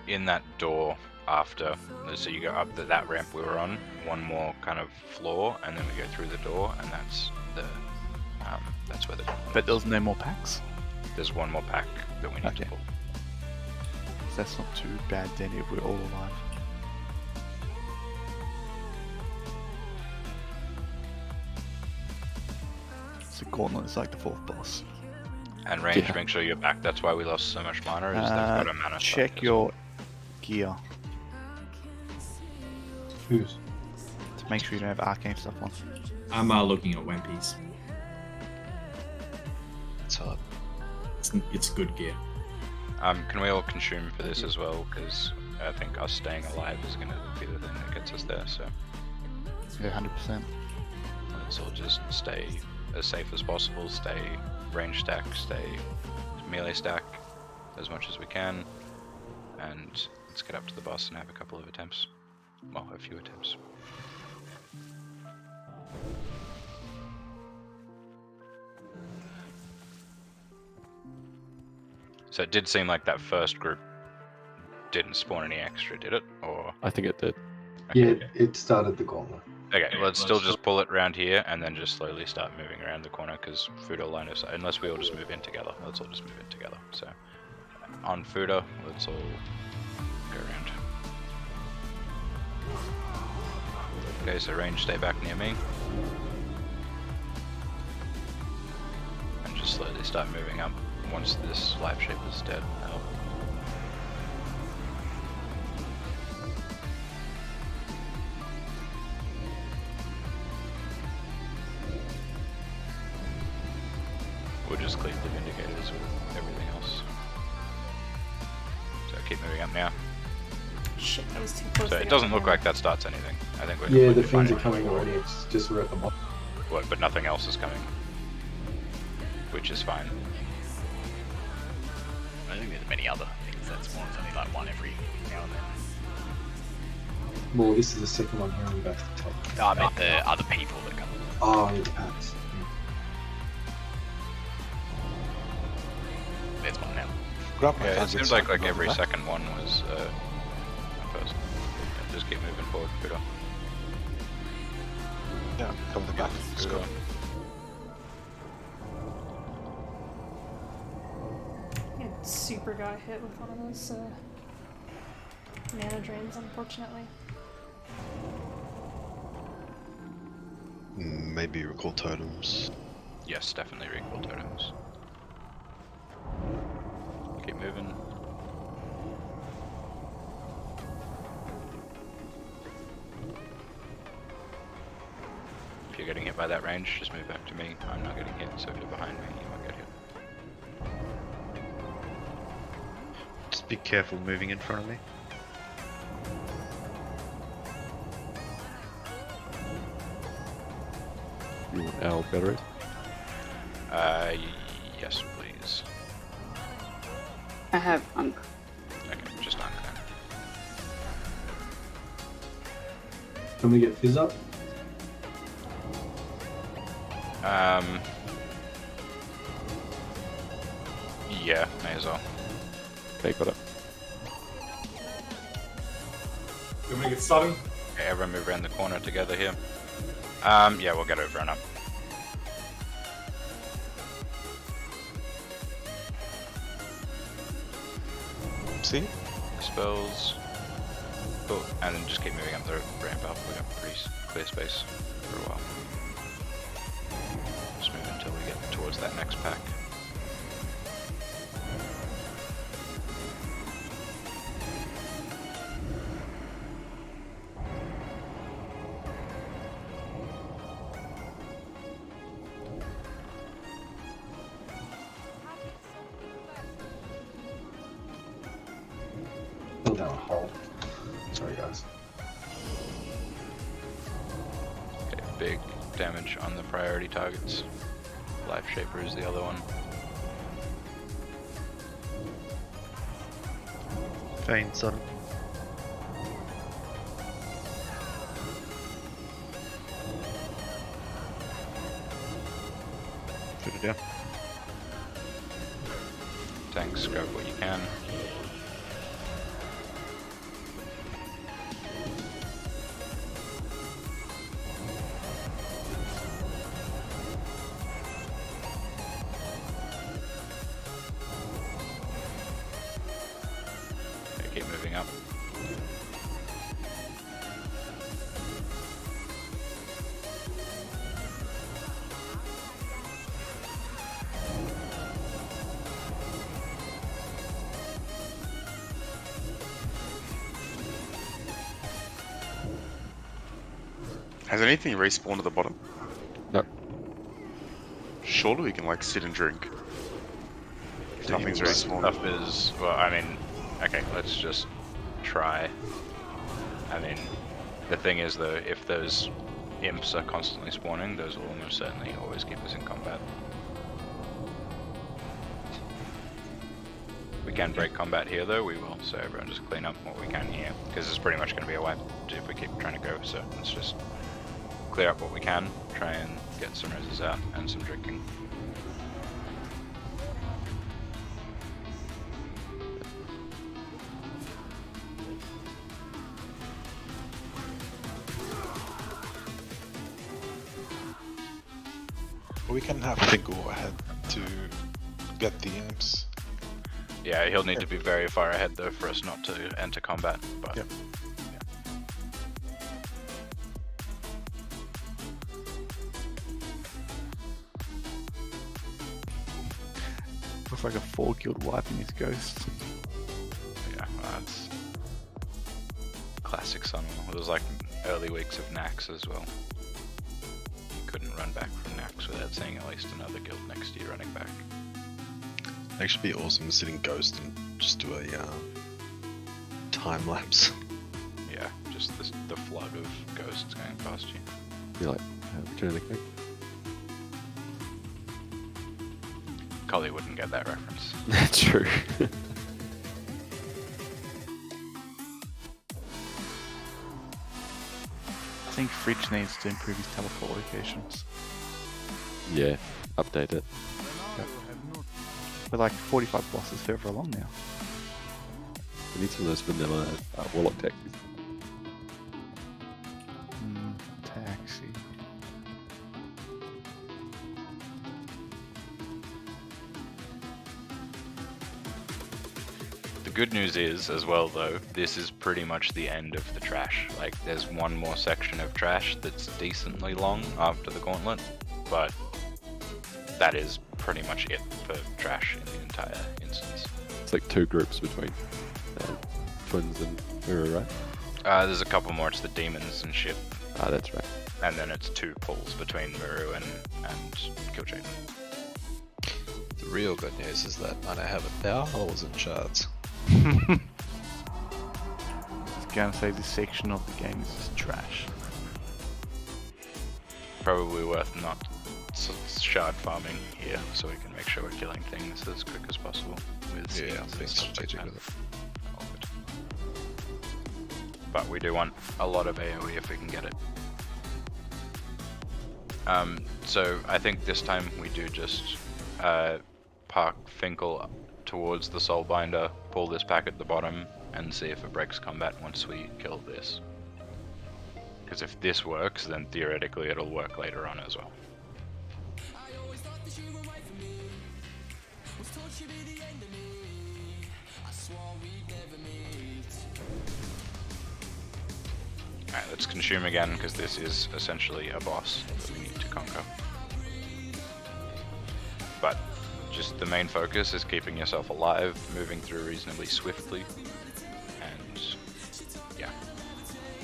In that door after, so you go up that ramp we were on, one more kind of floor, and then we go through the door, and that's where the Gauntlet. But there's no more packs? There's one more pack that we need to pull. That's not too bad then if we're all alive. So Gauntlet is like the fourth boss. And range, make sure you're back. That's why we lost so much mana. Is they've got a mana check suck your gear. Whose? To make sure you don't have arcane stuff on. I'm looking at Wempies. It's hard. It's good gear. Can we all consume for this as well? Because I think us staying alive is going to be the thing that gets us there. So yeah, 100%. Let's all just stay as safe as possible. Stay range stack. Stay melee stack as much as we can, and let's get up to the boss and have a couple of attempts. Well, a few attempts. So it did seem like that first group didn't spawn any extra, did it? Or I think it did. Yeah, it started the Gauntlet. Okay, let's still just pull it around here and then just slowly start moving around the corner, because Fuda line of sight, unless we all just move in together. Let's all just move in together. So on Fuda, let's all go around. Okay, so range, stay back near me. And just slowly start moving up once this life shape is dead. Oh. We'll just clean the Vindicators with everything else. So keep moving up now. Shit, that was too close. So it doesn't look like that starts anything. I think we're Yeah, the completely things are fine. coming already. It's just we're at the bottom. What, but nothing else is coming. Which is fine. I don't think there's many other things that spawn. It's only like one every now and Well, this is the second one here, and we go to the top. No, I meant the other people that come. Oh, yeah, the packs. There's one now. Grab my Yeah, it targets seems so I like can go every back. second one was a person. And just keep moving forward, good on. Yeah, cover the back. Let's Good go. on. Yeah, super got hit with one of those mana drains, unfortunately. Maybe recall totems. Yes, definitely recall totems. Keep moving. If you're getting hit by that range, just move back to me. I'm not getting hit, so if you're behind me, you won't get hit. Just be careful moving in front of me. You want our battery? Yes, please. I have Unk. Okay, just on that. Can we get Fizz up? Yeah, may as well. Okay, got it. You want me to get sudden? Okay, everyone move around the corner together here. Yeah, we'll get over and up. See? Spells. Cool, and then just keep moving up the ramp up. We got pretty clear space for a while. Just move until we get towards that next pack. Pull down a hole. Sorry, guys. Okay, big damage on the priority targets. Life Shaper is the other one. Feign sudden. Put it down. Tanks, grab what you can. Okay, keep moving up. Has anything respawned at the bottom? No. Surely we can like sit and drink. If nothing's respawned. Stuff is, well, I mean, okay, let's just try. I mean, the thing is though, if those imps are constantly spawning, those will almost certainly always keep us in combat. We can break combat here though, we will, so everyone just clean up what we can here, because it's pretty much going to be a wipe if we keep trying to go, so let's just clear up what we can, try and get some reses out and some drinking. We can have to go ahead to get the imps. Yeah, he'll need to be very far ahead though for us not to enter combat, but Yep. Looks like a 4 guild wiping his ghost. yeah, that's classic Sunwell. It was like early weeks of Nax as well. You couldn't run back from Nax without seeing at least another guild next to you running back. It'd actually be awesome sitting ghost and just do a time lapse. Yeah, just the flood of ghosts going past you. Be like, Return of the King. Collie wouldn't get that reference. That's true. think Fridge needs to improve his teleport locations. Yeah, update it. We're like 45 bosses further along now. We need some of those vanilla warlock taxis. Taxi. The good news is, as well though, this is pretty much the end of the trash. Like, there's one more section of trash that's decently long after the Gauntlet, but that is pretty much it for trash in the entire instance. It's like 2 groups between Twins and Uru, right? There's a couple more, it's the demons and shit. Ah, that's right. And then it's 2 pulls between Muru and Killchain. The real good news is that I now have 1,000 shards. I was gonna say this section of the game is just trash. Probably worth not shard farming here, so we can make sure we're killing things as quick as possible. With Yeah, I'm being strategic with it. All good. But we do want a lot of AoE if we can get it. So I think this time we do just park Finkel towards the Soulbinder, pull this pack at the bottom, and see if it breaks combat once we kill this. Because if this works, then theoretically it'll work later on as well. Alright, let's consume again, because this is essentially a boss that we need to conquer. But just the main focus is keeping yourself alive, moving through reasonably swiftly, and yeah,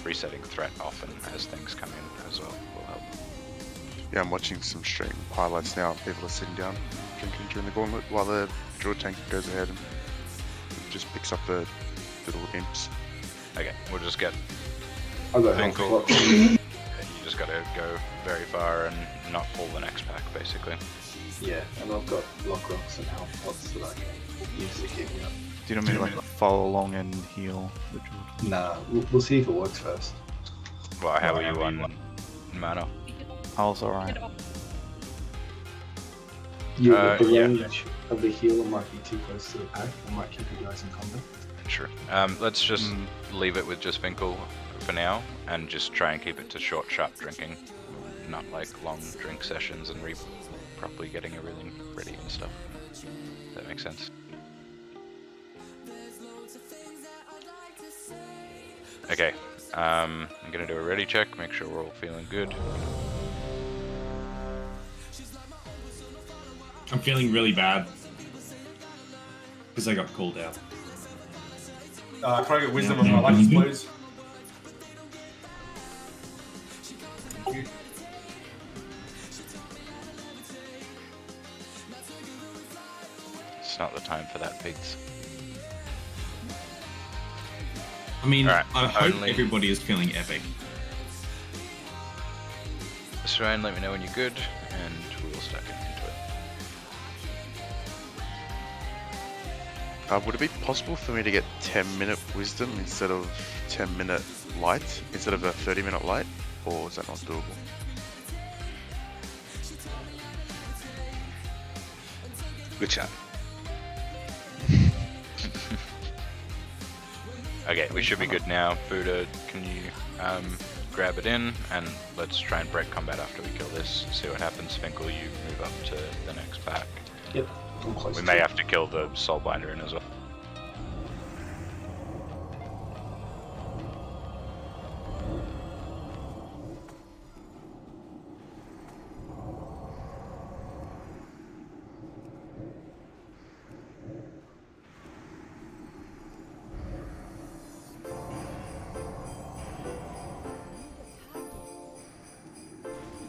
resetting threat often as things come in as well will help. Yeah, I'm watching some stream highlights now. People are sitting down, drinking during the Gauntlet, while the drill tank goes ahead and just picks up the little imps. Okay, we'll just get I'll go Finkel. You just gotta go very far and not pull the next pack, basically. Yeah, and I've got lock rocks and health pots that I can use to keep me up. Do you want me to like follow along and heal the drill? Nah, we'll see if it works first. Well, how are you on mana? I was alright. The range of the healer might be too close to the pack. I might keep you guys in combat. Sure. Let's just leave it with just Finkel for now, and just try and keep it to short, sharp drinking. Not like long drink sessions and properly getting everything ready and stuff. That makes sense. Okay, I'm gonna do a ready check, make sure we're all feeling good. I'm feeling really bad because I got called out. Can I get wisdom on my luckies, please? Thank you. It's not the time for that, pigs. I mean, Alright, I hope only- everybody is feeling epic. Just try and let me know when you're good, and we'll start getting into it. Would it be possible for me to get 10-minute wisdom instead of 10-minute light, instead of a 30-minute light, or is that not doable? Good chat. Okay, we should be good now. Buddha, can you grab it in, and let's try and break combat after we kill this. See what happens. Finkel, you move up to the next pack. Yep, I'm close. We may have to kill the Soulbinder in as well.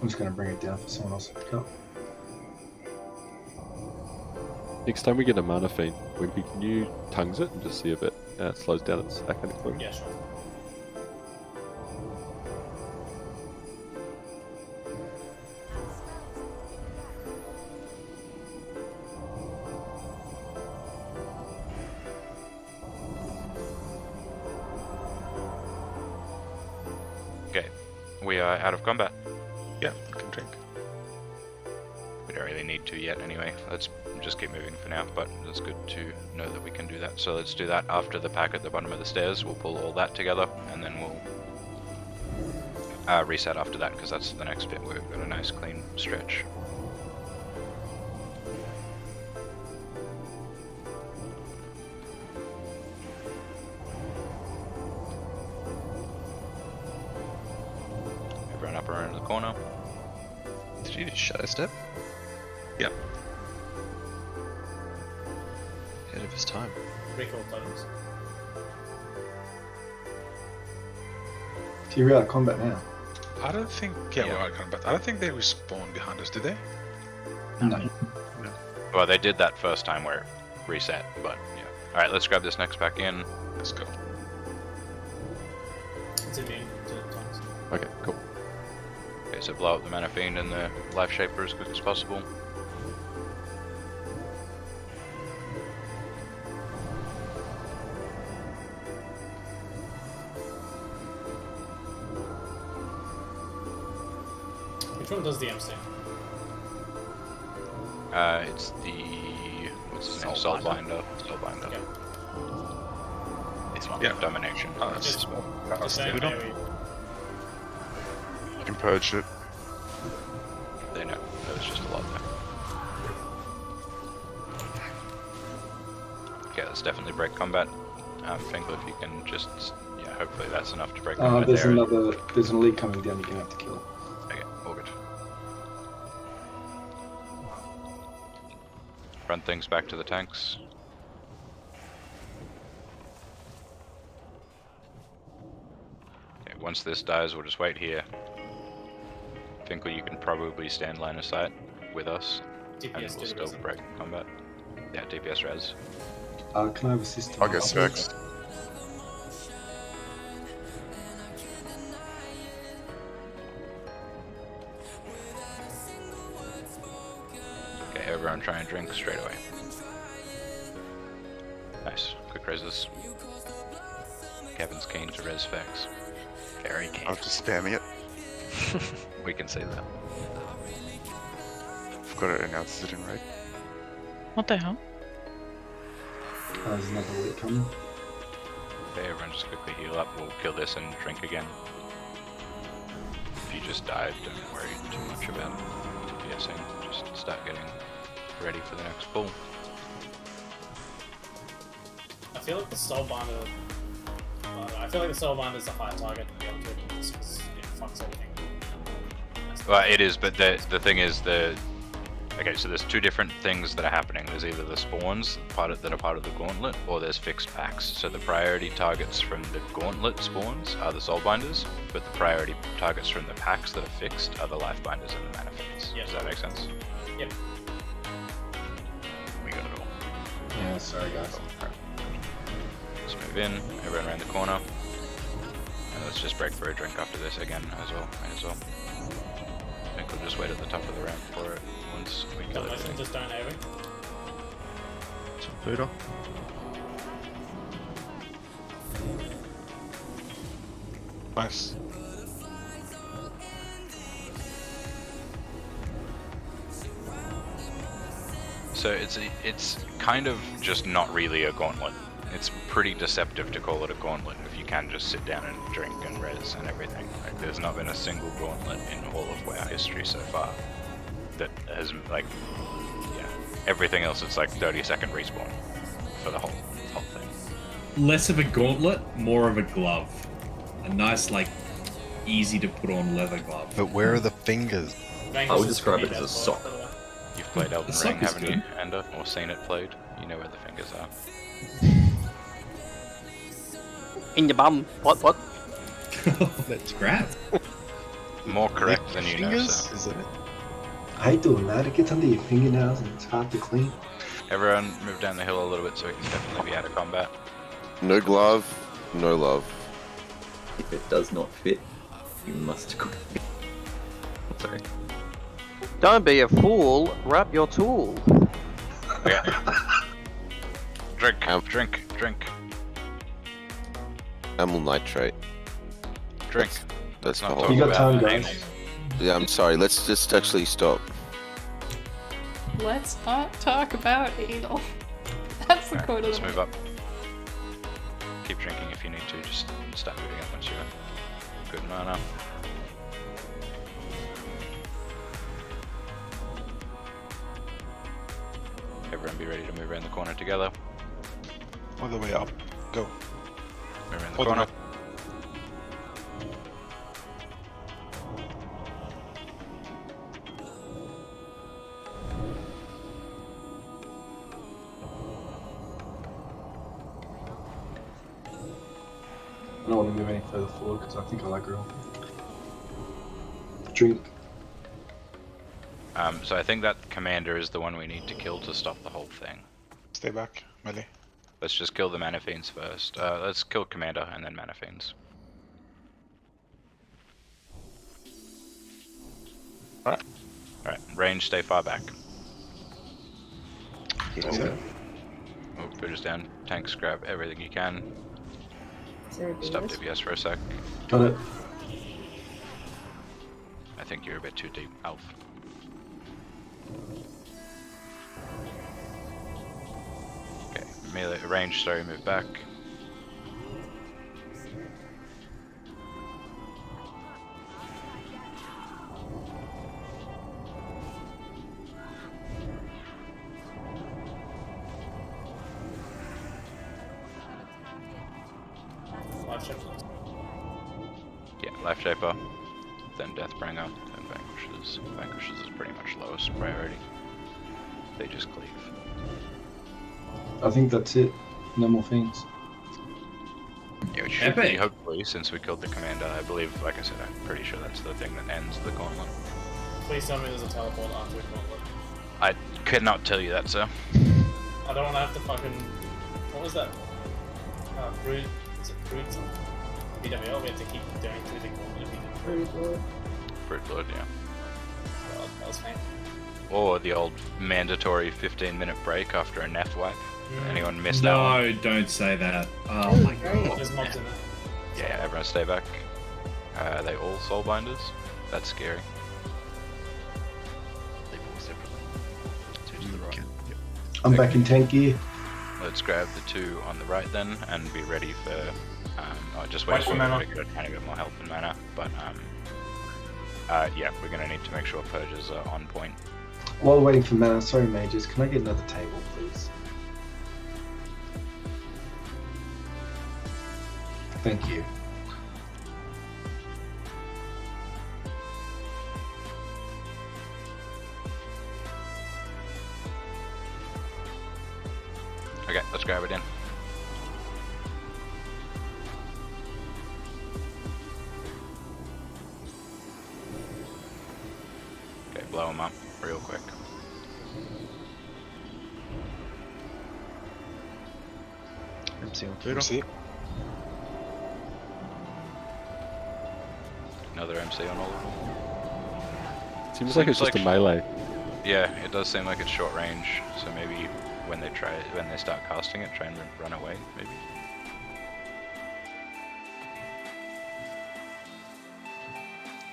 I'm just going to bring it down for someone else to pick up. Next time we get a mana fiend, Wimpy, can you tongues it and just see if it slows down its second explosion? Yeah, sure. we are out of combat. Yeah, we can drink. We don't really need to yet anyway. Let's just keep moving for now, but it's good to know that we can do that. So let's do that after the pack at the bottom of the stairs. We'll pull all that together, and then we'll reset after that, because that's the next bit where we've got a nice clean stretch. Everyone up around the corner. Did you just shadow step? Yep. Ahead of his time. Recall totems. So you're out of combat now? I don't think. Yeah, we're out of combat. I don't think they respawn behind us, did they? No. Well, they did that first time where it reset, but yeah. Alright, let's grab this next pack in. Let's go. It's immune to totems. Okay, cool. Okay, so blow up the Mana Fiend and the Life Shaper as quick as possible. Which one does the MC? It's the... what's his name? Soulbinder. Soulbinder. Okay. This one. Yeah. Domination. Oh, that's Just- small. Just We don't don't- AoE. You can purge it. They know. There was just a lot there. Okay, let's definitely break combat. Finkel, if you can just... yeah, hopefully that's enough to break combat There's there. there's an elite coming down. You're gonna have to kill. Okay, all good. Run things back to the tanks. Okay, once this dies, we'll just wait here. Finkel, you can probably stand line of sight with us, and DPS we'll did still it, break combat. Yeah, DPS res. Can I have assist? I'll get specs. Okay, everyone try and drink straight away. Nice. Quick reses. Kevin's keen to res facts. Very keen. I'm just spamming it. We can see that. Forgot it announces it in raid. What the hell? There's another elite coming. Okay, everyone just quickly heal up. We'll kill this and drink again. If you just died, don't worry too much about DPSing. Just start getting ready for the next pull. I feel like the Soulbinder... I feel like the Soulbinder is a higher target than the other two, just because it fucks everything. Well, it is, but the thing is okay, so there's two different things that are happening. There's either the spawns that are part of the Gauntlet, or there's fixed packs. So the priority targets from the Gauntlet spawns are the Soulbinders, but the priority targets from the packs that are fixed are the Lifebinders and the Mana Fiends. Yep. Does that make sense? Yep. We got it all. Yeah, sorry guys. Let's move in, everyone around the corner. And let's just break for a drink after this again as well. May as well. I think we'll just wait at the top of the ramp for it once we kill Unless everything. just don't AoE. Some food on. Nice. So it's kind of just not really a gauntlet. It's pretty deceptive to call it a gauntlet if you can just sit down and drink and res and everything. Like, there's not been a single gauntlet in all of WoW history so far that has, like, yeah, everything else it's like 30-second respawn for the whole thing. Less of a gauntlet, more of a glove. A nice, like, easy to put on leather glove. But where are the fingers? I would describe it as a sock. You've played Elden The sock Ring, is haven't you, good. Ender? Or seen it played? You know where the fingers are. In your bum. What? Let's grab. More correct than you know, Fingers? so. Is it? I hate doing that. It gets under your fingernails and it's hard to clean. Everyone move down the hill a little bit so we can definitely be out of combat. No glove, no love. If it does not fit, you must quit. Sorry. Don't be a fool. Wrap your tool. Okay. Drink. Amyl nitrate. Drink. That's the not whole. talk You got about time, guys. anal. Yeah, I'm sorry. Let's just actually stop. Let's not talk about anal. That's the Alright, quote of let's the move up. Keep drinking if you need to, just start moving up once you're good mana. Everyone be ready to move around the corner together. All the way up. Go. Move around the All the corner. way. I don't want to move any further forward because I think I like girl. Drink. So I think that commander is the one we need to kill to stop the whole thing. Stay back, melee. Let's just kill the mana fiends first. Let's kill commander and then mana fiends. Alright. Alright, range, stay far back. Okay. Move putters down, tanks, grab everything you can. Is there a Stop BS? DPS for a sec. Got it. I think you're a bit too deep, Alf. Okay, melee range, sorry, move back. Life shaper. Yeah, Life Shaper, then Deathbringer, then Vanquishes. Vanquishes is pretty much lowest priority. They just cleave. I think that's it. No more things. Yeah, it should be, Epic. hopefully, since we killed the commander. I believe, like I said, I'm pretty sure that's the thing that ends the gauntlet. Please tell me there's a teleport after the gauntlet. I could not tell you that, sir. I don't want to have to fucking. What was that? Brood. Is it Brood? BWL, we have to keep going through the gauntlet if we did Brood Lord. Brute Lord, yeah. Well, that was fine. Or the old mandatory 15-minute break after a Neth wipe. Anyone missed that No, one? don't say that. Oh my god. There's mobs in there. Yeah, everyone stay back. Are they all soulbinders? That's scary. They move separately. Two to the right. I'm back in tank gear. Let's grab the two on the right then, and be ready for. Just Wait wait for for mana. to get a tiny bit more health and mana. But yeah, we're gonna need to make sure purges are on point. While waiting for mana, sorry mages, can I get another table, please? Thank you. Okay, let's grab it in. Okay, blow them up real quick. MC on Twitter. MC. Another MC on all of them. Seems like it's just a melee. Yeah, it does seem like it's short range, so maybe when they start casting it, try and run away, maybe.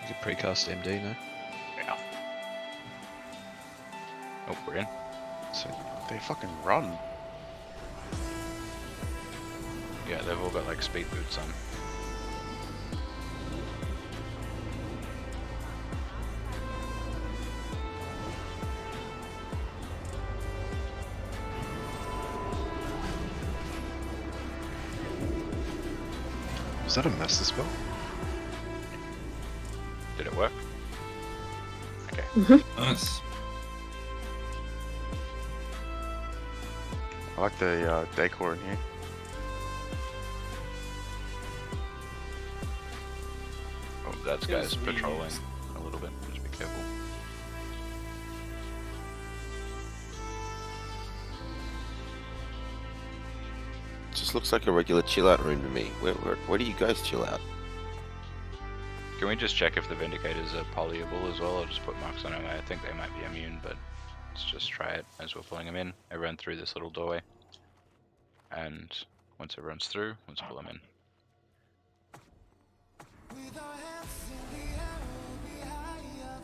You could precast MD now. Yeah. Oh, we're in. So they fucking run. Yeah, they've all got like speed boots on. Was that a master spell? Did it work? Okay. Nice. I like the decor in here. Oh, that's guys patrolling a little bit. Just be careful. Just looks like a regular chill out room to me. Where do you guys chill out? Can we just check if the Vindicators are polyable as well? I'll just put marks on them. I think they might be immune, but let's just try it as we're pulling them in. Everyone through this little doorway. And once everyone's through, let's pull them in.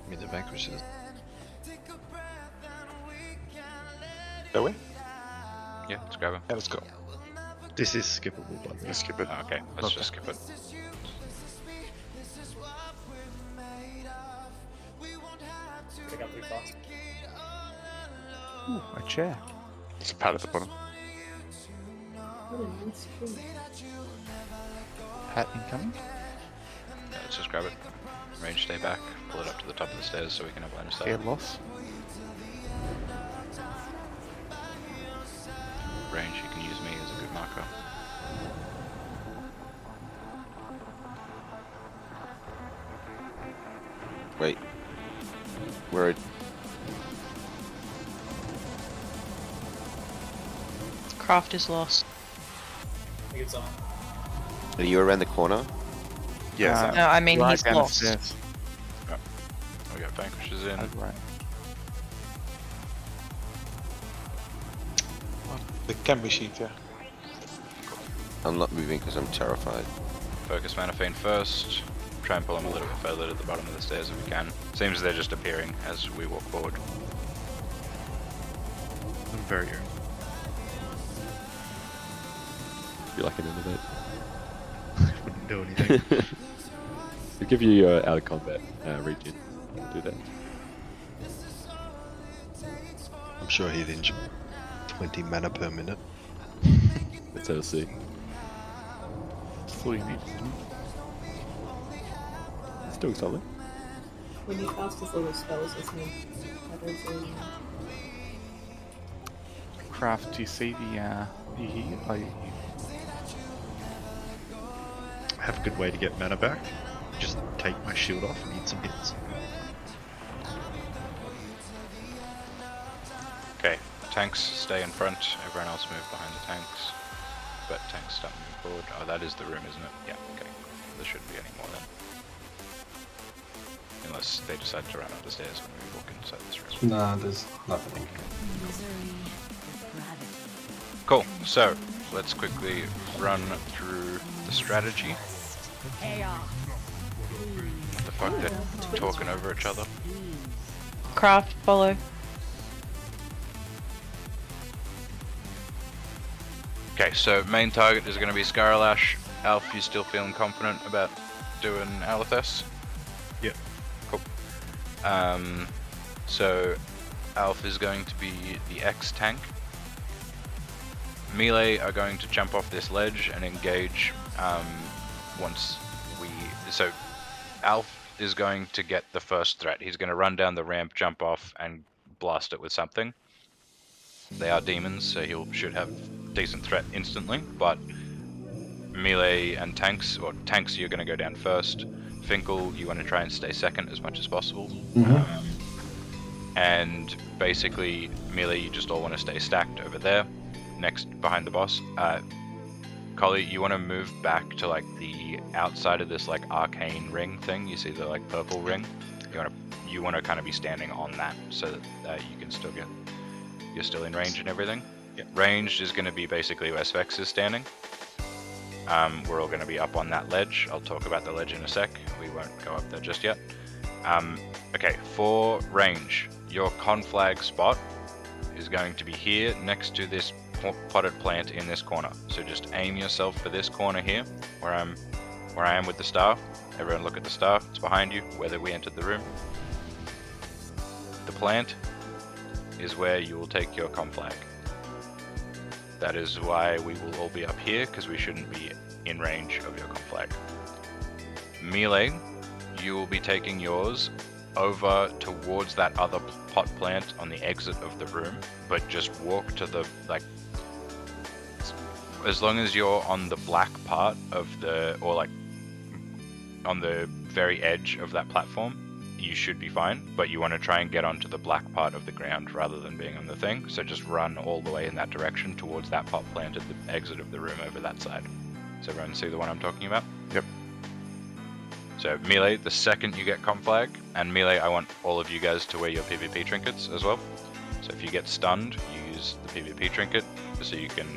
I mean, the vanquishes. Go away. Yeah, let's grab him. Yeah, let's go. This is skippable, by the way. Let's skip it. Okay, let's just skip it. Pick up 3 pots. Ooh, a chair. There's a pad at the bottom. What a nice tree. Hat incoming. Yeah, let's just grab it. Range, stay back. Pull it up to the top of the stairs so we can have line of sight. Air loss. Range, you can use me as a good marker. Wait. Where? Craft is lost. I think it's on. Are you around the corner? Yeah. No, I mean right he's down the lost. stairs. We got vanquishes in. Oh, right. The can be sheet, yeah. I'm not moving because I'm terrified. Focus Manafane first. Try and pull them a little bit further to the bottom of the stairs if we can. Seems they're just appearing as we walk forward. I'm very good. Feel like an innovate. Wouldn't do anything. We'll give you out of combat regen. Do that. I'm sure he'd enjoy 20 mana per minute. Let's have a see. That's all you need, isn't it? It's doing something. When you cast his little spells, I think that is really Craft, do you see the, you hear? Oh, you I have a good way to get mana back. Just take my shield off and eat some hits. Okay, tanks stay in front, everyone else move behind the tanks. But tanks start moving forward. Oh, that is the room, isn't it? Yeah, okay. There shouldn't be any more then. Unless they decide to run up the stairs when we walk inside this room. No, there's nothing. Cool, so let's quickly run through the strategy. What the fuck, they're talking over each other. Craft, follow. Okay, so main target is going to be Scaralash. Alf, you still feeling confident about doing Alethess? Yep. Cool. So Alf is going to be the X tank. Melee are going to jump off this ledge and engage once we... So Alf is going to get the first threat. He's going to run down the ramp, jump off, and blast it with something. They are demons, so he should have decent threat instantly, but melee and tanks, or tanks you're going to go down first. Finkel, you want to try and stay second as much as possible. And basically melee, you just all want to stay stacked over there, next behind the boss. Collie, you want to move back to like the outside of this like arcane ring thing. You see the like purple ring? You want to kind of be standing on that so that you can still get, you're still in range and everything. Ranged is going to be basically where Svex is standing. We're all going to be up on that ledge. I'll talk about the ledge in a sec. We won't go up there just yet. Okay, for range, your conflag spot is going to be here next to this potted plant in this corner. So just aim yourself for this corner here, where I am with the star. Everyone look at the star. It's behind you, whether we entered the room. The plant is where you will take your conflag. That is why we will all be up here, because we shouldn't be in range of your conflag. Melee, you will be taking yours over towards that other pot plant on the exit of the room, but just walk to the, like, as long as you're on the black part of the, or like, on the very edge of that platform, you should be fine, but you want to try and get onto the black part of the ground rather than being on the thing, so just run all the way in that direction towards that pot plant at the exit of the room over that side. Does everyone see the one I'm talking about? Yep. So melee, the second you get conflag, and melee, I want all of you guys to wear your PvP trinkets as well. So if you get stunned, you use the PvP trinket, so you can,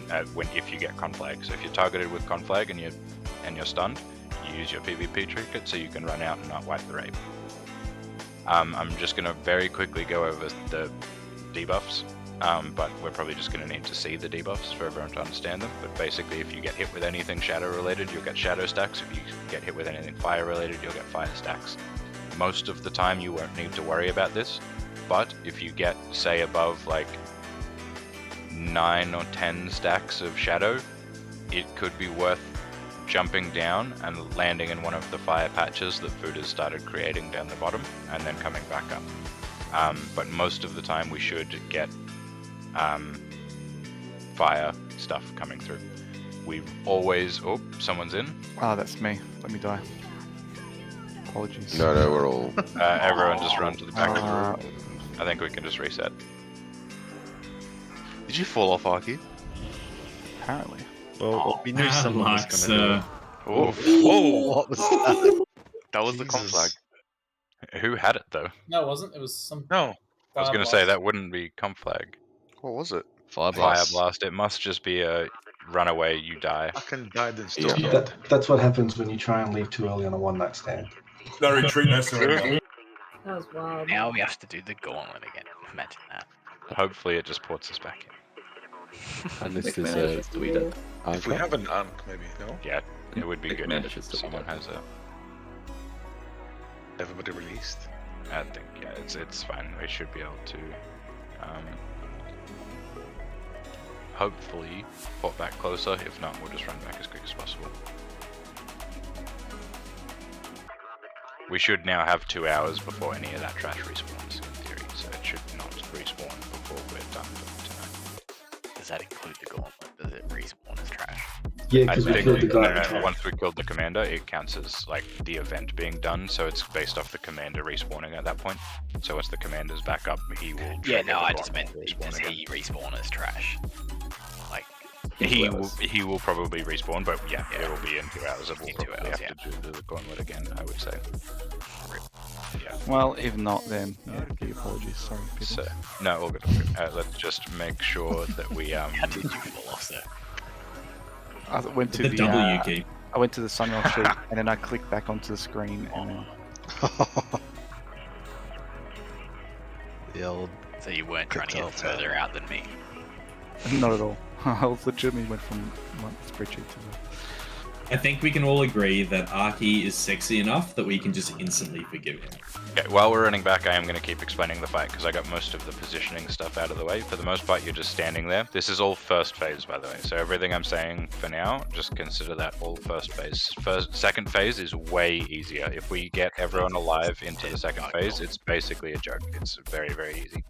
if you get conflag. So if you're targeted with conflag and you're stunned, use your PvP trinket so you can run out and not wipe the raid. I'm just going to very quickly go over the debuffs, but we're probably just going to need to see the debuffs for everyone to understand them. But basically, if you get hit with anything shadow related, you'll get shadow stacks. If you get hit with anything fire related, you'll get fire stacks. Most of the time you won't need to worry about this, but if you get, say, above like 9 or 10 stacks of shadow, it could be worth jumping down and landing in one of the fire patches that food has started creating down the bottom, and then coming back up. But most of the time we should get fire stuff coming through. We've always... Oh, someone's in. Ah, that's me. Let me die. Apologies. No, we're all... Everyone just run to the back of the room. I think we can just reset. Did you fall off, Arrky? Apparently. Well, we knew someone was going to do it. Oh, whoa! What was that? That was the comp flag. Who had it though? No, it wasn't. It was some. No. I was going to say that wouldn't be comp flag. What was it? Fire Fire blast. blast. It must just be a runaway, you die. Fucking died and still dead. That's what happens when you try and leave too early on a one-night stand. No retreat, no surrender. That was wild. Now we have to do the gauntlet again. Imagine that. Hopefully it just ports us back in. And this Nick is manages to eat it. If we have an Ark, maybe, no? Yeah, it would be Nick good manages if to someone eat it. has a... Everybody released. I think, yeah, it's fine. We should be able to hopefully port back closer. If not, we'll just run back as quick as possible. We should now have 2 hours before any of that trash respawns, in theory, so it should not respawn before we're done for tonight. Does that include the gauntlet? Does it respawn as trash? Yeah, because we killed the guy at the top. Once we killed the commander, it counts as like the event being done, so it's based off the commander respawning at that point. So once the commander's back up, he will. Yeah, no, trigger the I just gauntlet meant does respawn he respawn as trash? Like He will probably respawn, but yeah, it will be in 2 hours. We'll probably have to do the gauntlet again, I would say. Yeah. Well, if not, then yeah, the apologies. Sorry, people. So, no, all good. All good. Let's just make sure that we How did you fall off there? I went to The the W key. I went to the Sunwell sheet and then I clicked back onto the screen and then. The old. So you weren't trying to get further out than me. Not at all. I was legitimately went from one spreadsheet to the. I think we can all agree that Arrky is sexy enough that we can just instantly forgive him. Okay, while we're running back, I am going to keep explaining the fight because I got most of the positioning stuff out of the way. For the most part, you're just standing there. This is all first phase, by the way. So everything I'm saying for now, just consider that all first phase. Second phase is way easier. If we get everyone alive into the second phase, it's basically a joke. It's very, very easy.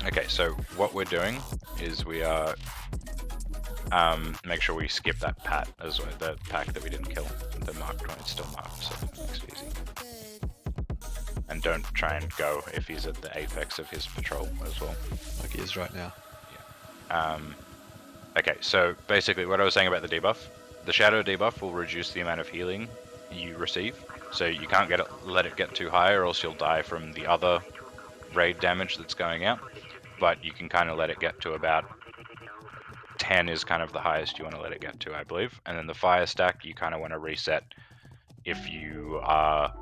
Okay, so what we're doing is we are make sure we skip that as well, the pack that we didn't kill. The marked one, it's still marked, so it makes it easy. And don't try and go if he's at the apex of his patrol as well. Like he is right now. Yeah. Okay, so basically what I was saying about the debuff, the shadow debuff will reduce the amount of healing you receive. So you can't let it get too high or else you'll die from the other raid damage that's going out. But you can kind of let it get to about 10 is kind of the highest you want to let it get to, I believe. And then the fire stack, you kind of want to reset if you are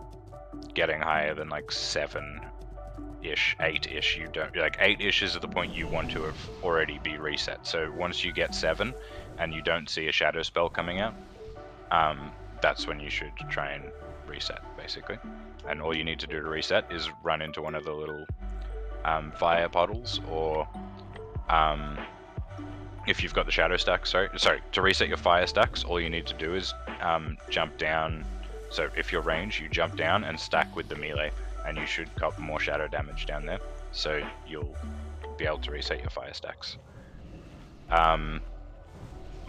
getting higher than like 7-ish, 8-ish. You don't, like 8-ish is at the point you want to have already be reset. So once you get 7 and you don't see a shadow spell coming out, that's when you should try and reset, basically. And all you need to do to reset is run into one of the little fire puddles, or if you've got the shadow stack, sorry, to reset your fire stacks, all you need to do is jump down. So if you're ranged, you jump down and stack with the melee, and you should cop more shadow damage down there. So you'll be able to reset your fire stacks.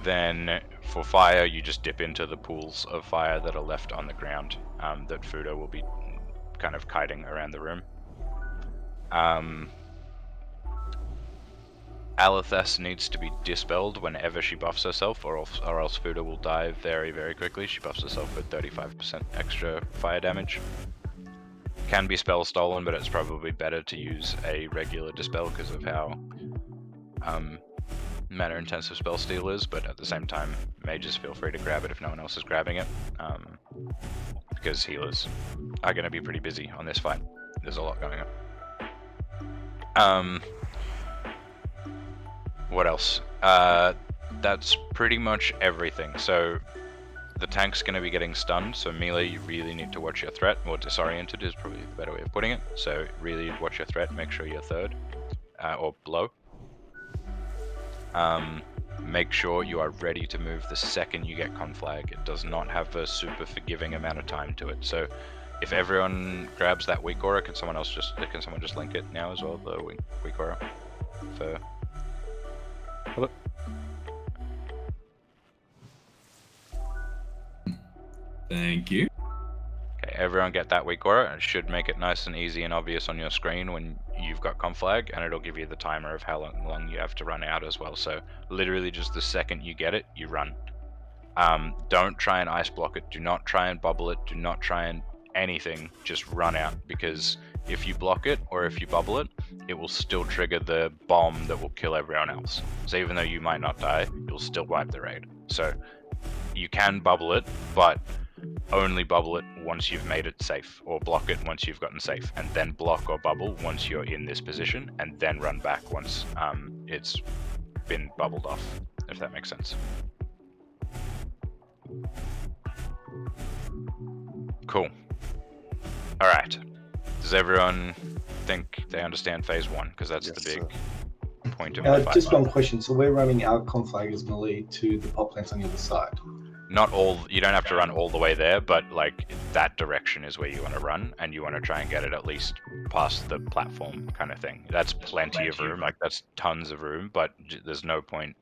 Then for fire, you just dip into the pools of fire that are left on the ground that Fudo will be kind of kiting around the room. Alethess needs to be dispelled whenever she buffs herself, or else Fudo will die very, very quickly. She buffs herself with 35% extra fire damage. Can be spell stolen, but it's probably better to use a regular dispel because of how mana intensive spell steal is, but at the same time, mages feel free to grab it if no one else is grabbing it, because healers are going to be pretty busy on this fight. There's a lot going on. What else? That's pretty much everything. So the tank's going to be getting stunned, so melee, you really need to watch your threat, or disoriented is probably the better way of putting it. So really watch your threat, make sure you're third, or below. Make sure you are ready to move the second you get conflag. It does not have a super forgiving amount of time to it. So if everyone grabs that weak aura, can someone just link it now as well, the weak aura for... Hello? Thank you. Okay, everyone get that weak aura. It should make it nice and easy and obvious on your screen when you've got conflag, and it'll give you the timer of how long you have to run out as well. So literally just the second you get it, you run. Don't try and ice block it. Do not try and bubble it. Do not try and anything. Just run out, because if you block it or if you bubble it, it will still trigger the bomb that will kill everyone else. So even though you might not die, you'll still wipe the raid. So you can bubble it, but only bubble it once you've made it safe, or block it once you've gotten safe, and then block or bubble once you're in this position, and then run back once it's been bubbled off, if that makes sense. Cool. Alright. Does everyone think they understand phase 1? Because that's the big point of the fight. Just one question. So we're running our conflag as melee to the pop plants on the other side. Not all, you don't have to run all the way there, but like that direction is where you want to run, and you want to try and get it at least past the platform kind of thing. That's plenty of room, like that's tons of room, but there's no point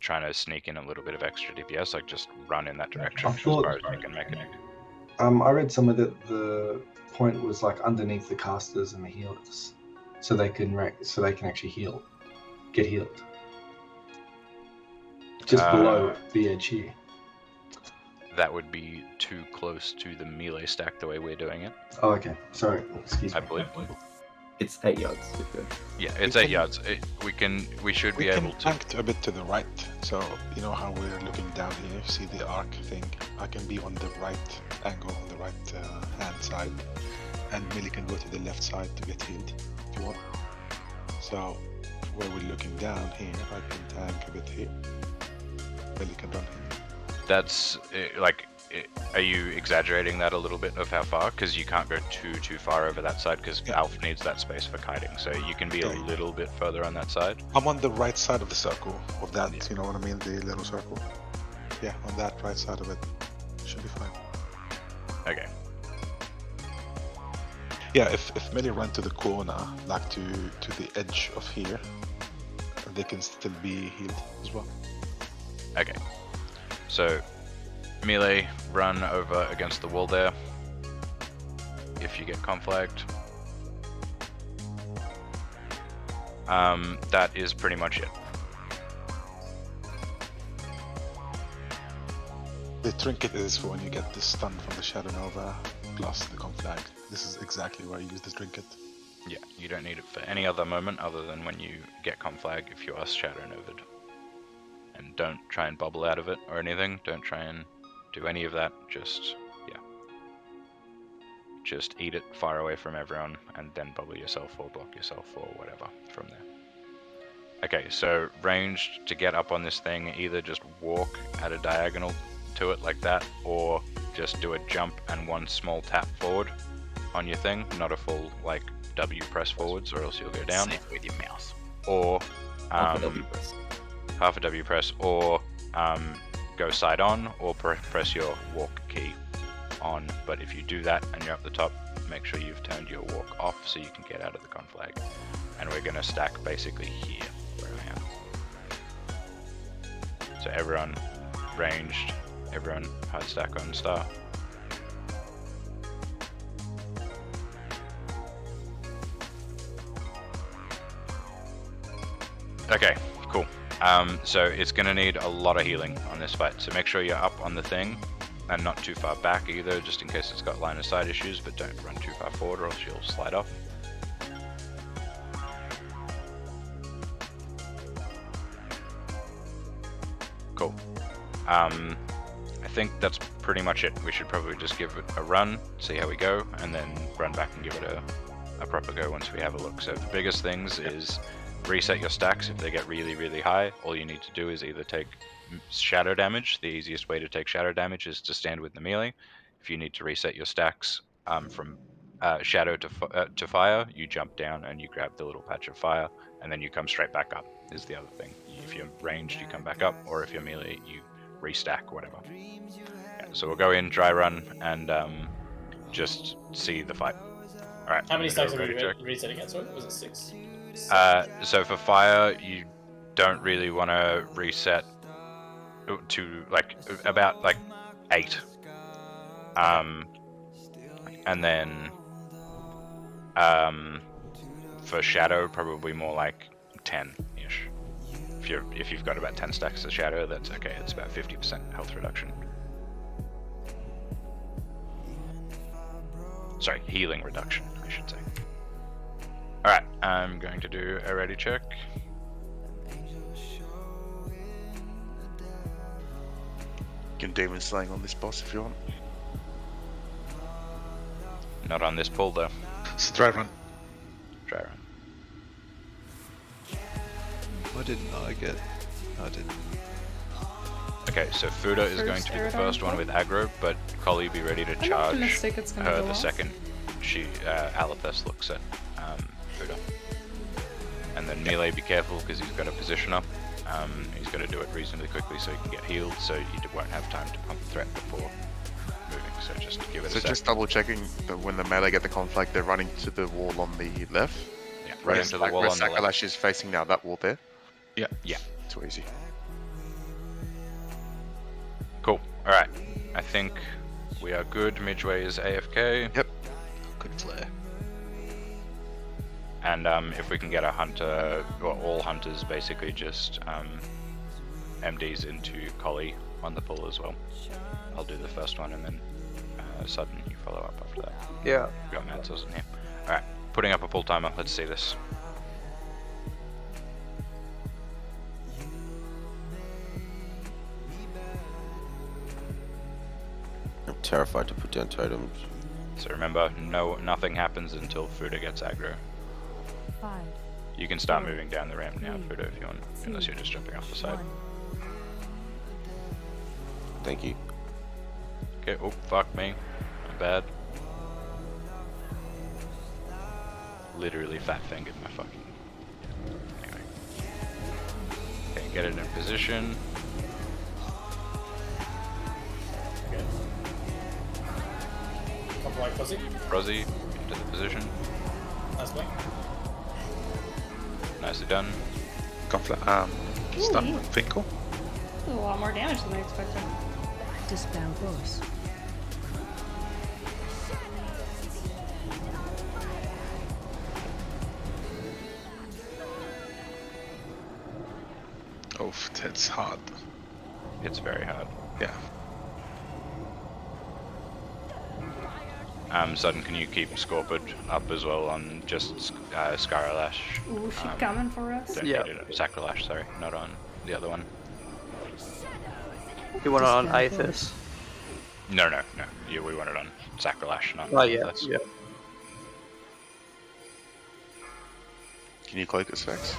trying to sneak in a little bit of extra DPS, like just run in that direction as far as you can make it. I read somewhere that the point was like underneath the casters and the healers, so they can actually heal, get healed. Just below the edge here. That would be too close to the melee stack the way we're doing it. Oh, okay. Sorry. Excuse me. I believe. It's 8 yards. Yeah, it's 8 yards. We should be able to. Tank a bit to the right, so you know how we're looking down here. See the arc thing? I can be on the right angle, on the right hand side, and Millie can go to the left side to get healed if you want. So where we're looking down here, I can tank a bit here. Millie can run here. That's like, are you exaggerating that a little bit of how far? Because you can't go too far over that side, because Alf needs that space for kiting. So you can be a little bit further on that side. I'm on the right side of the circle of that. You know what I mean? The little circle. Yeah, on that right side of it. Should be fine. Okay. Yeah, if Millie run to the corner, like to the edge of here, they can still be healed as well. Okay. So, melee, run over against the wall there. If you get conflagged. That is pretty much it. The trinket is for when you get the stun from the Shadow Nova plus the conflag. This is exactly where you use the trinket. Yeah, you don't need it for any other moment other than when you get conflag if you are Shadow Nova'd. And don't try and bubble out of it or anything. Don't try and do any of that. Just eat it far away from everyone, and then bubble yourself or block yourself or whatever from there. Okay, so ranged to get up on this thing, either just walk at a diagonal to it like that, or just do a jump and one small tap forward on your thing, not a full like W press forwards, or else you'll go down. Sniff with your mouse. Or Half a W press. Half a W press, or go side on, or press your walk key on. But if you do that and you're up the top, make sure you've turned your walk off so you can get out of the conflag. And we're going to stack basically here where I am. So everyone ranged, everyone hard stack on star. Okay, cool. So it's going to need a lot of healing on this fight, so make sure you're up on the thing and not too far back either, just in case it's got line of sight issues, but don't run too far forward or else you'll slide off. Cool. I think that's pretty much it. We should probably just give it a run, see how we go, and then run back and give it a proper go once we have a look. So the biggest things is reset your stacks if they get really, really high. All you need to do is either take shadow damage. The easiest way to take shadow damage is to stand with the melee. If you need to reset your stacks from shadow to fire, you jump down and you grab the little patch of fire, and then you come straight back up, is the other thing. If you're ranged, you come back up, or if you're melee, you restack, whatever. Yeah, so we'll go in, dry run, and just see the fight. Alright. How many stacks have we reset against? Was it 6? So for fire, you don't really want to reset to like about like 8. And then for shadow, probably more like 10-ish. If you've got about 10 stacks of shadow, that's okay. It's about 50% health reduction. Sorry, healing reduction, I should say. Alright, I'm going to do a ready check. You can demon slaying on this boss if you want. Not on this pull though. It's a dry run. Dry run. Why didn't I get? I didn't. Okay, so Fuda is going to be the first one with aggro, but Collie be ready to I'm charge optimistic it's gonna her go the off. second she Alethus looks at Fuda. And then melee, be careful because he's got a position up. He's got to do it reasonably quickly so he can get healed, so you won't have time to pump the threat before moving. So just give it a So sec. just double checking that when the melee get the conflict, they're running to the wall on the left. Yeah, right into the wall where on the left. Sakalash is facing now, that wall there. Yeah. Yeah. Too easy. Cool. Alright. I think we are good. Midway is AFK. Yep. Good flare. And if we can get a hunter, or all hunters basically just MDs into Collie on the pull as well. I'll do the first one and then Sudden, you follow up after that. Yeah. We got Matzos in here. Alright, putting up a pull timer, let's see this. I'm terrified to put down totems. So remember, nothing happens until Fuda gets aggro. You can start moving down the ramp now, Fuda, if you want, unless you're just jumping off the side. Thank you. Okay, oh, fuck me. I'm bad. Literally fat fingered my fucking... Anyway. Okay, get it in position. Okay. Couple like Fuzzy. Rozzy, into the position. Nice play. Nicely done. Gauntlet, stun, Finkel. A lot more damage than I expected. Dispel boss. Oh, that's hard. It's very hard. Yeah. Sudden, can you keep Scorpid up as well on just Scaralash? Ooh, she coming for us? Yeah. Sacralash, sorry, not on the other one. You want it on Aethys? No. Yeah, we want it on Sacralash, not Oh yeah, Aethys. yeah. Can you cloak its specs?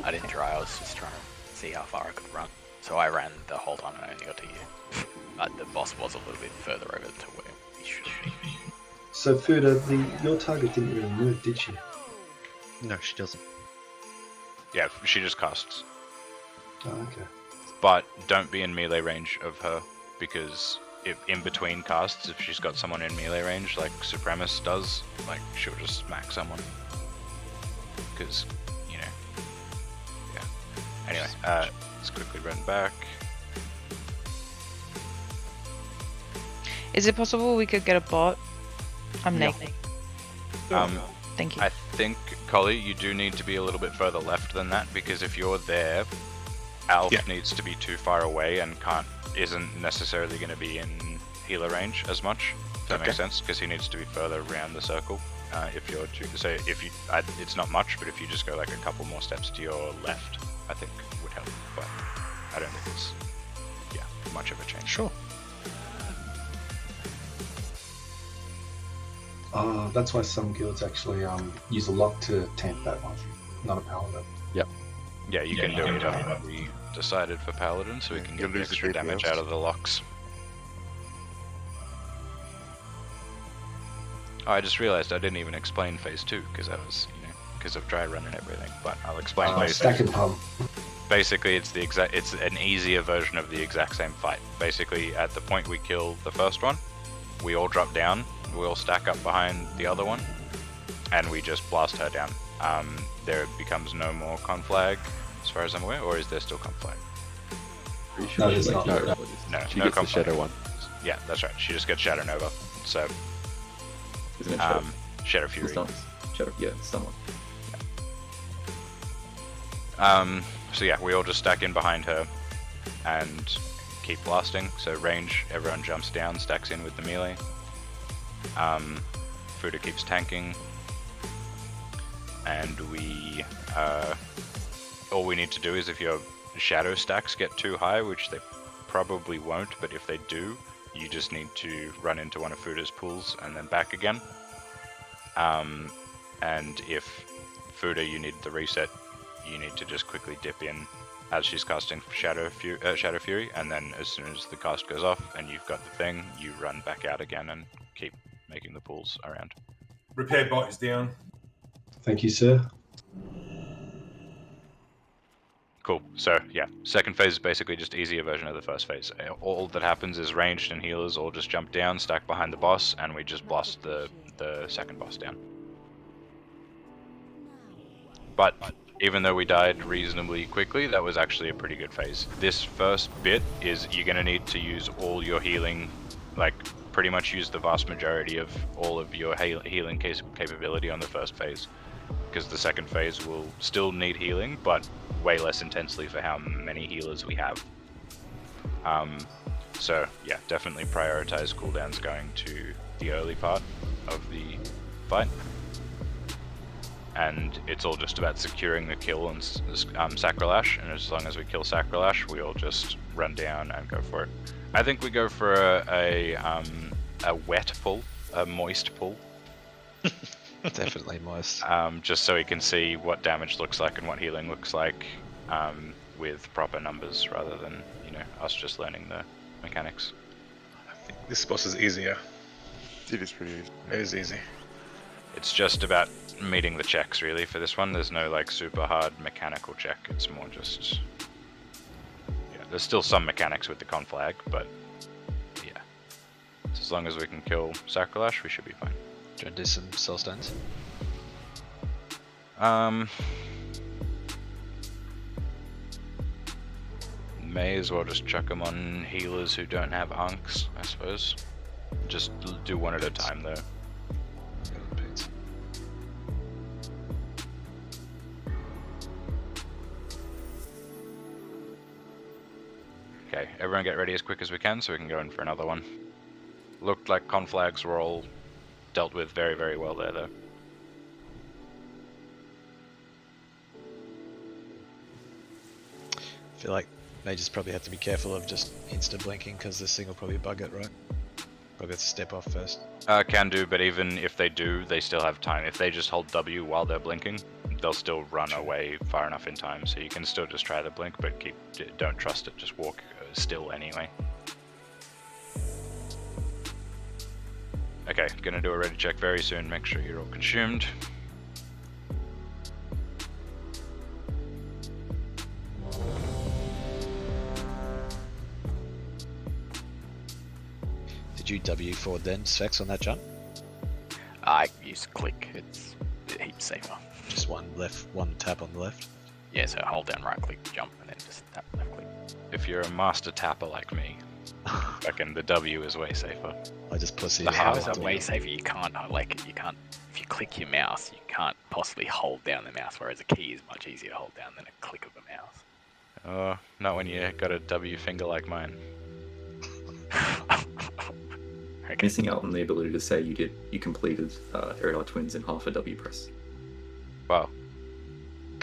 I didn't try, I was just trying to see how far I could run. So I ran the whole time and I only got to you. But the boss was a little bit further over to where he should be. So Fuda, your target didn't really move, did she? No, she doesn't. Yeah, she just casts. Oh, okay. But don't be in melee range of her, because if in between casts, if she's got someone in melee range, like Supremacist does, like she'll just smack someone. Because, you know, yeah. Anyway, let's quickly run back. Is it possible we could get a bot? I'm No. naked. Thank you. I think, Collie, you do need to be a little bit further left than that, because if you're there, Alf needs to be too far away and isn't necessarily going to be in healer range as much. Does that make sense? Because he needs to be further around the circle. If you're it's not much, but if you just go like a couple more steps to your left, I think would help. But I don't think it's much of a change. Sure. That's why some guilds actually use a lock to tamp that one, not a paladin. Yep. Yeah, you can do it. We decided for paladin, so we can get the extra damage out of the locks. Oh, I just realized I didn't even explain phase 2 because I was, because of dry run and everything. But I'll explain phase 2. Stack and pump. Basically, it's an easier version of the exact same fight. Basically, at the point we kill the first one, we all drop down. We'll stack up behind the other one, and we just blast her down. There becomes no more conflag, as far as I'm aware, or is there still conflag? No, there's not. No, She no gets the conflag. shadow one. Yeah, that's right. She just gets Shadow Nova. So, Isn't it Shadow? Shadow Fury. Shadow, yeah, someone. So yeah, we all just stack in behind her and keep blasting. So range, everyone jumps down, stacks in with the melee. Fuda keeps tanking, and we all we need to do is if your shadow stacks get too high, which they probably won't, but if they do, you just need to run into one of Fuda's pools and then back again. And if Fuda, you need the reset, you need to just quickly dip in as she's casting Shadow Fury, and then as soon as the cast goes off and you've got the thing, you run back out again and keep making the pools around. Repair bot is down. Thank you, sir. Cool. So yeah, second phase is basically just easier version of the first phase. All that happens is ranged and healers all just jump down, stack behind the boss, and we just blast the second boss down. But even though we died reasonably quickly, that was actually a pretty good phase. This first bit is you're going to need to use all your healing, like pretty much use the vast majority of all of your healing capability on the first phase. Because the second phase will still need healing, but way less intensely for how many healers we have. So yeah, definitely prioritize cooldowns going to the early part of the fight. And it's all just about securing the kill and Sacrolash, and as long as we kill Sacrolash, we all just run down and go for it. I think we go for a wet pull, a moist pull. Definitely moist. Just so we can see what damage looks like and what healing looks like with proper numbers, rather than us just learning the mechanics. I think this boss is easier. It is pretty easy. It is easy. It's just about meeting the checks really for this one. There's no like super hard mechanical check. It's more just there's still some mechanics with the conflag, but yeah. So as long as we can kill Sacrolash, we should be fine. Do you want to do some soul stones? May as well just chuck them on healers who don't have unks, I suppose. Just do one at a time though. Okay, everyone get ready as quick as we can so we can go in for another one. Looked like conflags were all dealt with very, very well there though. I feel like mages probably have to be careful of just insta blinking because this thing will probably bug it, right? Probably have to step off first. Can do, but even if they do, they still have time. If they just hold W while they're blinking, they'll still run away far enough in time, so you can still just try to blink, but don't trust it, just walk still anyway. Okay, gonna do a ready check very soon, make sure you're all consumed. Did you W forward then, Svex, on that jump? I use click, it's heaps safer. Just one tap on the left? Yeah, so hold down right click, jump, and then just tap left click. If you're a master tapper like me, I reckon the W is way safer. I just pussy. How is that way safer? You can't, if you click your mouse, you can't possibly hold down the mouse, whereas a key is much easier to hold down than a click of a mouse. Not when you got a W finger like mine. Missing out on the ability to say you completed Aerial Twins in half a W press. Wow.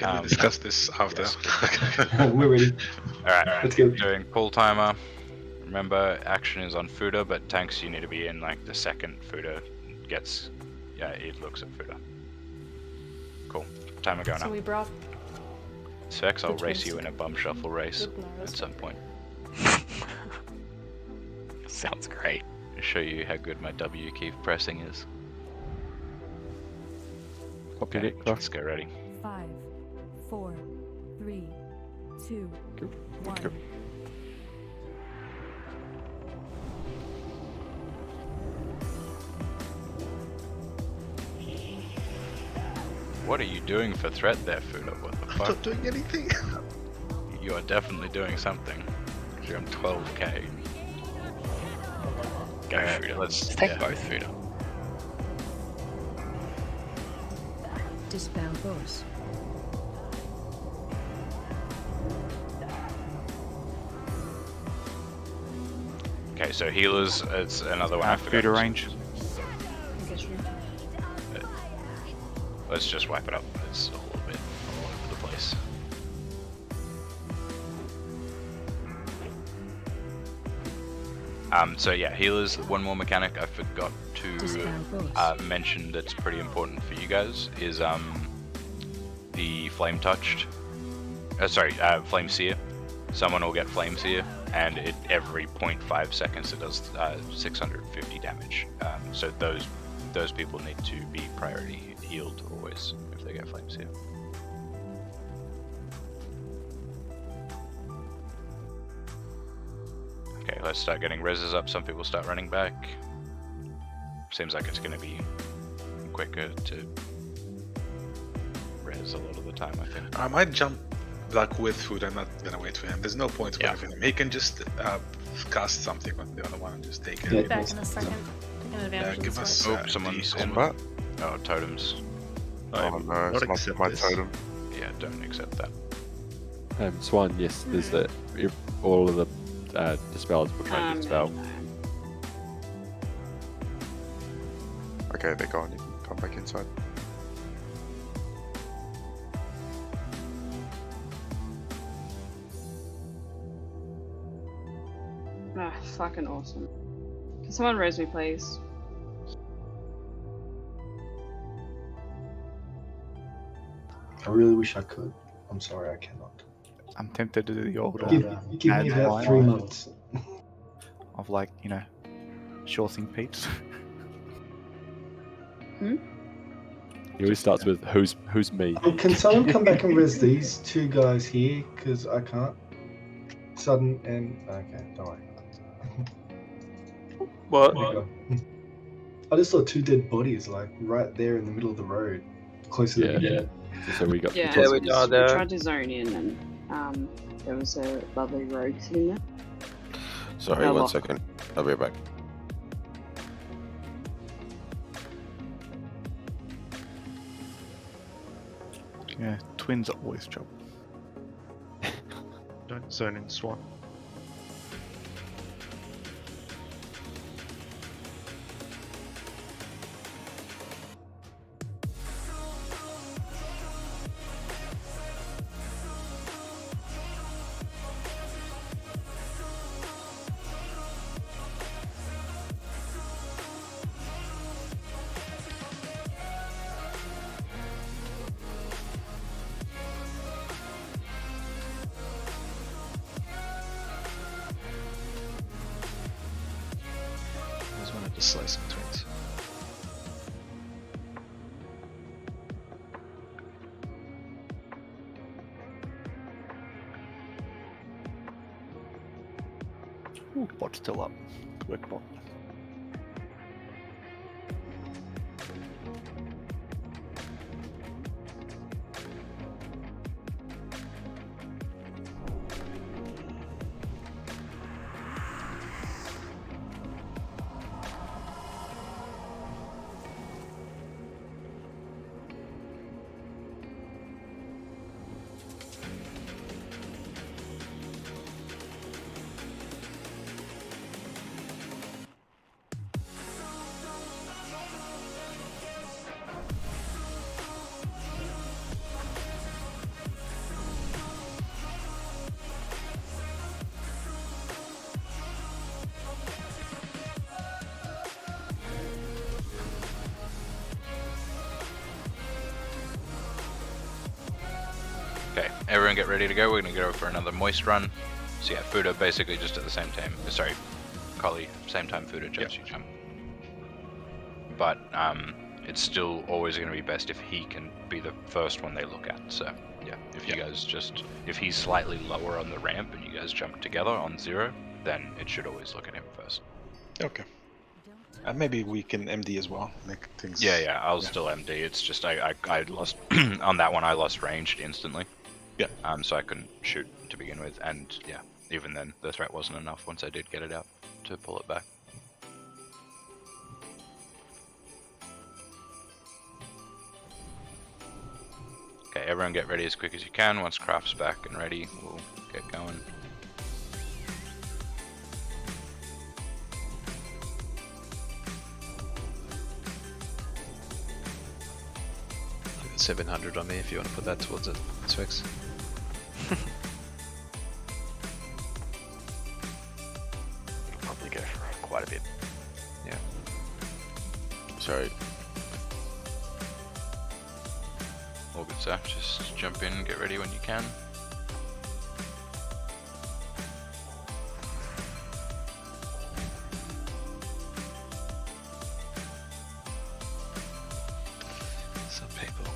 Can we discuss this after? We're ready. Alright, Let's go. doing pull timer. Remember, action is on Fuda, but tanks you need to be in like the second Fuda gets. Yeah, it looks at Fuda. Cool. Timer going So up. we brought. Svex, I'll the race twins you in a bum shuffle race Good, no, at that's some point. Sounds great. Show you how good my W key pressing is. Copy Okay, it, let's get ready. 5, 4, 3, 2, Go. 1. Go. What are you doing for threat there, Fuda? What the I'm fuck? not doing anything. You are definitely doing something. 'Cause you're on 12k. Go, Fuda. Let's take both Fuda. Dispel boss. Okay, so healers, it's another one I forgot. Fuda range. Let's just wipe it up. It's a little bit all over the place. So yeah, healers, one more mechanic I forgot to mention that's pretty important for you guys is the flame touched. Flame seer. Someone will get flame seer, and every 0.5 seconds it does 650 damage. So those people need to be priority healed always if they get flame seer. Okay, let's start getting reses up. Some people start running back. Seems like it's going to be quicker to res a lot of the time, I think. I might jump like with food. I'm not gonna wait for him. There's no point waiting for him. He can just cast something on the other one and just take it. Back in a second. Taking advantage of give this us. one. Oh, someone's in. combat? Oh, totems. Oh no, it's not my totem. Yeah, don't accept that. Swan, yes, there's that. All of the dispels we're trying to dispel. Okay, they're gone. You can come back inside. Ah, fucking awesome. Can someone raise me, please? I really wish I could. I'm sorry, I cannot. I'm tempted to do the old. Give me ad about line 3 months. Of like, you know, shorting peeps. He always starts with who's me. Oh, can someone come back and res these two guys here? Because I can't. Sudden and okay, don't worry. What? I just saw 2 dead bodies like right there in the middle of the road, close to the beginning. So we got. Yeah, we we are tried to zone in and there was a lovely road sitting there. Sorry, Oh, 1 well. second. I'll be right back. Yeah, twins are always trouble. Don't zone in Swan. I just wanted to slice some twins. Ooh, bot's still up. Good work, bot. Okay, everyone get ready to go. We're gonna go for another moist run. So yeah, Fuda basically just at the same time. Sorry, Collie, same time Fuda jumps, you jump. But it's still always gonna be best if he can be the first one they look at. So yeah, if you guys just, if he's slightly lower on the ramp and you guys jump together on 0, then it should always look at him first. Okay. And maybe we can MD as well, make things... Yeah, I'll still MD. It's just I lost on that one. I lost ranged instantly. Yeah. So I couldn't shoot to begin with, and yeah, even then the threat wasn't enough once I did get it out to pull it back. Okay, everyone get ready as quick as you can. Once Craft's back and ready, we'll get going. 700 on me if you want to put that towards it, Swix. Probably go for quite a bit. Yeah. Sorry. All good, sir. Just jump in, get ready when you can. Some people.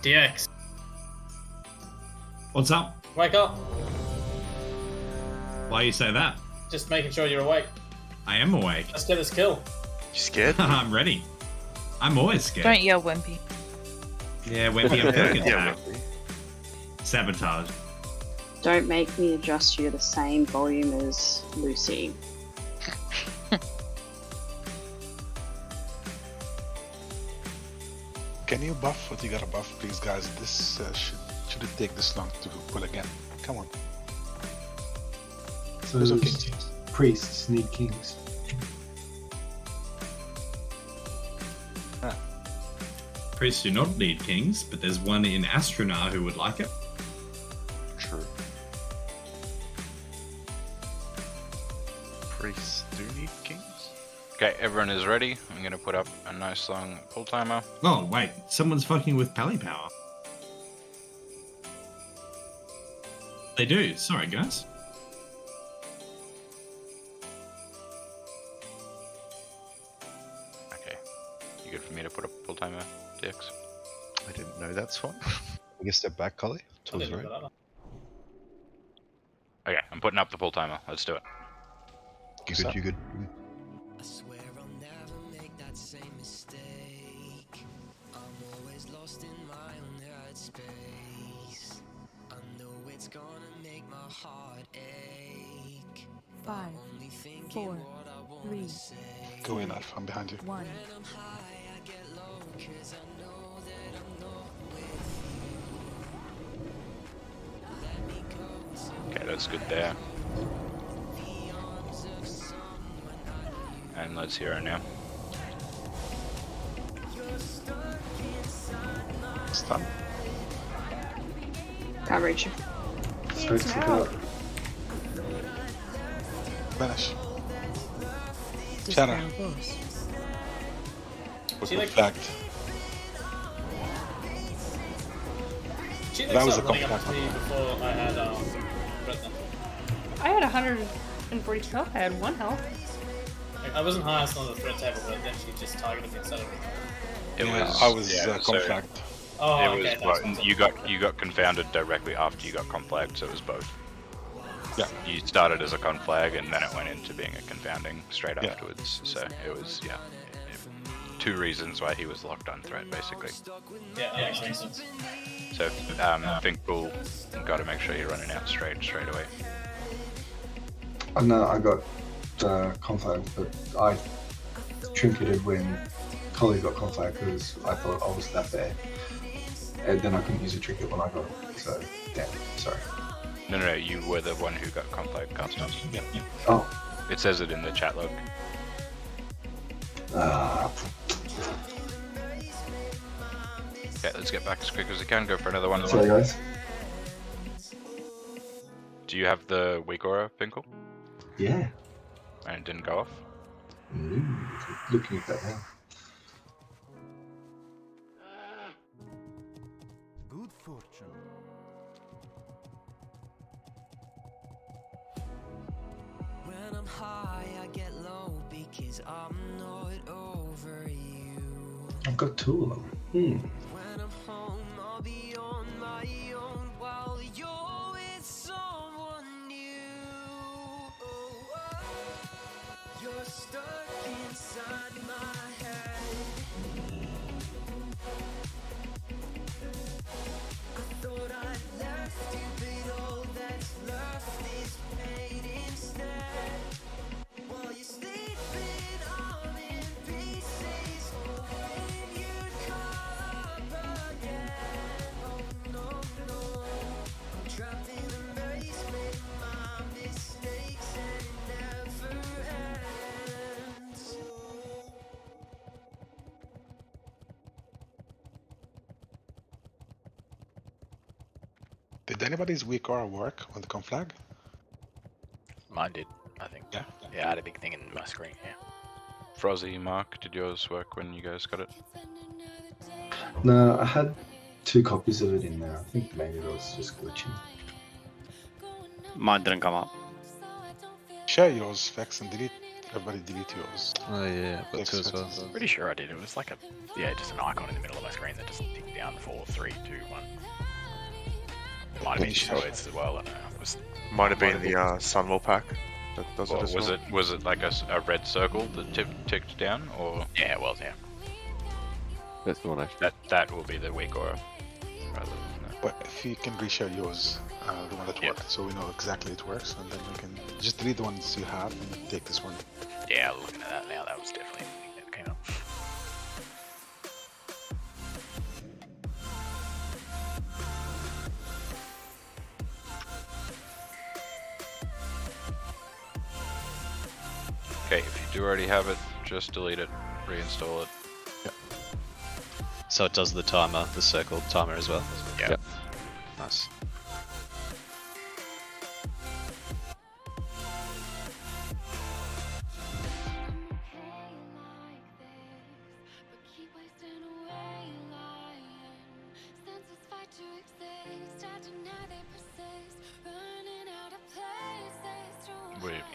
DX. What's up? Wake up. Why you say that? Just making sure you're awake. I am awake. Let's get this kill. You scared? I'm ready. I'm always scared. Don't yell, Wimpy. Yeah, Wimpy, I'm perk attack. Yeah, Sabotage. Don't make me adjust you to the same volume as Lucy. Can you buff what you gotta buff, please, guys? This shouldn't take this long to pull again. Come on. So There's those okay. priests need kings. Priests do not need kings, but there's one in Astronar who would like it. True. Priests do need kings? Okay, everyone is ready. I'm gonna put up a nice long pull timer. Oh, wait. Someone's fucking with Pally Power. They do. Sorry, guys. Okay, you good for me to put up a pull timer, DX? I didn't know that's one. I guess step back, Collie. Towards right. Okay, I'm putting up the pull timer. Let's do it. You good, you good. Five, 4, 3, Go in, Alpha. I'm behind you. 1. Okay, that's good there. And let's hear it now. Stun. Can't reach you. So it's out. Vanish. Dispel Shadow. boss. Was She like- fact. She That was a running up compact to me before I had Red then. I had 140 health. I had 1 health. Like, I wasn't highest on the threat table, but then she just targeted me instead of me. It Yeah, was. I was yeah, so compact. Oh, it okay. was. That's Well, what's you got confounded directly after you got conflagged, so it was both. Yeah. You started as a conflag and then it went into being a confounding straight Yeah. afterwards. So it was 2 reasons why he was locked on threat, basically. Yeah, that makes sense. So I think we'll got to make sure you're running out straight away. No, I got conflag, but I trinketed when Collie got conflag because I thought I was that bad. And then I couldn't use a trinket when I got it. So, damn, sorry. No, you were the one who got conflag cast on. Yeah. Oh. It says it in the chat log. Okay, let's get back as quick as we can. Go for another one. Sorry, guys. Do you have the weak aura, Pinkle? Yeah. And it didn't go off? Looking at that now. Good fortune. When I'm high, I get low because I'm not over you. I've got two of them. When I'm home, I'll be on my own while you're with someone new. You're stuck inside my head. I thought I'd left you, but all that's left is pain instead. While you're sleeping, I'm in pieces, hoping you'd call up again. Oh no, no, I'm trapped in the basement, my mistakes, and it never ends. Did anybody's weak aura work on the conflag? Mine did, I think. Yeah. Yeah, I had a big thing in my screen, yeah. Frozzy, Mark, did yours work when you guys got it? No, I had 2 copies of it in there. I think maybe it was just glitching. Mine didn't come up. Share yours, Vex, and delete. Everybody delete yours. Oh yeah, I've got 2 as well. Pretty sure I did. It was like a, just an icon in the middle of my screen that just ticked down 4, 3, 2, 1. It might have been droids as well. I don't know. It was, Might have been the Sunwell pack that does it Or as was well. it like a red circle that ticked down, or yeah, it was, yeah. That's the one actually. That will be the weak aura. Rather than that. But if you can reshare yours, the one that worked, so we know exactly it works, and then we can just delete the ones you have and take this one. Yeah, looking at that now, that was definitely the thing that came up. Okay, if you do already have it, just delete it, reinstall it. So it does the timer, the circle timer as well? Yeah. Yep. Nice.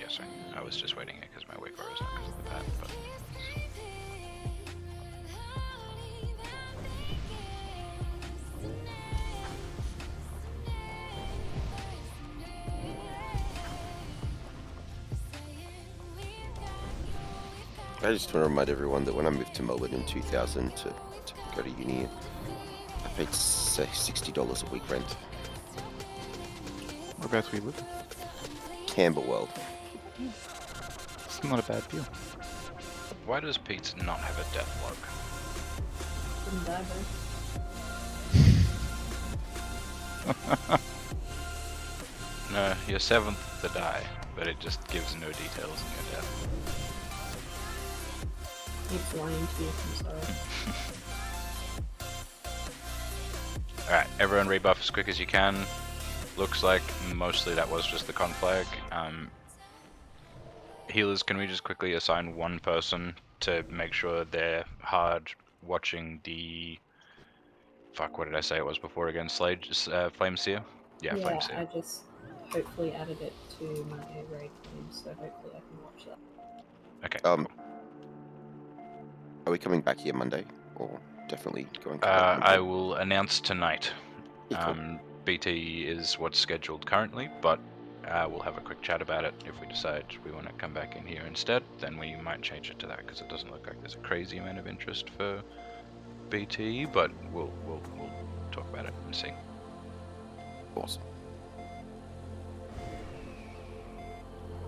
Yes, I was just waiting it because my weak aura is not because of the pad, but... I just want to remind everyone that when I moved to Melbourne in 2000 to go to uni, I paid say $60 a week rent. Whereabouts we live? Camberwell. It's not a bad deal. Why does Pete not have a death log? Didn't die, bro. No, you're 7th to die, but it just gives no details in your death. It's lying to you, I'm sorry. Alright, everyone rebuff as quick as you can. Looks like mostly that was just the conflag. Healers, can we just quickly assign one person to make sure they're hard watching the... Fuck, what did I say it was before again? Flameseer? Yeah, Flameseer. I just hopefully added it to my A-raid game, so hopefully I can watch that. Okay. Are we coming back here Monday, or definitely going? I will announce tonight. Cool. BT is what's scheduled currently, but we'll have a quick chat about it. If we decide we want to come back in here instead, then we might change it to that, because it doesn't look like there's a crazy amount of interest for BT, but we'll talk about it and see. Awesome.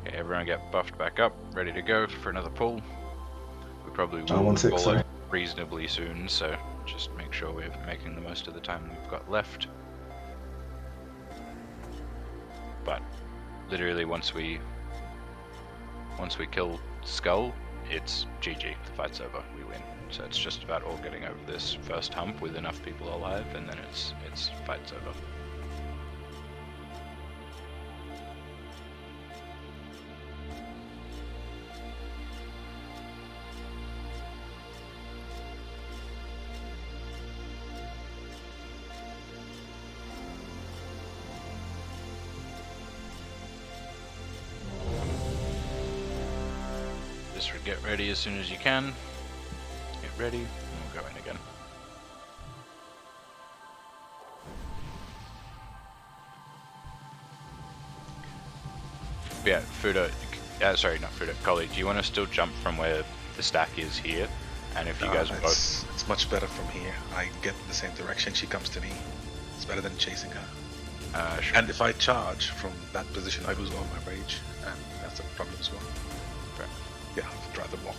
Okay, everyone get buffed back up, ready to go for another pull. We probably will 1 sec, pull sorry. it reasonably soon, so just make sure we're making the most of the time we've got left. But literally once we kill Skull, it's GG, the fight's over, we win. So it's just about all getting over this first hump with enough people alive, and then it's fight's over. This would get ready as soon as you can. Get ready, and we'll go in again. Yeah, Fuda, sorry, not Fuda, Collie, do you want to still jump from where the stack is here? And if you guys are both... It's much better from here. I get the same direction, she comes to me. It's better than chasing her. Sure. And if I charge from that position, I lose all my rage, and that's a problem as well. Fair. Yeah, I'd rather walk.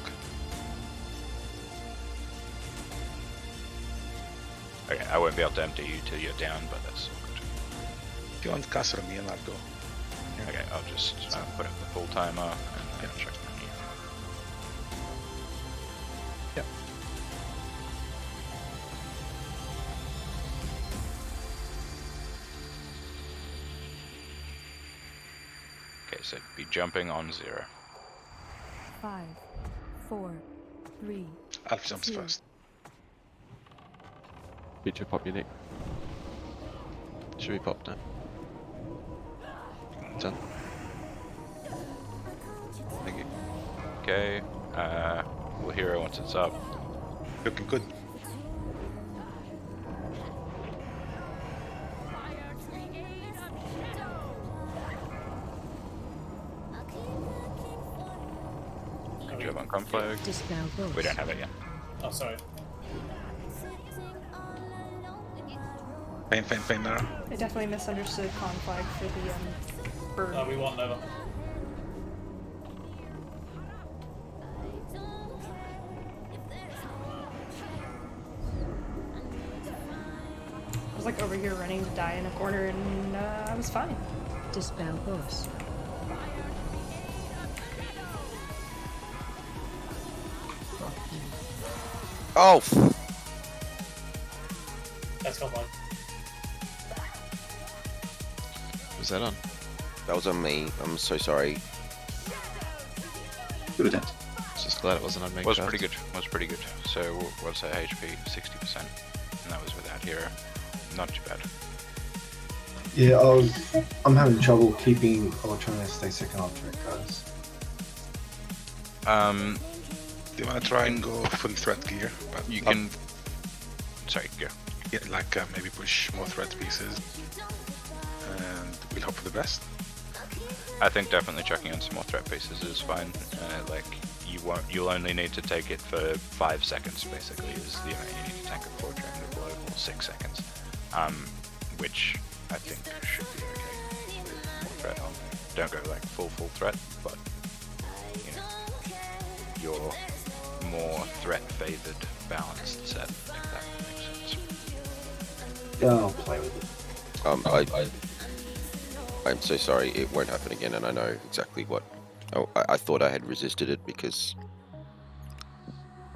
Okay, I won't be able to empty you till you're down, but that's all good. If you want to cast it on me, and I'll go. Okay, I'll just put up the full timer and then check my gear. Yep. Okay, so be jumping on 0. 5, 4, 3. Alf jumps first. Feature pop your neck. Should we pop now? Done. Thank you. Okay, we'll hear it once it's up. Looking good. Do you have on conflict? Dispel both. We don't have it yet. Oh, sorry. Faint now. I definitely misunderstood conflag for the bird. Oh, we want Nova. I was like over here running to die in a corner and I was fine. Dispel both. Oh! That's conflict. Was that on? That was on me. I'm so sorry. Good attempt. Just glad it wasn't on me. Was pretty good. Was pretty good. So what's her HP? 60%, and that was without hero. Not too bad. Yeah, I'm having trouble keeping or trying to stay second on track, guys. Do you want to try and go full threat gear? But You can. Sorry, go. Yeah, like maybe push more threat pieces, and we'll hope for the best. I think definitely chucking on some more threat pieces is fine. Like you'll only need to take it for 5 seconds. Basically, is the amount you need to tank it for during the blow, or 6 seconds. Which I think should be okay with more threat on. Don't go like full threat, but you know, your more threat favored balanced set, if that makes sense. Yeah, I'll play with it. I'm so sorry. It won't happen again, and I know exactly what. Oh, I thought I had resisted it because.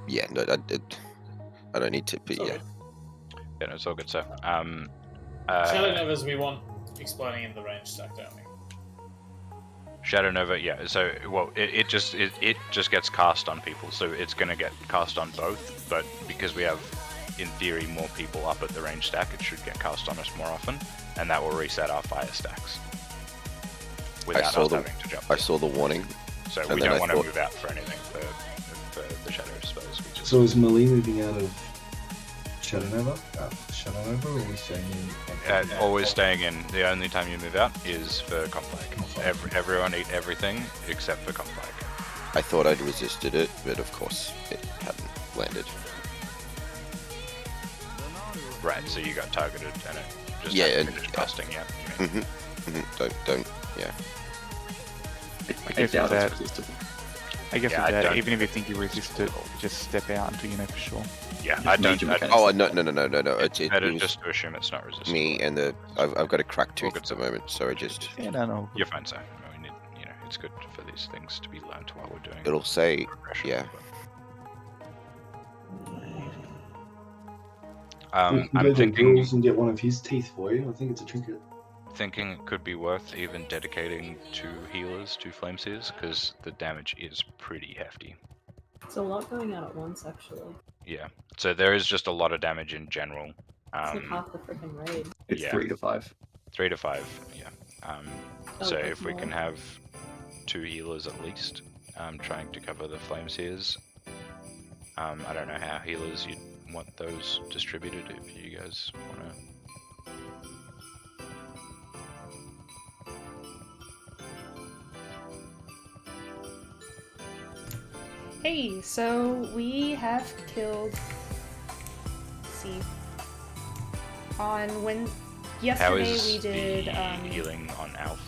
Yeah, no, I don't need to. But yeah. Yeah, no, it's all good. So, Shadow Novas we want exploding in the range stack, don't we? Shadow Nova, yeah. So, well, it just gets cast on people, so it's gonna get cast on both. But because we have, in theory, more people up at the range stack, it should get cast on us more often, and that will reset our fire stacks without us having to jump. I saw the warning. So we don't want to move out for anything for the shadow spells. We just... So is Melee moving out of Shadow Nova? Or are we staying in? Always staying in. The only time you move out is for conflag. Everyone eat everything except for conflag. I thought I'd resisted it, but of course it hadn't landed. Right, so you got targeted and it just Yeah, hadn't finished casting yet. You mean? Don't, yeah. I get guess that. that- Resistable. I guess Yeah, with I that, don't- even if you think you resist it, just step out until you know for sure. Yeah, Just I don't. major mechanics. Oh no! It Better was just to assume it's not resistant. me and I've got a cracked tooth at the moment, so I just. Yeah, no. You're fine, sir. We need, it's good for these things to be learned while we're doing. It'll say, progression, yeah. We can go I'm to thinking Jules and get one of his teeth for you. I think it's a trinket. thinking it could be worth even dedicating 2 healers to Flame Seers, because the damage is pretty hefty. It's a lot going out at once, actually. Yeah, so there is just a lot of damage in general. It's like half the freaking raid. It's 3 to 5. 3 to 5, yeah. Oh, So like if we more. can have 2 healers at least, trying to cover the flame seers. I don't know how healers you'd want those distributed if you guys want to. Hey, so we have killed. Let's see. Yesterday we did healing on Alf?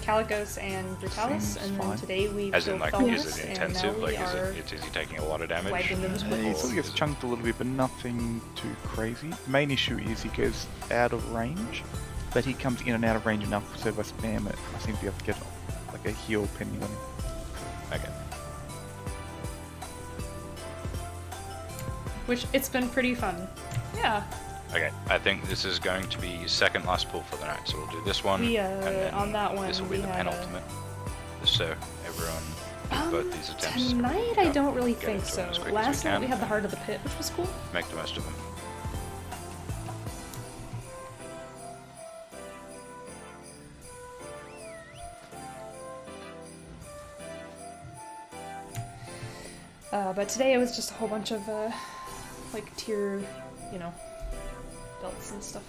Calicos and Brutalis, and then today we As in, killed like, is Felmyst, it and intensive? now we Like, are is he taking a lot of damage? wiping them with He sort of gets chunked a little bit, but nothing too crazy. The main issue is he goes out of range, but he comes in and out of range enough so if I spam it, I seem to be able to get like a heal penny on him. Okay. Which it's been pretty fun. Yeah. Okay, I think this is going to be second last pull for the night, so we'll do this one. We and then on that one this will be we the had penultimate. So everyone do both these attempts. Tonight I don't really get think into so. them as quick as Last we night can. we had the Heart of the Pit, which was cool. Make the most of them. But today it was just a whole bunch of like tier, belts and stuff.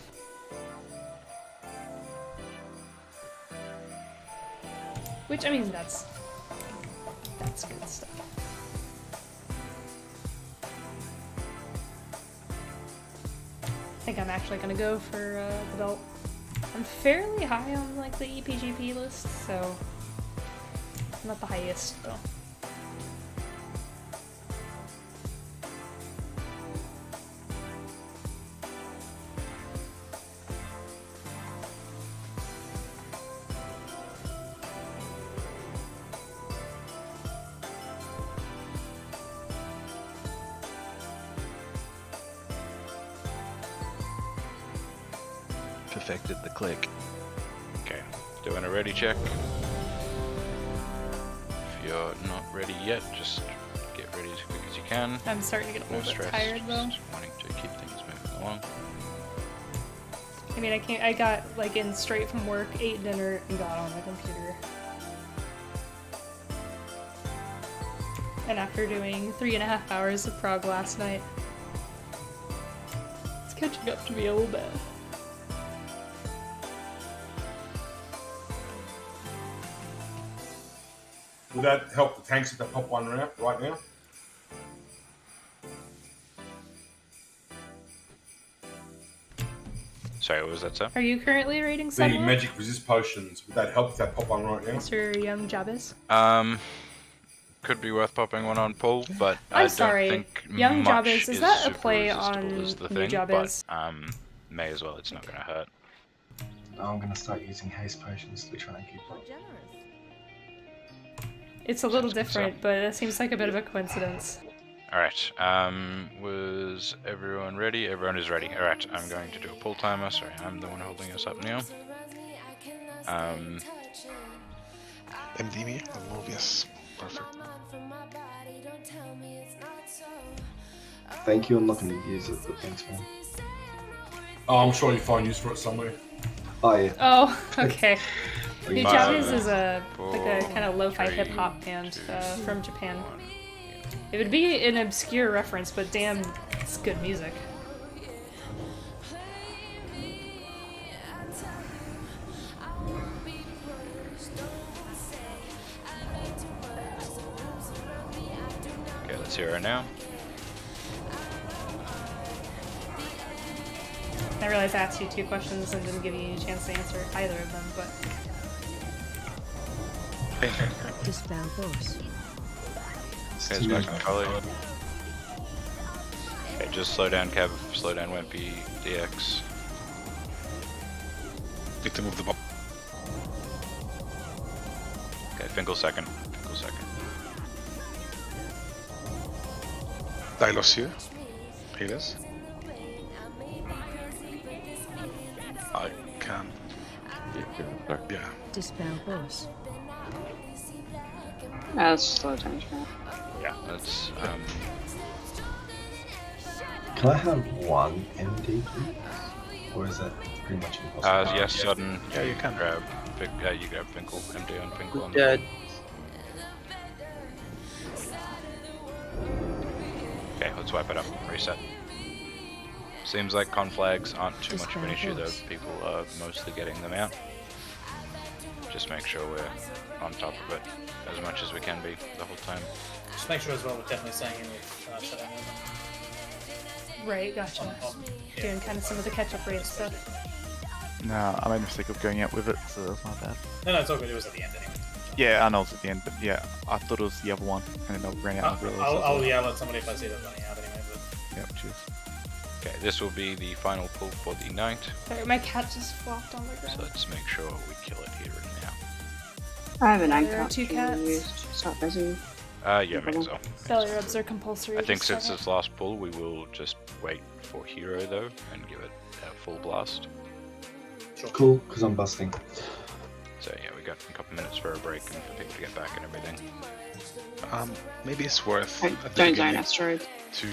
Which, I mean, that's good stuff. I think I'm actually gonna go for the belt. I'm fairly high on like the EPGP list, so not the highest though. Perfected the click. Okay, doing a ready check. If you're not ready yet, just get ready as quick as you can. I'm starting to get a little bit tired though. Just wanting to keep things moving along. I mean, I got like in straight from work, ate dinner, and got on my computer. And after doing 3.5 hours of Prog last night, it's catching up to me a little bit. Would that help the tanks if they pop one round right now? Sorry, what was that, sir? Are you currently rating The Sunwell? magic resist potions, would that help if they pop one right now? Mr. Young Jabez? Could be worth popping one on Paul, but I I'm sorry. don't think Young much Jabez, is that a super play resistible on is the New thing, Jabez? but may as well, it's not going to hurt. I'm gonna start using haste potions to try and keep up. It's a little different, but it seems like a bit of a coincidence. Alright, was everyone ready? Everyone is ready. Alright, I'm going to do a pull timer. Sorry, I'm the one holding us up now. MD me? I'll move, yes. Perfect. Thank you, I'm not gonna use it, but thanks, man. Oh, I'm sure you'll find use for it somewhere. Oh, yeah. Oh, okay. New Five, Jabez is a kind of lo-fi three, hip-hop band from Japan. It would be an obscure reference, but damn, it's good music. Okay, let's hear her now. I realized I asked you 2 questions and didn't give you a chance to answer either of them, but... Dispel boss. Okay, back to Kali. Okay, just slow down Cav, slow down Wimpy, DX. Need to move the ball. Okay, Finkel second. Finkel second. Dylos here. Healers. I can. Yeah. Dispel boss. That's slow down. Yeah, that's Can I have one MD, please? Or is that pretty much impossible? yes, sudden. Yeah, you can. Grab. You grab Finkel. MD on Finkel. On Dead. Okay, let's wipe it up and reset. Seems like conflags aren't too much of an issue though. People are mostly getting them out. Just make sure we're on top of it as much as we can be the whole time. Just make sure as well we're definitely staying in with shutdown. Right, gotcha. Doing kind of some of the catch-up race stuff. No, I made a mistake of going out with it, so that's my bad. No, it's all good. It was at the end anyway. Yeah, I know it's at the end, but yeah, I thought it was the other one, and then I ran out and realised. I'll yell at somebody if I see them running out anyway. But... Yep, cheers. Okay, this will be the final pull for the night. Sorry, my cat just flopped on the ground. So let's make sure we kill it here and now. I have an There are anchor. 2 cats. Start buzzing. Yeah, may as well. Belly rubs are compulsory. I think just since start it's last pull, we will just wait for hero though and give it a full blast. Cool, because I'm busting. So yeah, we got a couple minutes for a break and for people to get back and everything. Maybe it's worth Don't at the zone beginning asteroid. to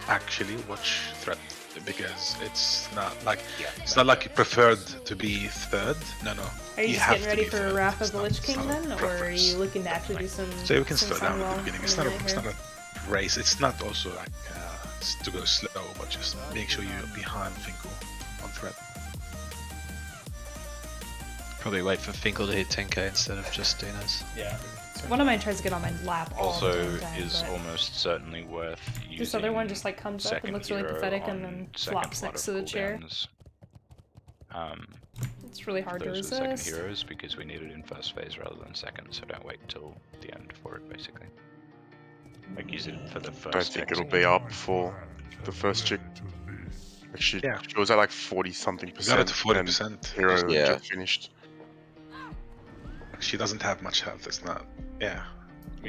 actually watch threat, because it's not like it's not like you preferred to be third. No. Are you just have getting to ready be for third. Wrath of It's the not- Lich it's King not a then, or are preference. you looking to actually do some? So you can some slow down at Sunwell the beginning. in It's the not minute it's here? not a race. It's not also like to go slow, but just make sure you're behind Finkel on threat. Probably wait for Finkel to hit 10k instead of just Dinos. Yeah. One of mine tries to get on my lap all Also, the damn time, is but almost certainly worth using. this other one just like comes up and second looks really hero pathetic and on then second flops lot next of to the chair. cooldowns. It's really hard to Those are the second resist. heroes because we need it in first phase rather than second, so don't wait till the end for it basically. Like use it for the first. I don't think tick. it'll be up for the first chick. Like she was at like 40-something We got it percent. to 40%. and Hero Yeah. just finished. She doesn't have much health. It's not. Yeah.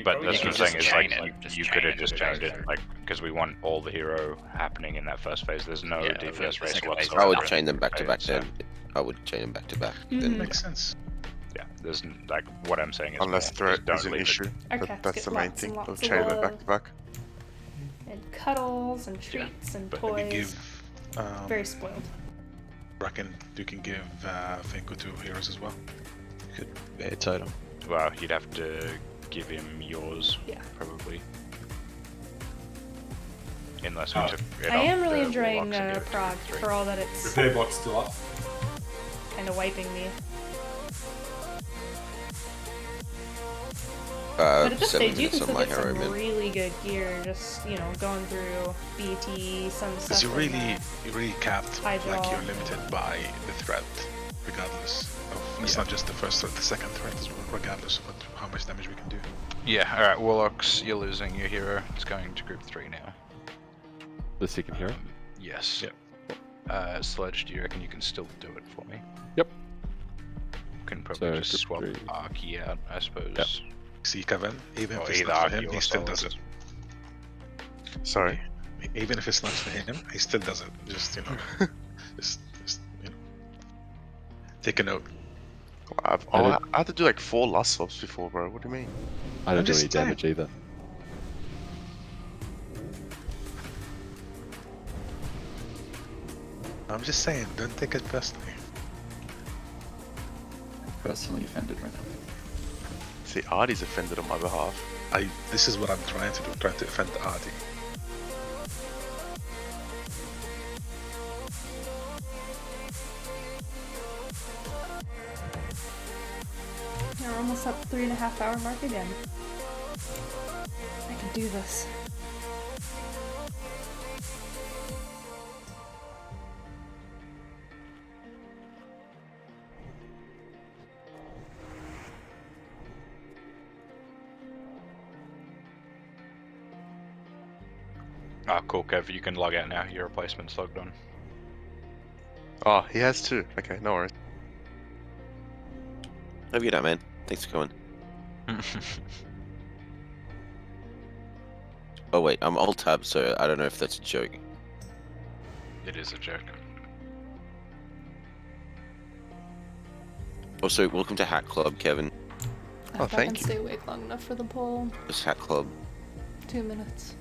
But that's what I'm saying is like you could have just chain changed it, like because we want all the hero happening in that first phase. There's no Yeah, DPS the race second phase. whatsoever. I would chain them back to back So, then. I would chain them back to back. Mhm. Then Makes sense. Yeah, there's like what I'm saying is Unless more, threat just don't is an leave it. issue. Our That, cats that's get the main lots and thing lots of of chaining it love. back to back. And cuddles and treats and But toys. we give. Very spoiled. Reckon you can give Finkel 2 heroes as well. Could be a totem. Well, you'd have to give him yours, Yeah. probably. Unless we took it I off am really the enjoying warlocks and gave it to Prog the three. for all that it's Repair bot's still up. kind of wiping me. But at this 7 stage, you can minutes on still my get hero some min. really good gear. Just going through BT, some Because stuff. you in really capped, High like draw. you're limited by the threat, regardless of. It's not just the first threat, the second threat as well, regardless of how much damage we can do. Yeah, alright, Warlocks, you're losing your hero. It's going to group 3 now. The second hero? Yes. Sledge, do you reckon you can still do it for me? Yep. Can probably So, just swap group 3. Arrky out, I suppose. See, Kevin, even Or if it's either not for Arrky him, or he still does Solas. it. Sorry. Even if it's not for him, he still does it. Just just take a note. I had to do like 4 lust swaps before, bro. What do you mean? I don't I'm do just any damage either. I'm just saying, don't take it personally. Personally offended right now. See, Artie's offended on my behalf. This is what I'm trying to do, trying to offend Artie. We're almost at the 3.5 hour mark again. I can do this. Ah, cool, Kev, you can log out now. Your replacement's logged on. Oh, he has 2. Okay, no worries. Have a good night, man. Thanks for coming. Oh wait, I'm alt tab, so I don't know if that's a joke. It is a joke. Also, welcome to Hack Club, Kevin. I can stay awake long enough for the poll. It's Hack Club. 2 minutes.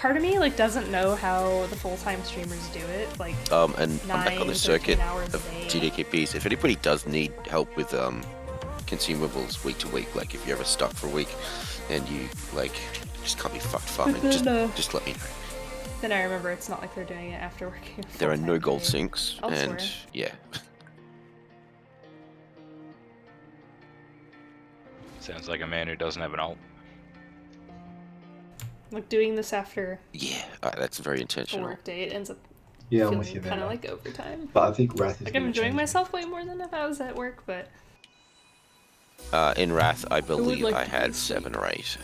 part of me like doesn't know how the full-time streamers do it. Like, And I'm back on 9, the 13 circuit hours a of day. GDKPs. If anybody does need help with consumables week to week, like if you're ever stuck for a week and you like just can't be fucked farming, just let me know. Then I remember it's not like they're doing it after working. a There are no full-time gold day sinks, elsewhere. and yeah. Sounds like a man who doesn't have an ult. Like doing this after Yeah, that's very a intentional. work day, it ends up Yeah, I'm feeling with you there. kind of like overtime. But I think Wrath is Like I'm gonna enjoying change. myself way more than if I was at work, but In Wrath, I believe like I to had be 7 or 8.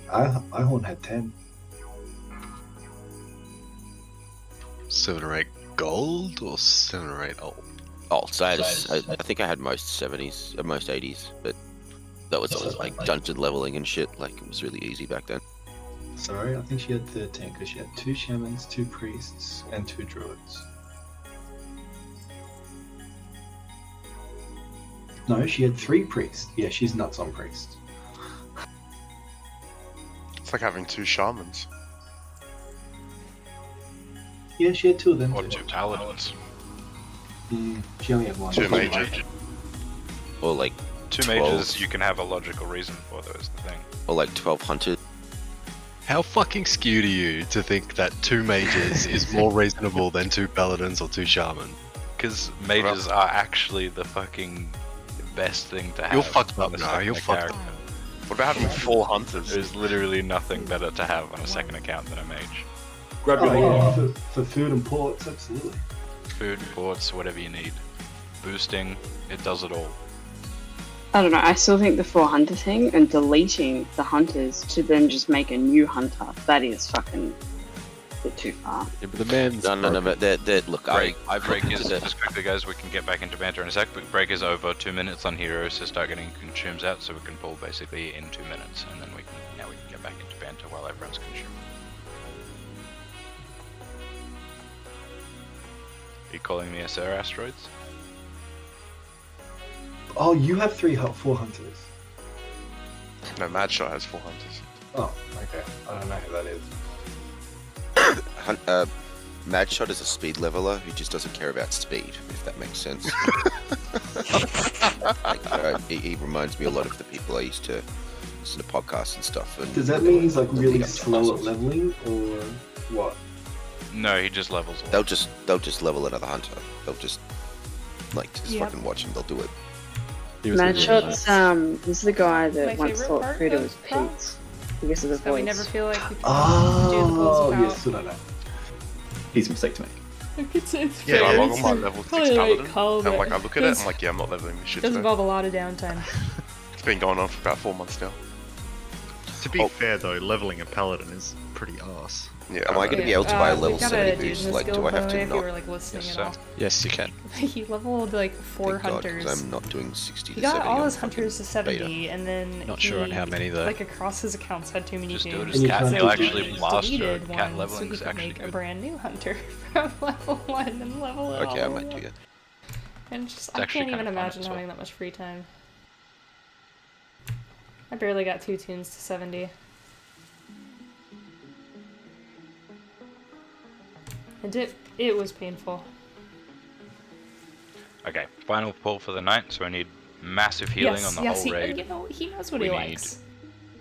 Ihorn had 10. 7 or 8 gold or 7 or 8 ult? So I think I had most 70s, most 80s, but that was all like dungeon leveling and shit. Like it was really easy back then. Sorry, I think she had 13 because she had 2 shamans, 2 priests, and 2 druids. No, she had 3 priests. Yeah, she's nuts on priests. It's like having 2 shamans. Yeah, she had 2 of them. Or 2 paladins. She only had 1. 2 mages. Or like 2 12. mages you can have a logical reason for, though, is the thing. Or like 12 hunters. How fucking skewed are you to think that 2 mages is more reasonable than 2 paladins or 2 shaman? Because mages are actually the fucking best thing to have. You're fucked on up a now, second you're fucked account. up. What about having 4 hunters? There's literally nothing better to have on a second account than a mage. Grab your yeah, for food and ports, absolutely. Food, ports, whatever you need. Boosting, it does it all. I don't know, I still think the 4 hunter thing and deleting the hunters to then just make a new hunter, that is fucking a bit too far. Yeah, but the man's No, but they're look, Break is, just quickly guys, we can get back into banter in a sec, but break is over 2 minutes on heroes to start getting consumes out, so we can pull basically in 2 minutes, and then we can get back into banter while everyone's consumed. Are you calling me a Sir Asteroids? Oh, you have 4 hunters. No, Madshot has 4 hunters. Oh, okay. I don't know who that is. Madshot is a speed leveler who just doesn't care about speed, if that makes sense. He reminds me a lot of the people I used to listen to podcasts and stuff. And Does that mean he's like really slow at leveling, or what? No, he just levels. They'll just level another hunter. They'll just fucking watch him. They'll do it. Madshot's this is the guy that My once favorite thought part Frida of was Prog Pete because of the that we voice. never feel like we can Oh, do the pulls without. yes, I know. Easy mistake to make. Like it's Yeah, fair. I log It's on my like level 6 probably paladin, like calm, and like I but look at it, does- I'm like, yeah, I'm not leveling this shit does today. involve a lot of downtime. It's been going on for about 4 months now. To be fair though, leveling a paladin is pretty arse. Yeah, Am I going to be able to buy a level we got 70 a dude boost? in this Like, do guild, I have by the to way, if not? you were like listening Yes, at sir. all. Yes, you can. He leveled like 4 Thank God, hunters. 'cause I'm not doing 60 He to 70 got all on his fucking hunters to 70, and then Not sure on he, how many, though. Like across his accounts had too many Just do it games. as cat. So They'll he actually blast your deleted cat one so leveling he is could actually make a good. brand new hunter from level 1 and level it Okay, I all might the do way up. that. And just, It's I actually can't even kinda fun imagine as well. having that much free time. I barely got 2 tunes to 70. And it was painful. Okay, final pull for the night, so I need massive healing on the whole raid. You know, he knows what We he need likes.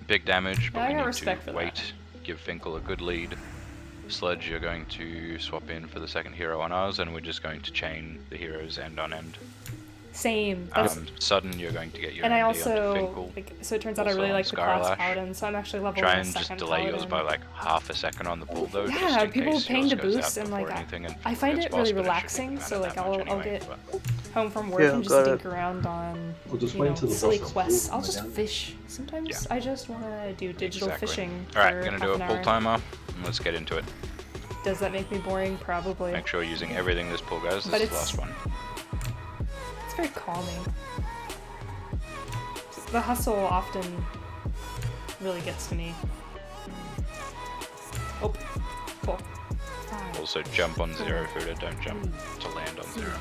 big damage, but I we got need respect to for wait, that. give Finkel a good lead. Sledge, you're going to swap in for the second hero on ours, and we're just going to chain the heroes end on end. Same. That's, Sudden, you're going to get your and I MD onto also, Finkel. like, so it turns out I Also really on like the class Scarlash. paladin, so I'm actually leveling Try a and just second delay yours paladin. by like half a second on the pull though, just Yeah, in people case paying yours to goes boost out and like before anything and I find gets it boss, really but it shouldn't relaxing. matter So like that much I'll anyway, get but- home from work Yeah, and just gotta- dink around on We'll just you wait know, until the silly boss quests. unfolds I'll and just we're done. fish. Sometimes I just want to do digital Exactly. fishing. Alright, for gonna half do a an full hour. timer, and let's get into it. Does that make me boring? Probably. Make sure you're using everything this pull goes. This But is the it's- last one. It's very calming. The hustle often really gets to me. Oh, cool. Also jump on zero footer, don't jump to land on zero.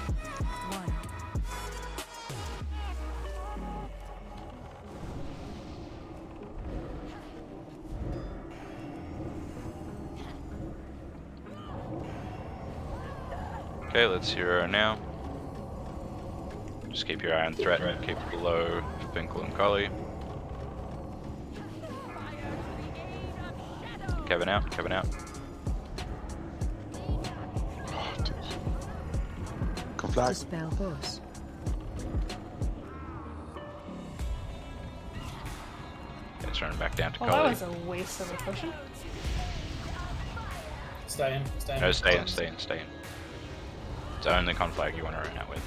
Okay, let's hero now. Just keep your eye on threat. Keep it below Finkel and Collie. Kevin out. Kevin out. Flag. Dispel boss. It's running back down to Well, that Collie. was a waste of a potion. Stay in. Stay in. No, stay in, stay in, stay in. It's only conflag you want to run out with.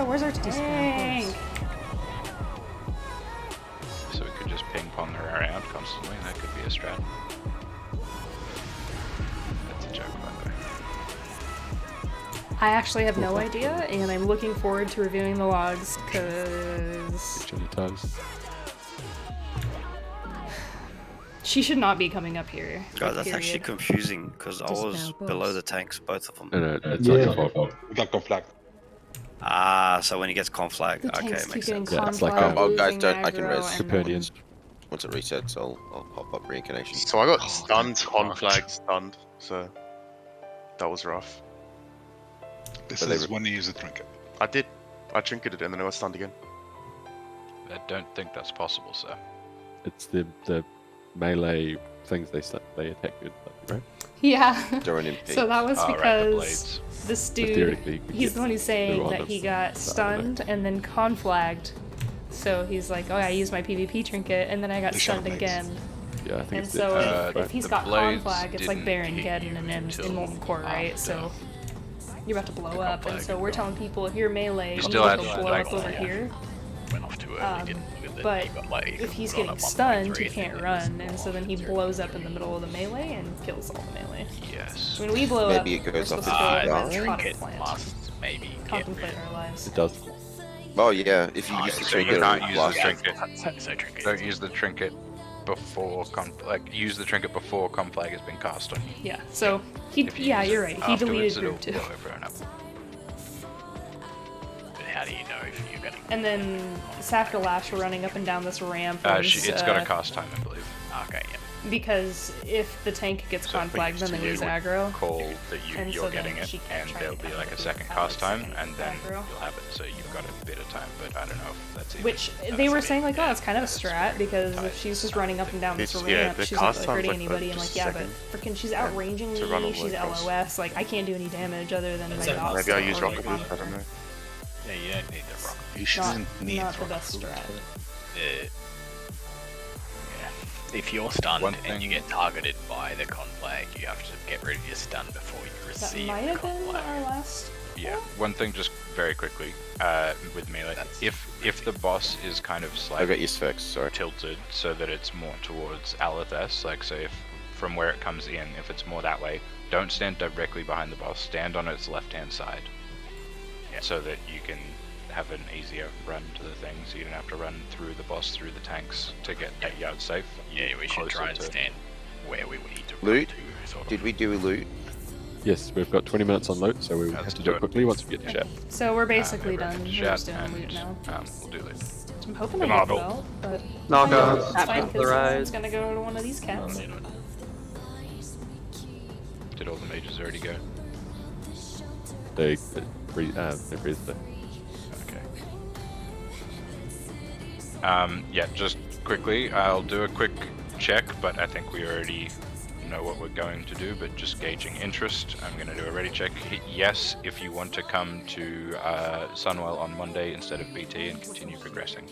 Where's our tank? So we could just ping pong her around constantly, and that could be a strat. That's a joke, by the way. I actually have no idea, and I'm looking forward to reviewing the logs, because she should not be coming up here. God, that's period. actually confusing because I was below the tanks, both of them. No, it's not your fault. We got conflag. Ah, so when he gets conflag, The okay, tanks keep makes getting sense. Yeah, it's like conflag, Oh, guys, losing don't. I can aggro, res. and then- Once it resets, I'll pop up reincarnation. So I got stunned, conflag, stunned. So that was rough. This is when you use a trinket. I did. I trinketed and then I was stunned again. I don't think that's possible, sir. It's the melee things they attack you with, right? Yeah. They're an MP. So that was Oh, right, the because blades. this So dude, theoretically, you could he's get the one who's saying through on that them. he got stunned and then conflagged. So he's like, oh, I used my PvP trinket and then I got stunned again. Yeah, I think And it's so the, if he's the got blades conflag, it's like didn't Baron hit Geddon you and then until in Molten Core, right? So you're about to blow The up, and conflag so is we're gone. telling people, if you're melee, You you still need had to to blow like- up over yeah. here. Went off too early, didn't look at the But you got like if he's run getting at stunned, 1.3 he and can't then run, and so then he blows up in the middle of the melee and kills all the melee. Yes. When we blow Maybe up, it we're goes off supposed his to go feet. over and try to trinket plant, must maybe contemplate our lives. it does. Oh yeah, if you use the So you trinket, can't it'll use block. the trinket. So trinket. Don't use the trinket before use the trinket before conflag has been cast on you. Yeah, so he, If you yeah, use you're it right. He deleted afterwards, group it'll 2. blow everyone up. But how do you know if you're gonna? And then Sacrilege were running up and down this ramp. It's got a cast time, I believe. Okay, yeah. Because if the tank gets So conflagged, then they you lose would aggro. Call that And you're so then getting it, she can't and try there'll to be like a counter second it cast time, with and then aggro. you'll have it. So you've got a bit of time, but I don't know if that's even. Which they were saying like, oh, it's kind of a strat because if she's just running up and down this It's- yeah, ramp, the she's not cast really time's hurting like anybody. And just like, a yeah, but second. freaking, she's outranging to run all me. the She's way across. LOS. Like, I can't do any damage other than my dots. Maybe I use or rocket my boost. I don't know. Yeah, you don't need the rock. You shouldn't Not, need not the rocket best boost. strat. Yeah. If you're stunned One and you get targeted by the conflag, you have to get rid of your stun before you That receive might the have been conflag. our last. Yeah, one thing just very quickly with melee. If the boss is kind of I got slightly your specs, sorry. tilted so that it's more towards Alethess, like so if from where it comes in, if it's more that way, don't stand directly behind the boss, stand on its left hand side. So that you can have an easier run to the thing, so you don't have to run through the boss, through the tanks to get that yard safe. Yeah, we should closer try and to- stand where we need to Loot? run to. Sort of. Did we do loot? Yes, we've got 20 minutes on loot, so we have to do it quickly once we get to chat. So we're basically Everyone done. can We're chat just doing loot now. We'll do loot. I'm hoping I Come on, get the Bill. belt, but Knock that's off. fine Happy for the because ride. it's gonna go to one of these cats. Did all the mages already go? They freeze the. Yeah, just quickly, I'll do a quick check, but I think we already know what we're going to do, but just gauging interest, I'm going to do a ready check. Hit yes if you want to come to Sunwell on Monday instead of BT and continue progressing.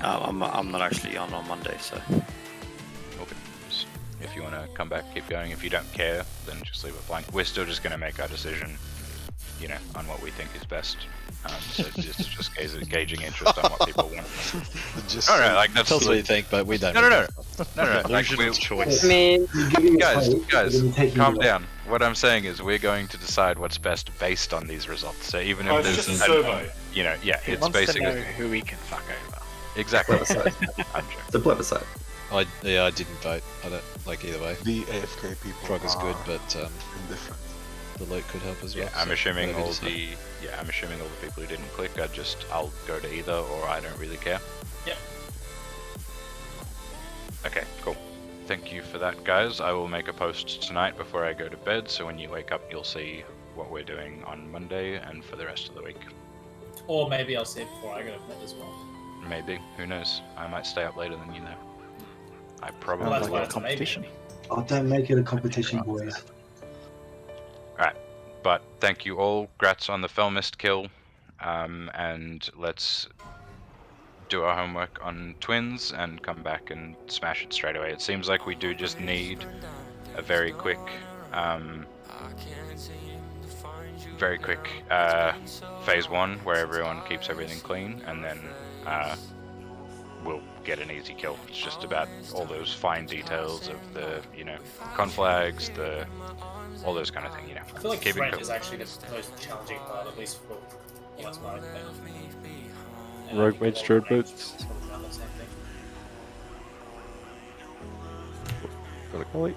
I'm not actually on Monday, so. Okay. If you want to come back, keep going. If you don't care, then just leave it blank. We're still just going to make our decision, you know, on what we think is best. So it's just gauging interest on what people want. Just No, like that's tell us what you think, but we don't. No. Like, Illusion of choice. I mean, guys, calm down. What I'm saying is we're going to decide what's best based on these results. So even if Oh, it's there's, just a survey. you know, yeah, He it's wants to know basically who we can fuck over. exactly. Plebiscite. I'm sure. It's a plebiscite. I didn't vote. I don't like either way. The AFK people Prog is good, are but indifferent. the loot could help as well. Yeah, I'm so assuming whatever all you decide. I'm assuming all the people who didn't click, I'll go to either, or I don't really care. Yep. Okay, cool. Thank you for that, guys. I will make a post tonight before I go to bed, so when you wake up, you'll see what we're doing on Monday and for the rest of the week. Or maybe I'll see it before I go to bed as well. Maybe. Who knows? I might stay up later than you know. I probably Well, that's will. why it's a competition. Oh, don't make it a competition, boys. Alright, but thank you all. Grats on the Felmyst kill. And let's do our homework on twins and come back and smash it straight away. It seems like we do just need a very quick phase 1 where everyone keeps everything clean, and then we'll get an easy kill. It's just about all those fine details of the, conflags, all those kind of things, I feel like French is actually the most challenging part, at least for that's my opinion. Rogue Mage Druid Boots. Got a collie.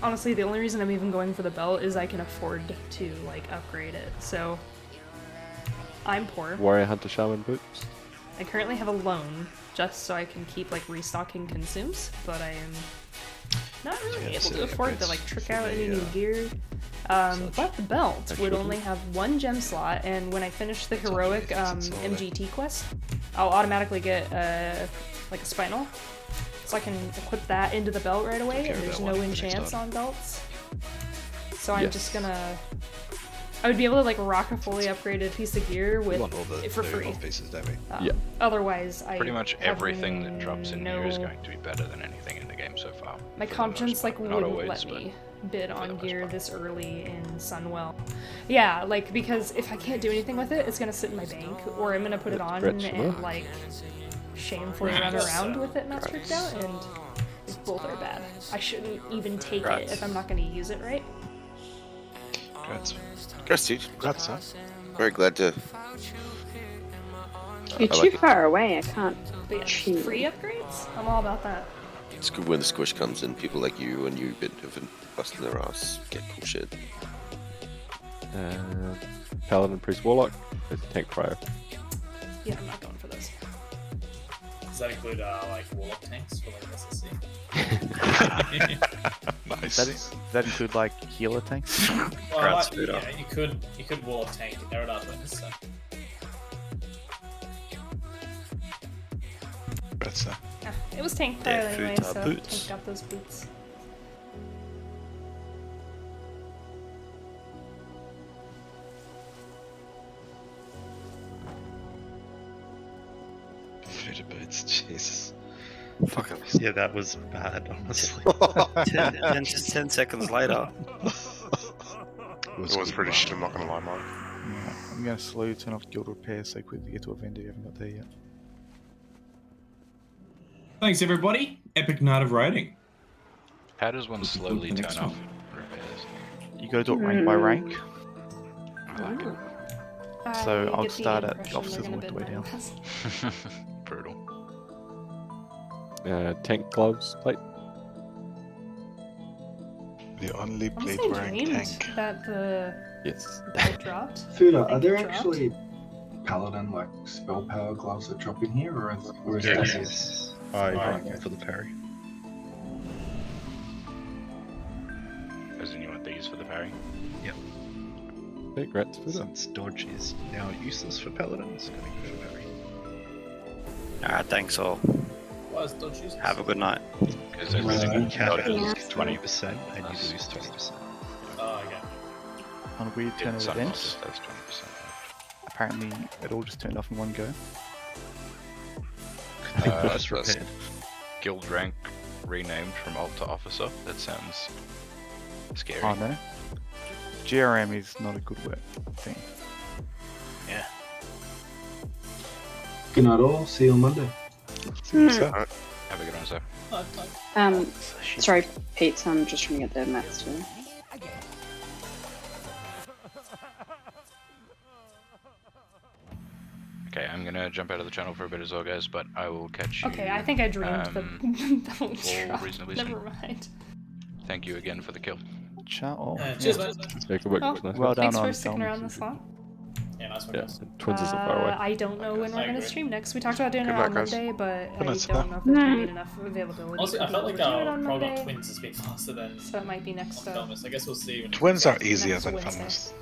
Honestly, the only reason I'm even going for the belt is I can afford to upgrade it. So I'm poor. Warrior Hunter Shaman Boots. I currently have a loan just so I can keep restocking consumes, but I am not really able to afford to trick out any new gear. But the belt would only have 1 gem slot, and when I finish the heroic MGT quest, I'll automatically get a spinal. So I can equip that into the belt right away, and there's no enchants on belts. So I'm just gonna... I would be able to rock a fully upgraded piece of gear with for free. Pieces, don't we? Yeah. Otherwise, Pretty much have everything that drops in here is going to be better than anything in the game so far. My conscience wouldn't always, let me bid on gear this early in Sunwell. Yeah, because if I can't do anything with it, it's gonna sit in my bank, or I'm gonna put it on and shamefully run around with it not tricked out, and both are bad. I shouldn't even take it if I'm not going to use it right. Congrats, dude. Congrats, huh? Very glad to. You're too far away, I can't. But yeah, free upgrades? I'm all about that. It's good when the squish comes in. People like you and you have been busting their ass, get cool shit. Paladin, Priest, Warlock. There's a tank prior. Yeah, I'm not going for those. Does that include warlock tanks for SSC? Nice. Does that include healer tanks? Well, you could warlock tank Eridar, so. Better. Yeah, it was tank prior anyway, so tank got those boots. Fruit of boots, Jesus. Fucking yeah, that was bad, honestly. 10 seconds later. It was pretty shit, I'm not gonna lie, Mark. Yeah, I'm gonna slowly turn off guild repair so quickly get to a vendor you haven't got there yet. Thanks everybody. Epic night of raiding. How does one slowly the turn next off one. repairs? You gotta do it rank by rank. I like it. So I'll start at the officers and work the way down. Brutal. Tank gloves, plate. The only Honestly, plate I wearing dreamed tank. that the Yes. belt dropped. Fuda, are there Dropped. actually paladin spell power gloves that drop in here, or is There that it just... is. okay. For the parry. As in you want these for the parry? Yep. Hey, grats for that. Since dodge is now useless for paladins, going to go for parry. Alright, thanks all. Why is dodge useless? Have a good night. Because everything You can dodges lose 20%. 20% and you lose 20%. Oh, okay. On a weird turn of Some events, bosses, that's 20%. apparently it all just turned off in one go. Just repaired. Guild rank renamed from alt to officer. That sounds scary. Oh no. GRM is not a good word thing. Yeah. Good night all, see you on Monday. Have a good one, sir. Sorry, Pete, I'm just trying to get the maths too. gonna jump out of the channel for a bit as well, guys, but I will catch you. Okay, I think I dreamed the all drop. reasonably Never soon. mind. Thank you again for the kill. Ciao. Cheers, man. Well done Thanks on for sticking filming. around this long. Yeah, nice one, Yeah, guys. Twins isn't far away. I don't know when we're I gonna agree. stream next. We talked about doing Good it luck, on guys. Monday, but I Good night, don't know if there's gonna be enough availability. Honestly, I for felt people like to do it our on Prog on Monday, Twins has been faster than so it might be next. Felmyst. I guess we'll see. When Twins are it easier Next than Wednesday. Felmyst.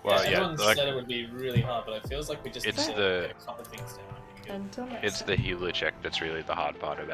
Well, yeah, everyone like, said it would be really hard, but it feels like we just it's need to the get a couple of things down. Until next it's time. the healer check that's really the hard part of